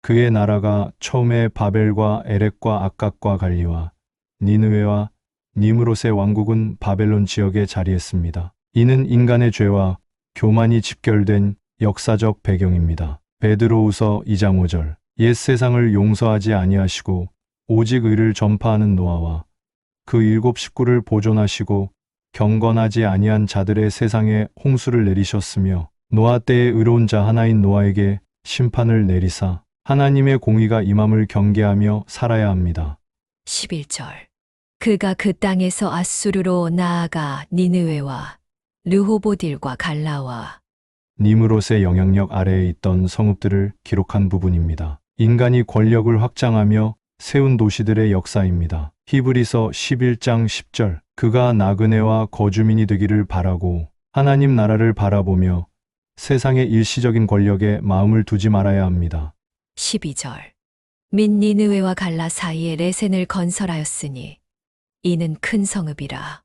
[SPEAKER 3] 그의 나라가 처음에 바벨과 에렉과 악갓과 갈리와 니느웨와 니므롯의 왕국은 바벨론 지역에 자리했습니다. 이는 인간의 죄와 교만이 집결된 역사적 배경입니다. 베드로후서 2장 5절 옛 세상을 용서하지 아니하시고 오직 의를 전파하는 노아와 그 7 식구를 보존하시고 경건하지 아니한 자들의 세상에 홍수를 내리셨으며 노아 때의 의로운 자 하나인 노아에게 심판을 내리사 하나님의 공의가 임함을 경계하며 살아야 합니다.
[SPEAKER 2] 11절 그가 그 땅에서 아수르로 나아가 니느웨와 르호보딜과 갈라와
[SPEAKER 3] 니므롯의 영향력 아래에 있던 성읍들을 기록한 부분입니다. 인간이 권력을 확장하며 세운 도시들의 역사입니다. 히브리서 11장 10절 그가 나그네와 거주민이 되기를 바라고 하나님 나라를 바라보며 세상의 일시적인 권력에 마음을 두지 말아야 합니다.
[SPEAKER 2] 12절. 민 니느웨와 갈라 사이에 레센을 건설하였으니 이는 큰 성읍이라.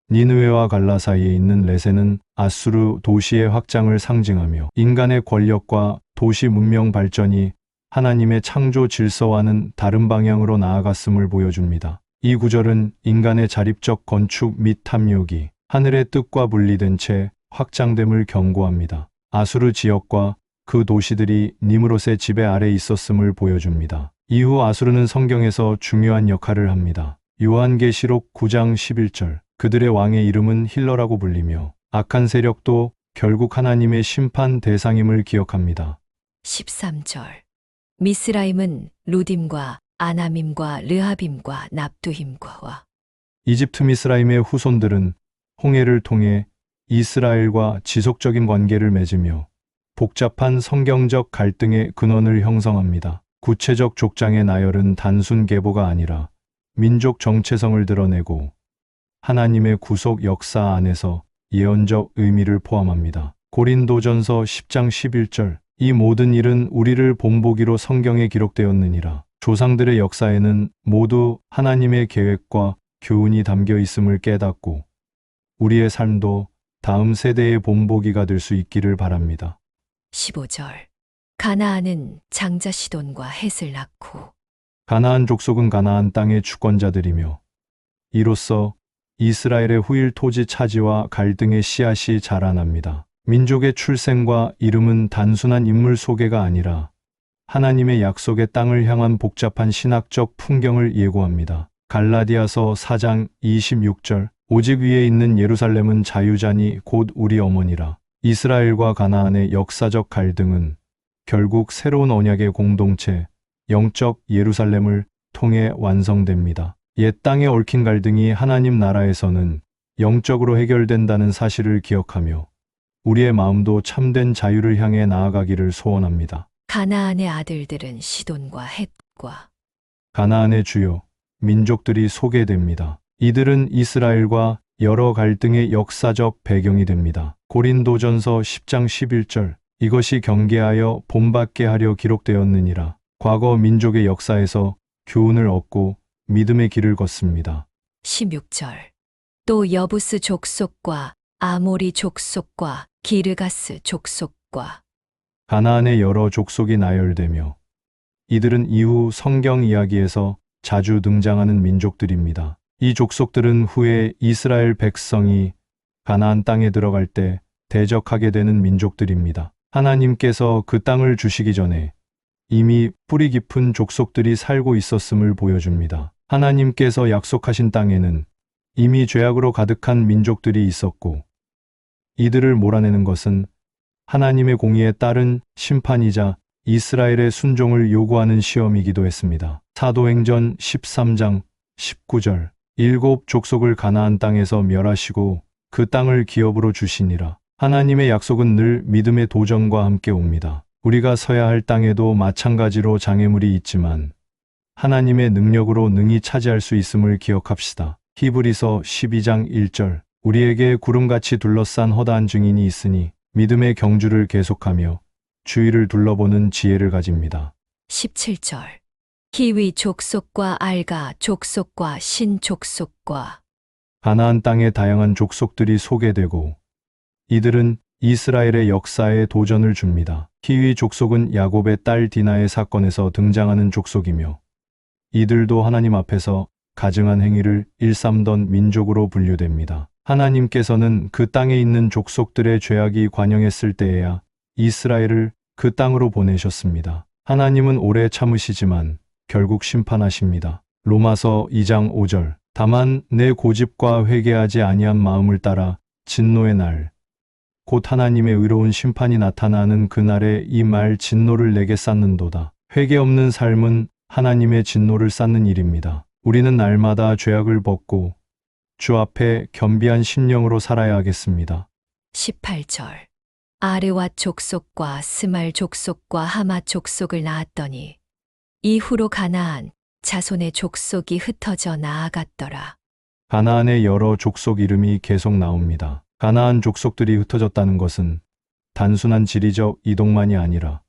[SPEAKER 3] 니느웨와 갈라 사이에 있는 레센은 아수르 도시의 확장을 상징하며 인간의 권력과 도시 문명 발전이 하나님의 창조 질서와는 다른 방향으로 나아갔음을 보여줍니다. 이 구절은 인간의 자립적 건축 및 탐욕이 하늘의 뜻과 분리된 채 확장됨을 경고합니다. 아수르 지역과 그 도시들이 니므롯의 지배 아래 있었음을 보여줍니다. 이후 아수르는 성경에서 중요한 역할을 합니다. 요한계시록 9장 11절. 그들의 왕의 이름은 힐러라고 불리며 악한 세력도 결국 하나님의 심판 대상임을 기억합니다.
[SPEAKER 2] 13절. 미스라임은 루딤과 아나밈과 르하빔과 납두힘과
[SPEAKER 3] 이집트 미스라임의 후손들은 홍해를 통해 이스라엘과 지속적인 관계를 맺으며 복잡한 성경적 갈등의 근원을 형성합니다. 구체적 족장의 나열은 단순 계보가 아니라 민족 정체성을 드러내고 하나님의 구속 역사 안에서 예언적 의미를 포함합니다. 고린도전서 10장 11절. 이 모든 일은 우리를 본보기로 성경에 기록되었느니라. 조상들의 역사에는 모두 하나님의 계획과 교훈이 담겨 있음을 깨닫고 우리의 삶도 다음 세대의 본보기가 될 수 있기를 바랍니다.
[SPEAKER 2] 15절. 가나안은 장자 시돈과 헷을 낳고
[SPEAKER 3] 가나안 족속은 가나안 땅의 주권자들이며 이로써 이스라엘의 후일 토지 차지와 갈등의 씨앗이 자라납니다. 민족의 출생과 이름은 단순한 인물 소개가 아니라 하나님의 약속의 땅을 향한 복잡한 신학적 풍경을 예고합니다. 갈라디아서 4장 26절. 오직 위에 있는 예루살렘은 자유자니 곧 우리 어머니라. 이스라엘과 가나안의 역사적 갈등은 결국 새로운 언약의 공동체, 영적 예루살렘을 통해 완성됩니다. 옛 땅에 얽힌 갈등이 하나님 나라에서는 영적으로 해결된다는 사실을 기억하며 우리의 마음도 참된 자유를 향해 나아가기를 소원합니다.
[SPEAKER 2] 가나안의 아들들은 시돈과 헷과
[SPEAKER 3] 가나안의 주요 민족들이 소개됩니다. 이들은 이스라엘과 여러 갈등의 역사적 배경이 됩니다. 고린도전서 10장 11절. 이것이 경계하여 본받게 하려 기록되었느니라. 과거 민족의 역사에서 교훈을 얻고 믿음의 길을 걷습니다.
[SPEAKER 2] 16절. 또 여부스 족속과 아모리 족속과 기르가스 족속과
[SPEAKER 3] 가나안의 여러 족속이 나열되며 이들은 이후 성경 이야기에서 자주 등장하는 민족들입니다. 이 족속들은 후에 이스라엘 백성이 가나안 땅에 들어갈 때 대적하게 되는 민족들입니다. 하나님께서 그 땅을 주시기 전에 이미 뿌리 깊은 족속들이 살고 있었음을 보여줍니다. 하나님께서 약속하신 땅에는 이미 죄악으로 가득한 민족들이 있었고 이들을 몰아내는 것은 하나님의 공의에 따른 심판이자 이스라엘의 순종을 요구하는 시험이기도 했습니다. 사도행전 13장 19절. 일곱 족속을 가나안 땅에서 멸하시고 그 땅을 기업으로 주시니라. 하나님의 약속은 늘 믿음의 도전과 함께 옵니다. 우리가 서야 할 땅에도 마찬가지로 장애물이 있지만 하나님의 능력으로 능히 차지할 수 있음을 기억합시다. 히브리서 12장 1절. 우리에게 구름같이 둘러싼 허다한 증인이 있으니 믿음의 경주를 계속하며 주위를 둘러보는 지혜를 가집니다.
[SPEAKER 2] 17절. 기위 족속과 알가 족속과 신 족속과
[SPEAKER 3] 가나안 땅의 다양한 족속들이 소개되고 이들은 이스라엘의 역사에 도전을 줍니다. 히위 족속은 야곱의 딸 디나의 사건에서 등장하는 족속이며 이들도 하나님 앞에서 가증한 행위를 일삼던 민족으로 분류됩니다. 하나님께서는 그 땅에 있는 족속들의 죄악이 관영했을 때에야 이스라엘을 그 땅으로 보내셨습니다. 하나님은 오래 참으시지만 결국 심판하십니다. 로마서 2장 5절. 다만 내 고집과 회개하지 아니한 마음을 따라 진노의 날 곧 하나님의 의로운 심판이 나타나는 그날에 이 말 진노를 내게 쌓는도다. 회개 없는 삶은 하나님의 진노를 쌓는 일입니다. 우리는 날마다 죄악을 벗고 주 앞에 겸비한 심령으로 살아야 하겠습니다.
[SPEAKER 2] 18절. 아르와 족속과 스말 족속과 하마 족속을 낳았더니 이후로 가나안 자손의 족속이 흩어져 나아갔더라.
[SPEAKER 3] 가나안의 여러 족속 이름이 계속 나옵니다. 가나안 족속들이 흩어졌다는 것은 단순한 지리적 이동만이 아니라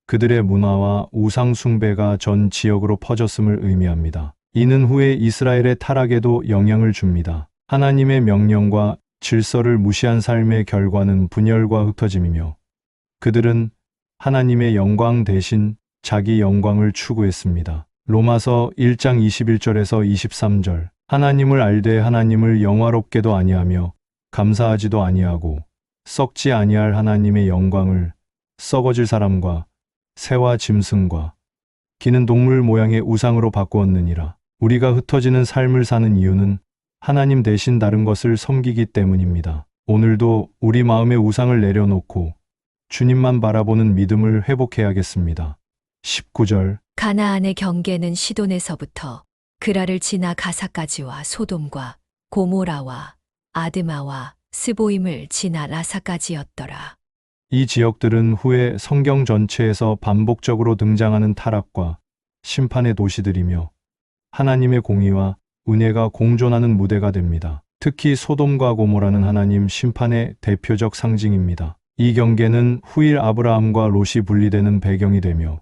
[SPEAKER 3] 그들의 문화와 우상 숭배가 전 지역으로 퍼졌음을 의미합니다. 이는 후에 이스라엘의 타락에도 영향을 줍니다. 하나님의 명령과 질서를 무시한 삶의 결과는 분열과 흩어짐이며 그들은 하나님의 영광 대신 자기 영광을 추구했습니다. 로마서 1장 21절에서 23절 하나님을 알되 하나님을 영화롭게도 아니하며 감사하지도 아니하고 썩지 아니할 하나님의 영광을 썩어질 사람과 새와 짐승과 기는 동물 모양의 우상으로 바꾸었느니라. 우리가 흩어지는 삶을 사는 이유는 하나님 대신 다른 것을 섬기기 때문입니다. 오늘도 우리 마음의 우상을 내려놓고 주님만 바라보는 믿음을 회복해야겠습니다. 19절
[SPEAKER 2] 가나안의 경계는 시돈에서부터 그라를 지나 가사까지와 소돔과 고모라와 아드마와 스보임을 지나 라사까지였더라.
[SPEAKER 3] 이 지역들은 후에 성경 전체에서 반복적으로 등장하는 타락과 심판의 도시들이며 하나님의 공의와 은혜가 공존하는 무대가 됩니다. 특히 소돔과 고모라는 하나님 심판의 대표적 상징입니다. 이 경계는 후일 아브라함과 롯이 분리되는 배경이 되며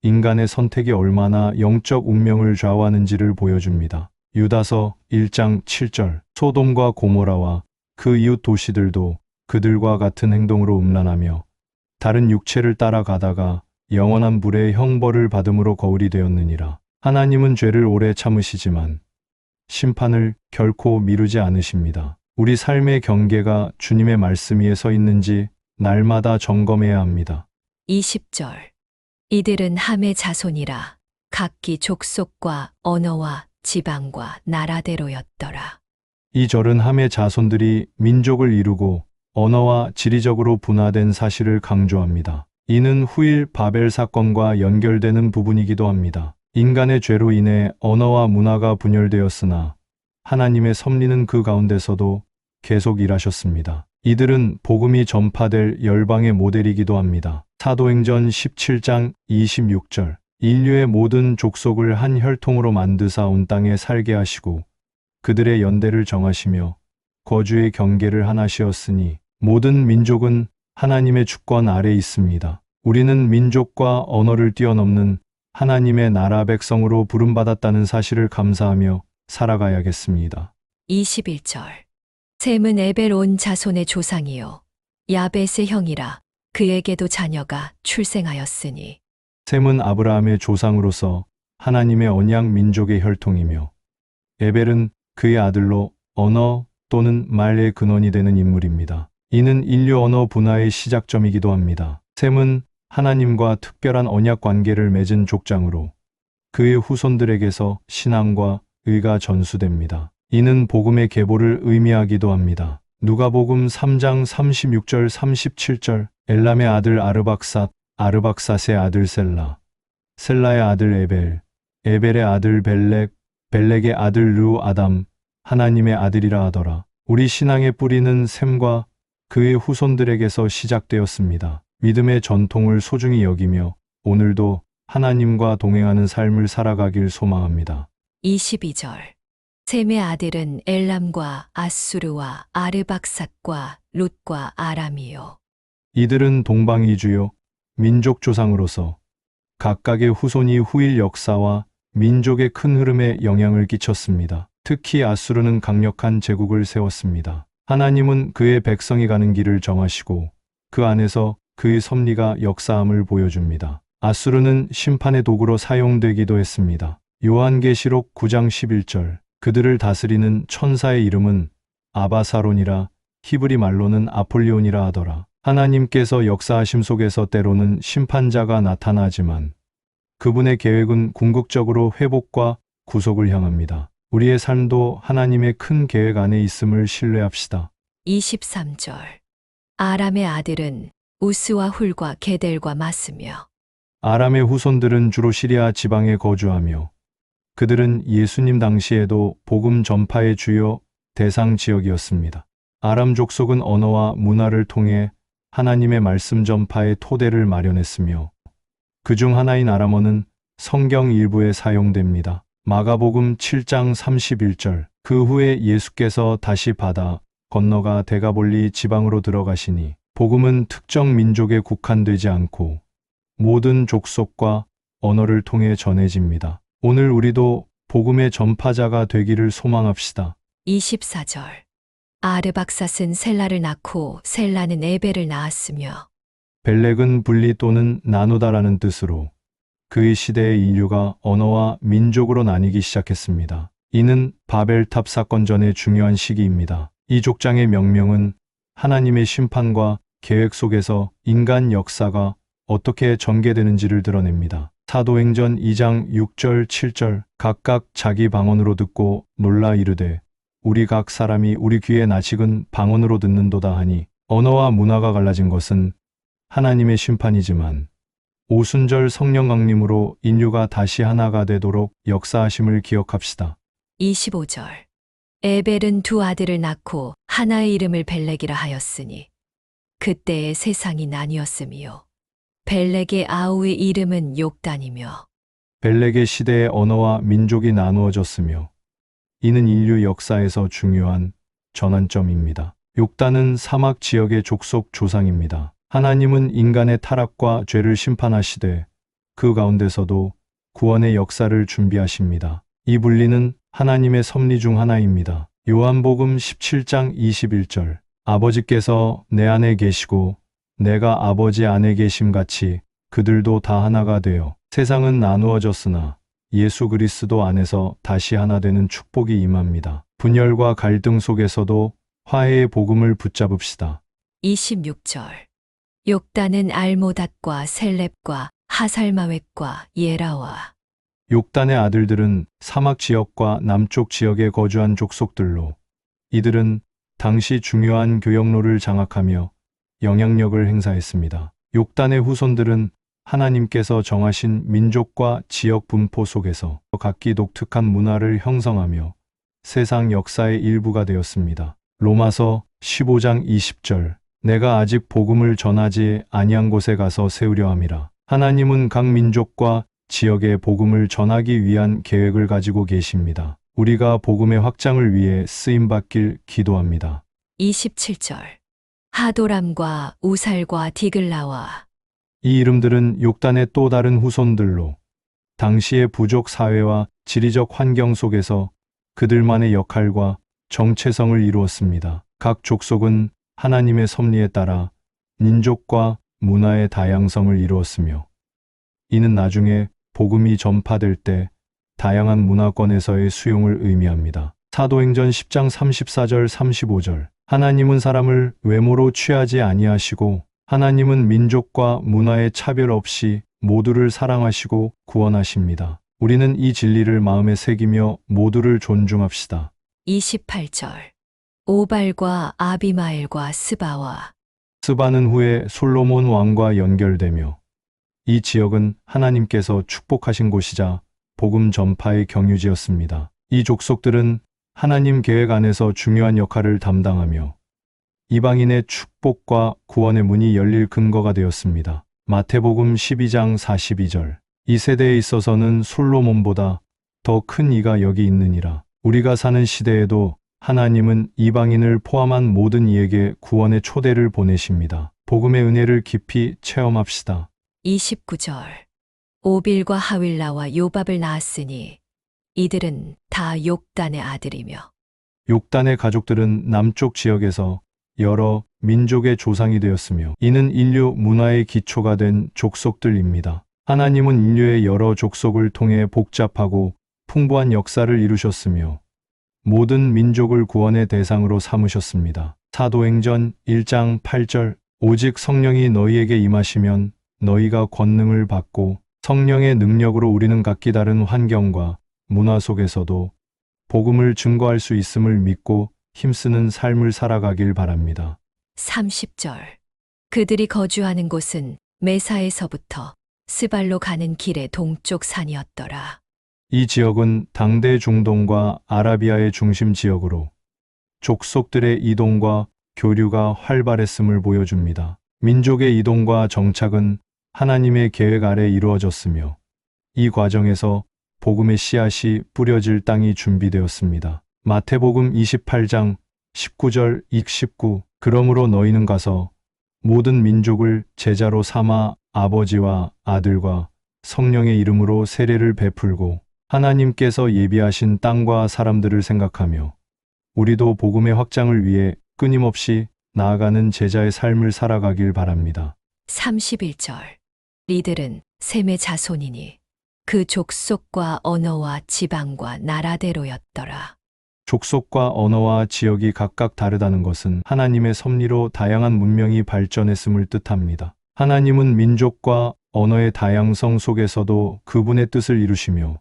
[SPEAKER 3] 인간의 선택이 얼마나 영적 운명을 좌우하는지를 보여줍니다. 유다서 1장 7절 소돔과 고모라와 그 이웃 도시들도 그들과 같은 행동으로 음란하며 다른 육체를 따라가다가 영원한 불의 형벌을 받음으로 거울이 되었느니라. 하나님은 죄를 오래 참으시지만 심판을 결코 미루지 않으십니다. 우리 삶의 경계가 주님의 말씀 위에 서 있는지 날마다 점검해야 합니다.
[SPEAKER 2] 20절 이들은 함의 자손이라 각기 족속과 언어와 지방과 나라대로였더라.
[SPEAKER 3] 이 절은 함의 자손들이 민족을 이루고 언어와 지리적으로 분화된 사실을 강조합니다. 이는 후일 바벨 사건과 연결되는 부분이기도 합니다. 인간의 죄로 인해 언어와 문화가 분열되었으나 하나님의 섭리는 그 가운데서도 계속 일하셨습니다. 이들은 복음이 전파될 열방의 모델이기도 합니다. 사도행전 17장 26절 인류의 모든 족속을 한 혈통으로 만드사 온 땅에 살게 하시고 그들의 연대를 정하시며 거주의 경계를 하나시었으니 모든 민족은 하나님의 주권 아래 있습니다. 우리는 민족과 언어를 뛰어넘는 하나님의 나라 백성으로 부름받았다는 사실을 감사하며 살아가야겠습니다.
[SPEAKER 2] 21절 셈은 에벨 온 자손의 조상이요 야벳의 형이라 그에게도 자녀가 출생하였으니
[SPEAKER 3] 셈은 아브라함의 조상으로서 하나님의 언약 민족의 혈통이며 에벨은 그의 아들로 언어 또는 말의 근원이 되는 인물입니다. 이는 인류 언어 분화의 시작점이기도 합니다. 셈은 하나님과 특별한 언약 관계를 맺은 족장으로 그의 후손들에게서 신앙과 의가 전수됩니다. 이는 복음의 계보를 의미하기도 합니다. 누가복음 3장 36절 37절 엘람의 아들 아르박삿, 아르박삿의 아들 셀라, 셀라의 아들 에벨, 에벨의 아들 벨렉, 벨렉의 아들 르 아담, 하나님의 아들이라 하더라. 우리 신앙의 뿌리는 셈과 그의 후손들에게서 시작되었습니다. 믿음의 전통을 소중히 여기며 오늘도 하나님과 동행하는 삶을 살아가길 소망합니다.
[SPEAKER 2] 22절 셈의 아들은 엘람과 아수르와 아르박삿과 룻과 아람이요
[SPEAKER 3] 이들은 동방이주요 민족 조상으로서 각각의 후손이 후일 역사와 민족의 큰 흐름에 영향을 끼쳤습니다. 특히 아수르는 강력한 제국을 세웠습니다. 하나님은 그의 백성이 가는 길을 정하시고 그 안에서 그의 섭리가 역사함을 보여줍니다. 아수르는 심판의 도구로 사용되기도 했습니다. 요한계시록 9장 11절 그들을 다스리는 천사의 이름은 아바사론이라 히브리 말로는 아폴리온이라 하더라. 하나님께서 역사하심 속에서 때로는 심판자가 나타나지만 그분의 계획은 궁극적으로 회복과 구속을 향합니다. 우리의 삶도 하나님의 큰 계획 안에 있음을 신뢰합시다.
[SPEAKER 2] 23절 아람의 아들은 우스와 훌과 게델과 맞으며
[SPEAKER 3] 아람의 후손들은 주로 시리아 지방에 거주하며 그들은 예수님 당시에도 복음 전파의 주요 대상 지역이었습니다. 아람 족속은 언어와 문화를 통해 하나님의 말씀 전파의 토대를 마련했으며 그중 하나인 아람어는 성경 일부에 사용됩니다. 마가복음 7장 31절 그 후에 예수께서 다시 바다 건너가 데가볼리 지방으로 들어가시니 복음은 특정 민족에 국한되지 않고 모든 족속과 언어를 통해 전해집니다. 오늘 우리도 복음의 전파자가 되기를 소망합시다.
[SPEAKER 2] 24절. 아르박삿은 셀라를 낳고 셀라는 에벨을 낳았으며
[SPEAKER 3] 벨렉은 분리 또는 나누다라는 뜻으로 그의 시대의 인류가 언어와 민족으로 나뉘기 시작했습니다. 이는 바벨탑 사건 전의 중요한 시기입니다. 이 족장의 명명은 하나님의 심판과 계획 속에서 인간 역사가 어떻게 전개되는지를 드러냅니다. 사도행전 2장 6절 7절 각각 자기 방언으로 듣고 놀라 이르되 우리 각 사람이 우리 귀에 나식은 방언으로 듣는도다 하니 언어와 문화가 갈라진 것은 하나님의 심판이지만 오순절 성령 강림으로 인류가 다시 하나가 되도록 역사하심을 기억합시다.
[SPEAKER 2] 25절. 에벨은 두 아들을 낳고 하나의 이름을 벨렉이라 하였으니 그때의 세상이 나뉘었으며 벨렉의 아우의 이름은 욕단이며
[SPEAKER 3] 벨렉의 시대의 언어와 민족이 나누어졌으며 이는 인류 역사에서 중요한 전환점입니다. 욕단은 사막 지역의 족속 조상입니다. 하나님은 인간의 타락과 죄를 심판하시되 그 가운데서도 구원의 역사를 준비하십니다. 이 분리는 하나님의 섭리 중 하나입니다. 요한복음 17장 21절 아버지께서 내 안에 계시고 내가 아버지 안에 계심 같이 그들도 다 하나가 되어 세상은 나누어졌으나 예수 그리스도 안에서 다시 하나 되는 축복이 임합니다. 분열과 갈등 속에서도 화해의 복음을 붙잡읍시다.
[SPEAKER 2] 26절. 욕단은 알모닷과 셀렙과 하살마웻과 예라와
[SPEAKER 3] 욕단의 아들들은 사막 지역과 남쪽 지역에 거주한 족속들로 이들은 당시 중요한 교역로를 장악하며 영향력을 행사했습니다. 욕단의 후손들은 하나님께서 정하신 민족과 지역 분포 속에서 각기 독특한 문화를 형성하며 세상 역사의 일부가 되었습니다. 로마서 15장 20절 내가 아직 복음을 전하지 아니한 곳에 가서 세우려 함이라. 하나님은 각 민족과 지역에 복음을 전하기 위한 계획을 가지고 계십니다. 우리가 복음의 확장을 위해 쓰임받길 기도합니다.
[SPEAKER 2] 27절. 하도람과 우살과 디글라와
[SPEAKER 3] 이 이름들은 욕단의 또 다른 후손들로 당시의 부족 사회와 지리적 환경 속에서 그들만의 역할과 정체성을 이루었습니다. 각 족속은 하나님의 섭리에 따라 민족과 문화의 다양성을 이루었으며 이는 나중에 복음이 전파될 때 다양한 문화권에서의 수용을 의미합니다. 사도행전 10장 34절 35절 하나님은 사람을 외모로 취하지 아니하시고 하나님은 민족과 문화의 차별 없이 모두를 사랑하시고 구원하십니다. 우리는 이 진리를 마음에 새기며 모두를 존중합시다.
[SPEAKER 2] 28절. 오발과 아비마엘과 스바와
[SPEAKER 3] 스바는 후에 솔로몬 왕과 연결되며 이 지역은 하나님께서 축복하신 곳이자 복음 전파의 경유지였습니다. 이 족속들은 하나님 계획 안에서 중요한 역할을 담당하며 이방인의 축복과 구원의 문이 열릴 근거가 되었습니다. 마태복음 12장 42절 이 세대에 있어서는 솔로몬보다 더 큰 이가 여기 있느니라. 우리가 사는 시대에도 하나님은 이방인을 포함한 모든 이에게 구원의 초대를 보내십니다. 복음의 은혜를 깊이 체험합시다.
[SPEAKER 2] 29절. 오빌과 하윌라와 요밥을 낳았으니 이들은 다 욕단의 아들이며
[SPEAKER 3] 욕단의 가족들은 남쪽 지역에서 여러 민족의 조상이 되었으며 이는 인류 문화의 기초가 된 족속들입니다. 하나님은 인류의 여러 족속을 통해 복잡하고 풍부한 역사를 이루셨으며 모든 민족을 구원의 대상으로 삼으셨습니다. 사도행전 1장 8절 오직 성령이 너희에게 임하시면 너희가 권능을 받고 성령의 능력으로 우리는 각기 다른 환경과 문화 속에서도 복음을 증거할 수 있음을 믿고 힘쓰는 삶을 살아가길 바랍니다.
[SPEAKER 2] 30절. 그들이 거주하는 곳은 메사에서부터 스발로 가는 길의 동쪽 산이었더라.
[SPEAKER 3] 이 지역은 당대 중동과 아라비아의 중심 지역으로 족속들의 이동과 교류가 활발했음을 보여줍니다. 민족의 이동과 정착은 하나님의 계획 아래 이루어졌으며 이 과정에서 복음의 씨앗이 뿌려질 땅이 준비되었습니다. 마태복음 28장 19절 29 그러므로 너희는 가서 모든 민족을 제자로 삼아 아버지와 아들과 성령의 이름으로 세례를 베풀고 하나님께서 예비하신 땅과 사람들을 생각하며 우리도 복음의 확장을 위해 끊임없이 나아가는 제자의 삶을 살아가길 바랍니다.
[SPEAKER 2] 31절. 이들은 셈의 자손이니 그 족속과 언어와 지방과 나라대로였더라.
[SPEAKER 3] 족속과 언어와 지역이 각각 다르다는 것은 하나님의 섭리로 다양한 문명이 발전했음을 뜻합니다. 하나님은 민족과 언어의 다양성 속에서도 그분의 뜻을 이루시며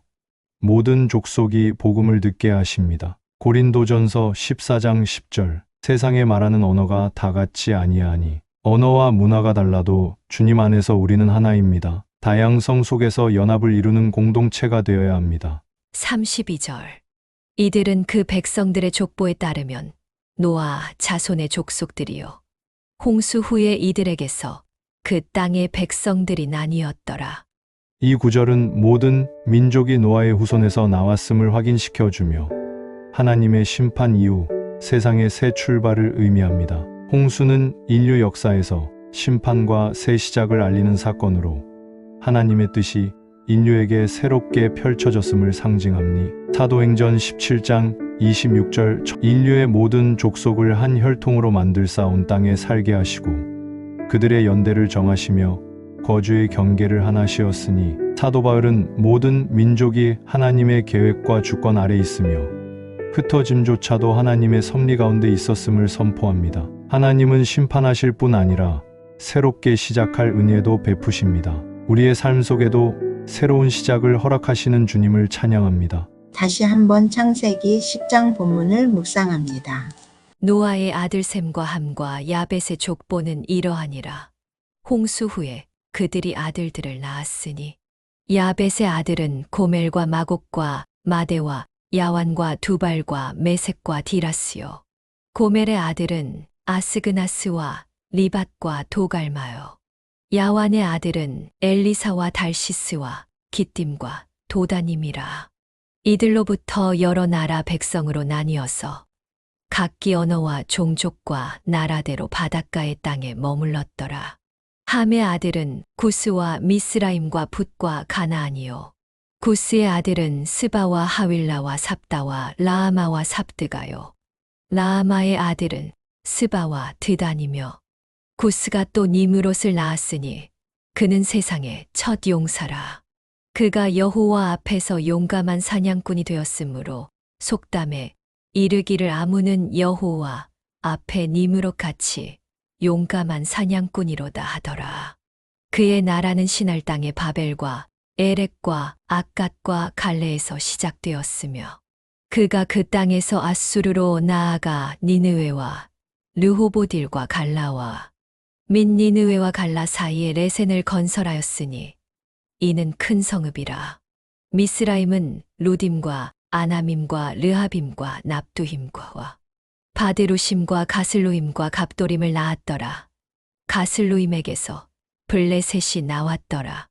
[SPEAKER 3] 모든 족속이 복음을 듣게 하십니다. 고린도전서 14장 10절. 세상에 말하는 언어가 다 같지 아니하니 언어와 문화가 달라도 주님 안에서 우리는 하나입니다. 다양성 속에서 연합을 이루는 공동체가 되어야 합니다.
[SPEAKER 2] 32절. 이들은 그 백성들의 족보에 따르면 노아 자손의 족속들이요 홍수 후에 이들에게서 그 땅의 백성들이 나뉘었더라.
[SPEAKER 3] 이 구절은 모든 민족이 노아의 후손에서 나왔음을 확인시켜 주며 하나님의 심판 이후 세상의 새 출발을 의미합니다. 홍수는 인류 역사에서 심판과 새 시작을 알리는 사건으로 하나님의 뜻이 인류에게 새롭게 펼쳐졌음을 상징합니. 사도행전 17장 26절. 인류의 모든 족속을 한 혈통으로 만들 쌓은 땅에 살게 하시고 그들의 연대를 정하시며 거주의 경계를 하나 씌웠으니 사도 바울은 모든 민족이 하나님의 계획과 주권 아래 있으며 흩어짐조차도 하나님의 섭리 가운데 있었음을 선포합니다. 하나님은 심판하실 뿐 아니라 새롭게 시작할 은혜도 베푸십니다. 우리의 삶 속에도 새로운 시작을 허락하시는 주님을 찬양합니다.
[SPEAKER 1] 다시 한번 창세기 10장 본문을 묵상합니다.
[SPEAKER 2] 노아의 아들 셈과 함과 야벳의 족보는 이러하니라. 홍수 후에 그들이 아들들을 낳았으니 야벳의 아들은 고멜과 마곡과 마대와 야완과 두발과 메색과 디라스요. 고멜의 아들은 아스그나스와 리밧과 도갈마요. 야완의 아들은 엘리사와 달시스와 기띔과 도다님이라. 이들로부터 여러 나라 백성으로 나뉘어서 각기 언어와 종족과 나라대로 바닷가의 땅에 머물렀더라. 함의 아들은 구스와 미스라임과 붓과 가나안이요. 구스의 아들은 스바와 하윌라와 삽다와 라아마와 삽드가요. 라아마의 아들은 스바와 드단이며 구스가 또 니므롯을 낳았으니 그는 세상의 첫 용사라. 그가 여호와 앞에서 용감한 사냥꾼이 되었으므로 속담에 이르기를 아무는 여호와 앞에 니므롯 같이 용감한 사냥꾼이로다 하더라. 그의 나라는 시날 땅의 바벨과 에렉과 악갓과 갈레에서 시작되었으며 그가 그 땅에서 아수르로 나아가 니느웨와 르호보딜과 갈라와 및 니느웨와 갈라 사이에 레센을 건설하였으니 이는 큰 성읍이라. 미스라임은 루딤과 아나밈과 르하빔과 납두힘과 바데루심과 가슬루임과 갑도림을 낳았더라. 가슬루임에게서 블레셋이 나왔더라.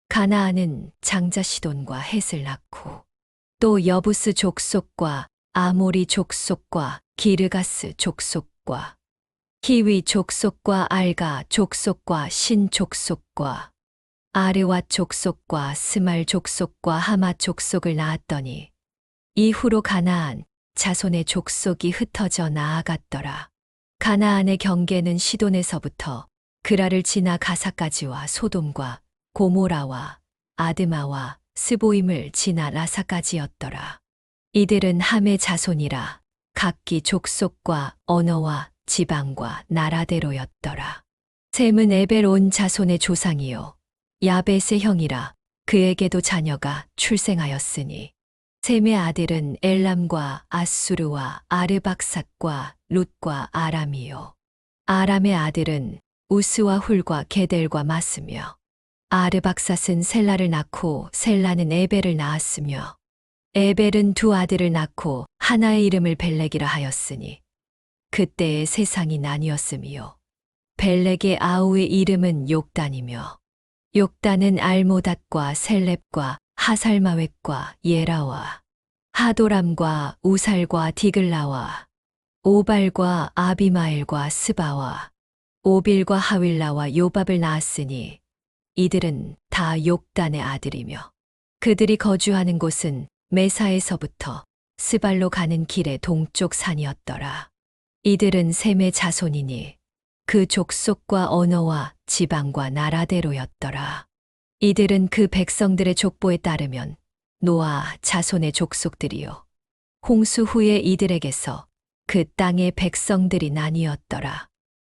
[SPEAKER 2] 가나안은 장자 시돈과 헷을 낳고 또 여부스 족속과 아모리 족속과 기르가스 족속과 히위 족속과 알가 족속과 신 족속과 아르왓 족속과 스말 족속과 하마 족속을 낳았더니 이후로 가나안 자손의 족속이 흩어져 나아갔더라. 가나안의 경계는 시돈에서부터 그라를 지나 가사까지와 소돔과 고모라와 아드마와 스보임을 지나 라사까지였더라. 이들은 함의 자손이라 각기 족속과 언어와 지방과 나라대로였더라. 셈은 에벨 온 자손의 조상이요 야벳의 형이라 그에게도 자녀가 출생하였으니 셈의 아들은 엘람과 아수르와 아르박삿과 룻과 아람이요 아람의 아들은 우스와 훌과 게델과 마스며 아르박삿은 셀라를 낳고 셀라는 에벨을 낳았으며 에벨은 두 아들을 낳고 하나의 이름을 벨렉이라 하였으니 그때의 세상이 나뉘었으며 벨렉의 아우의 이름은 욕단이며 욕단은 알모닷과 셀렙과 하살마웻과 예라와 하도람과 우살과 디글라와 오발과 아비마엘과 스바와 오빌과 하윌라와 요밥을 낳았으니 이들은 다 욕단의 아들이며 그들이 거주하는 곳은 메사에서부터 스발로 가는 길의 동쪽 산이었더라. 이들은 셈의 자손이니 그 족속과 언어와 지방과 나라대로였더라. 이들은 그 백성들의 족보에 따르면 노아 자손의 족속들이요. 홍수 후에 이들에게서 그 땅의 백성들이 나뉘었더라.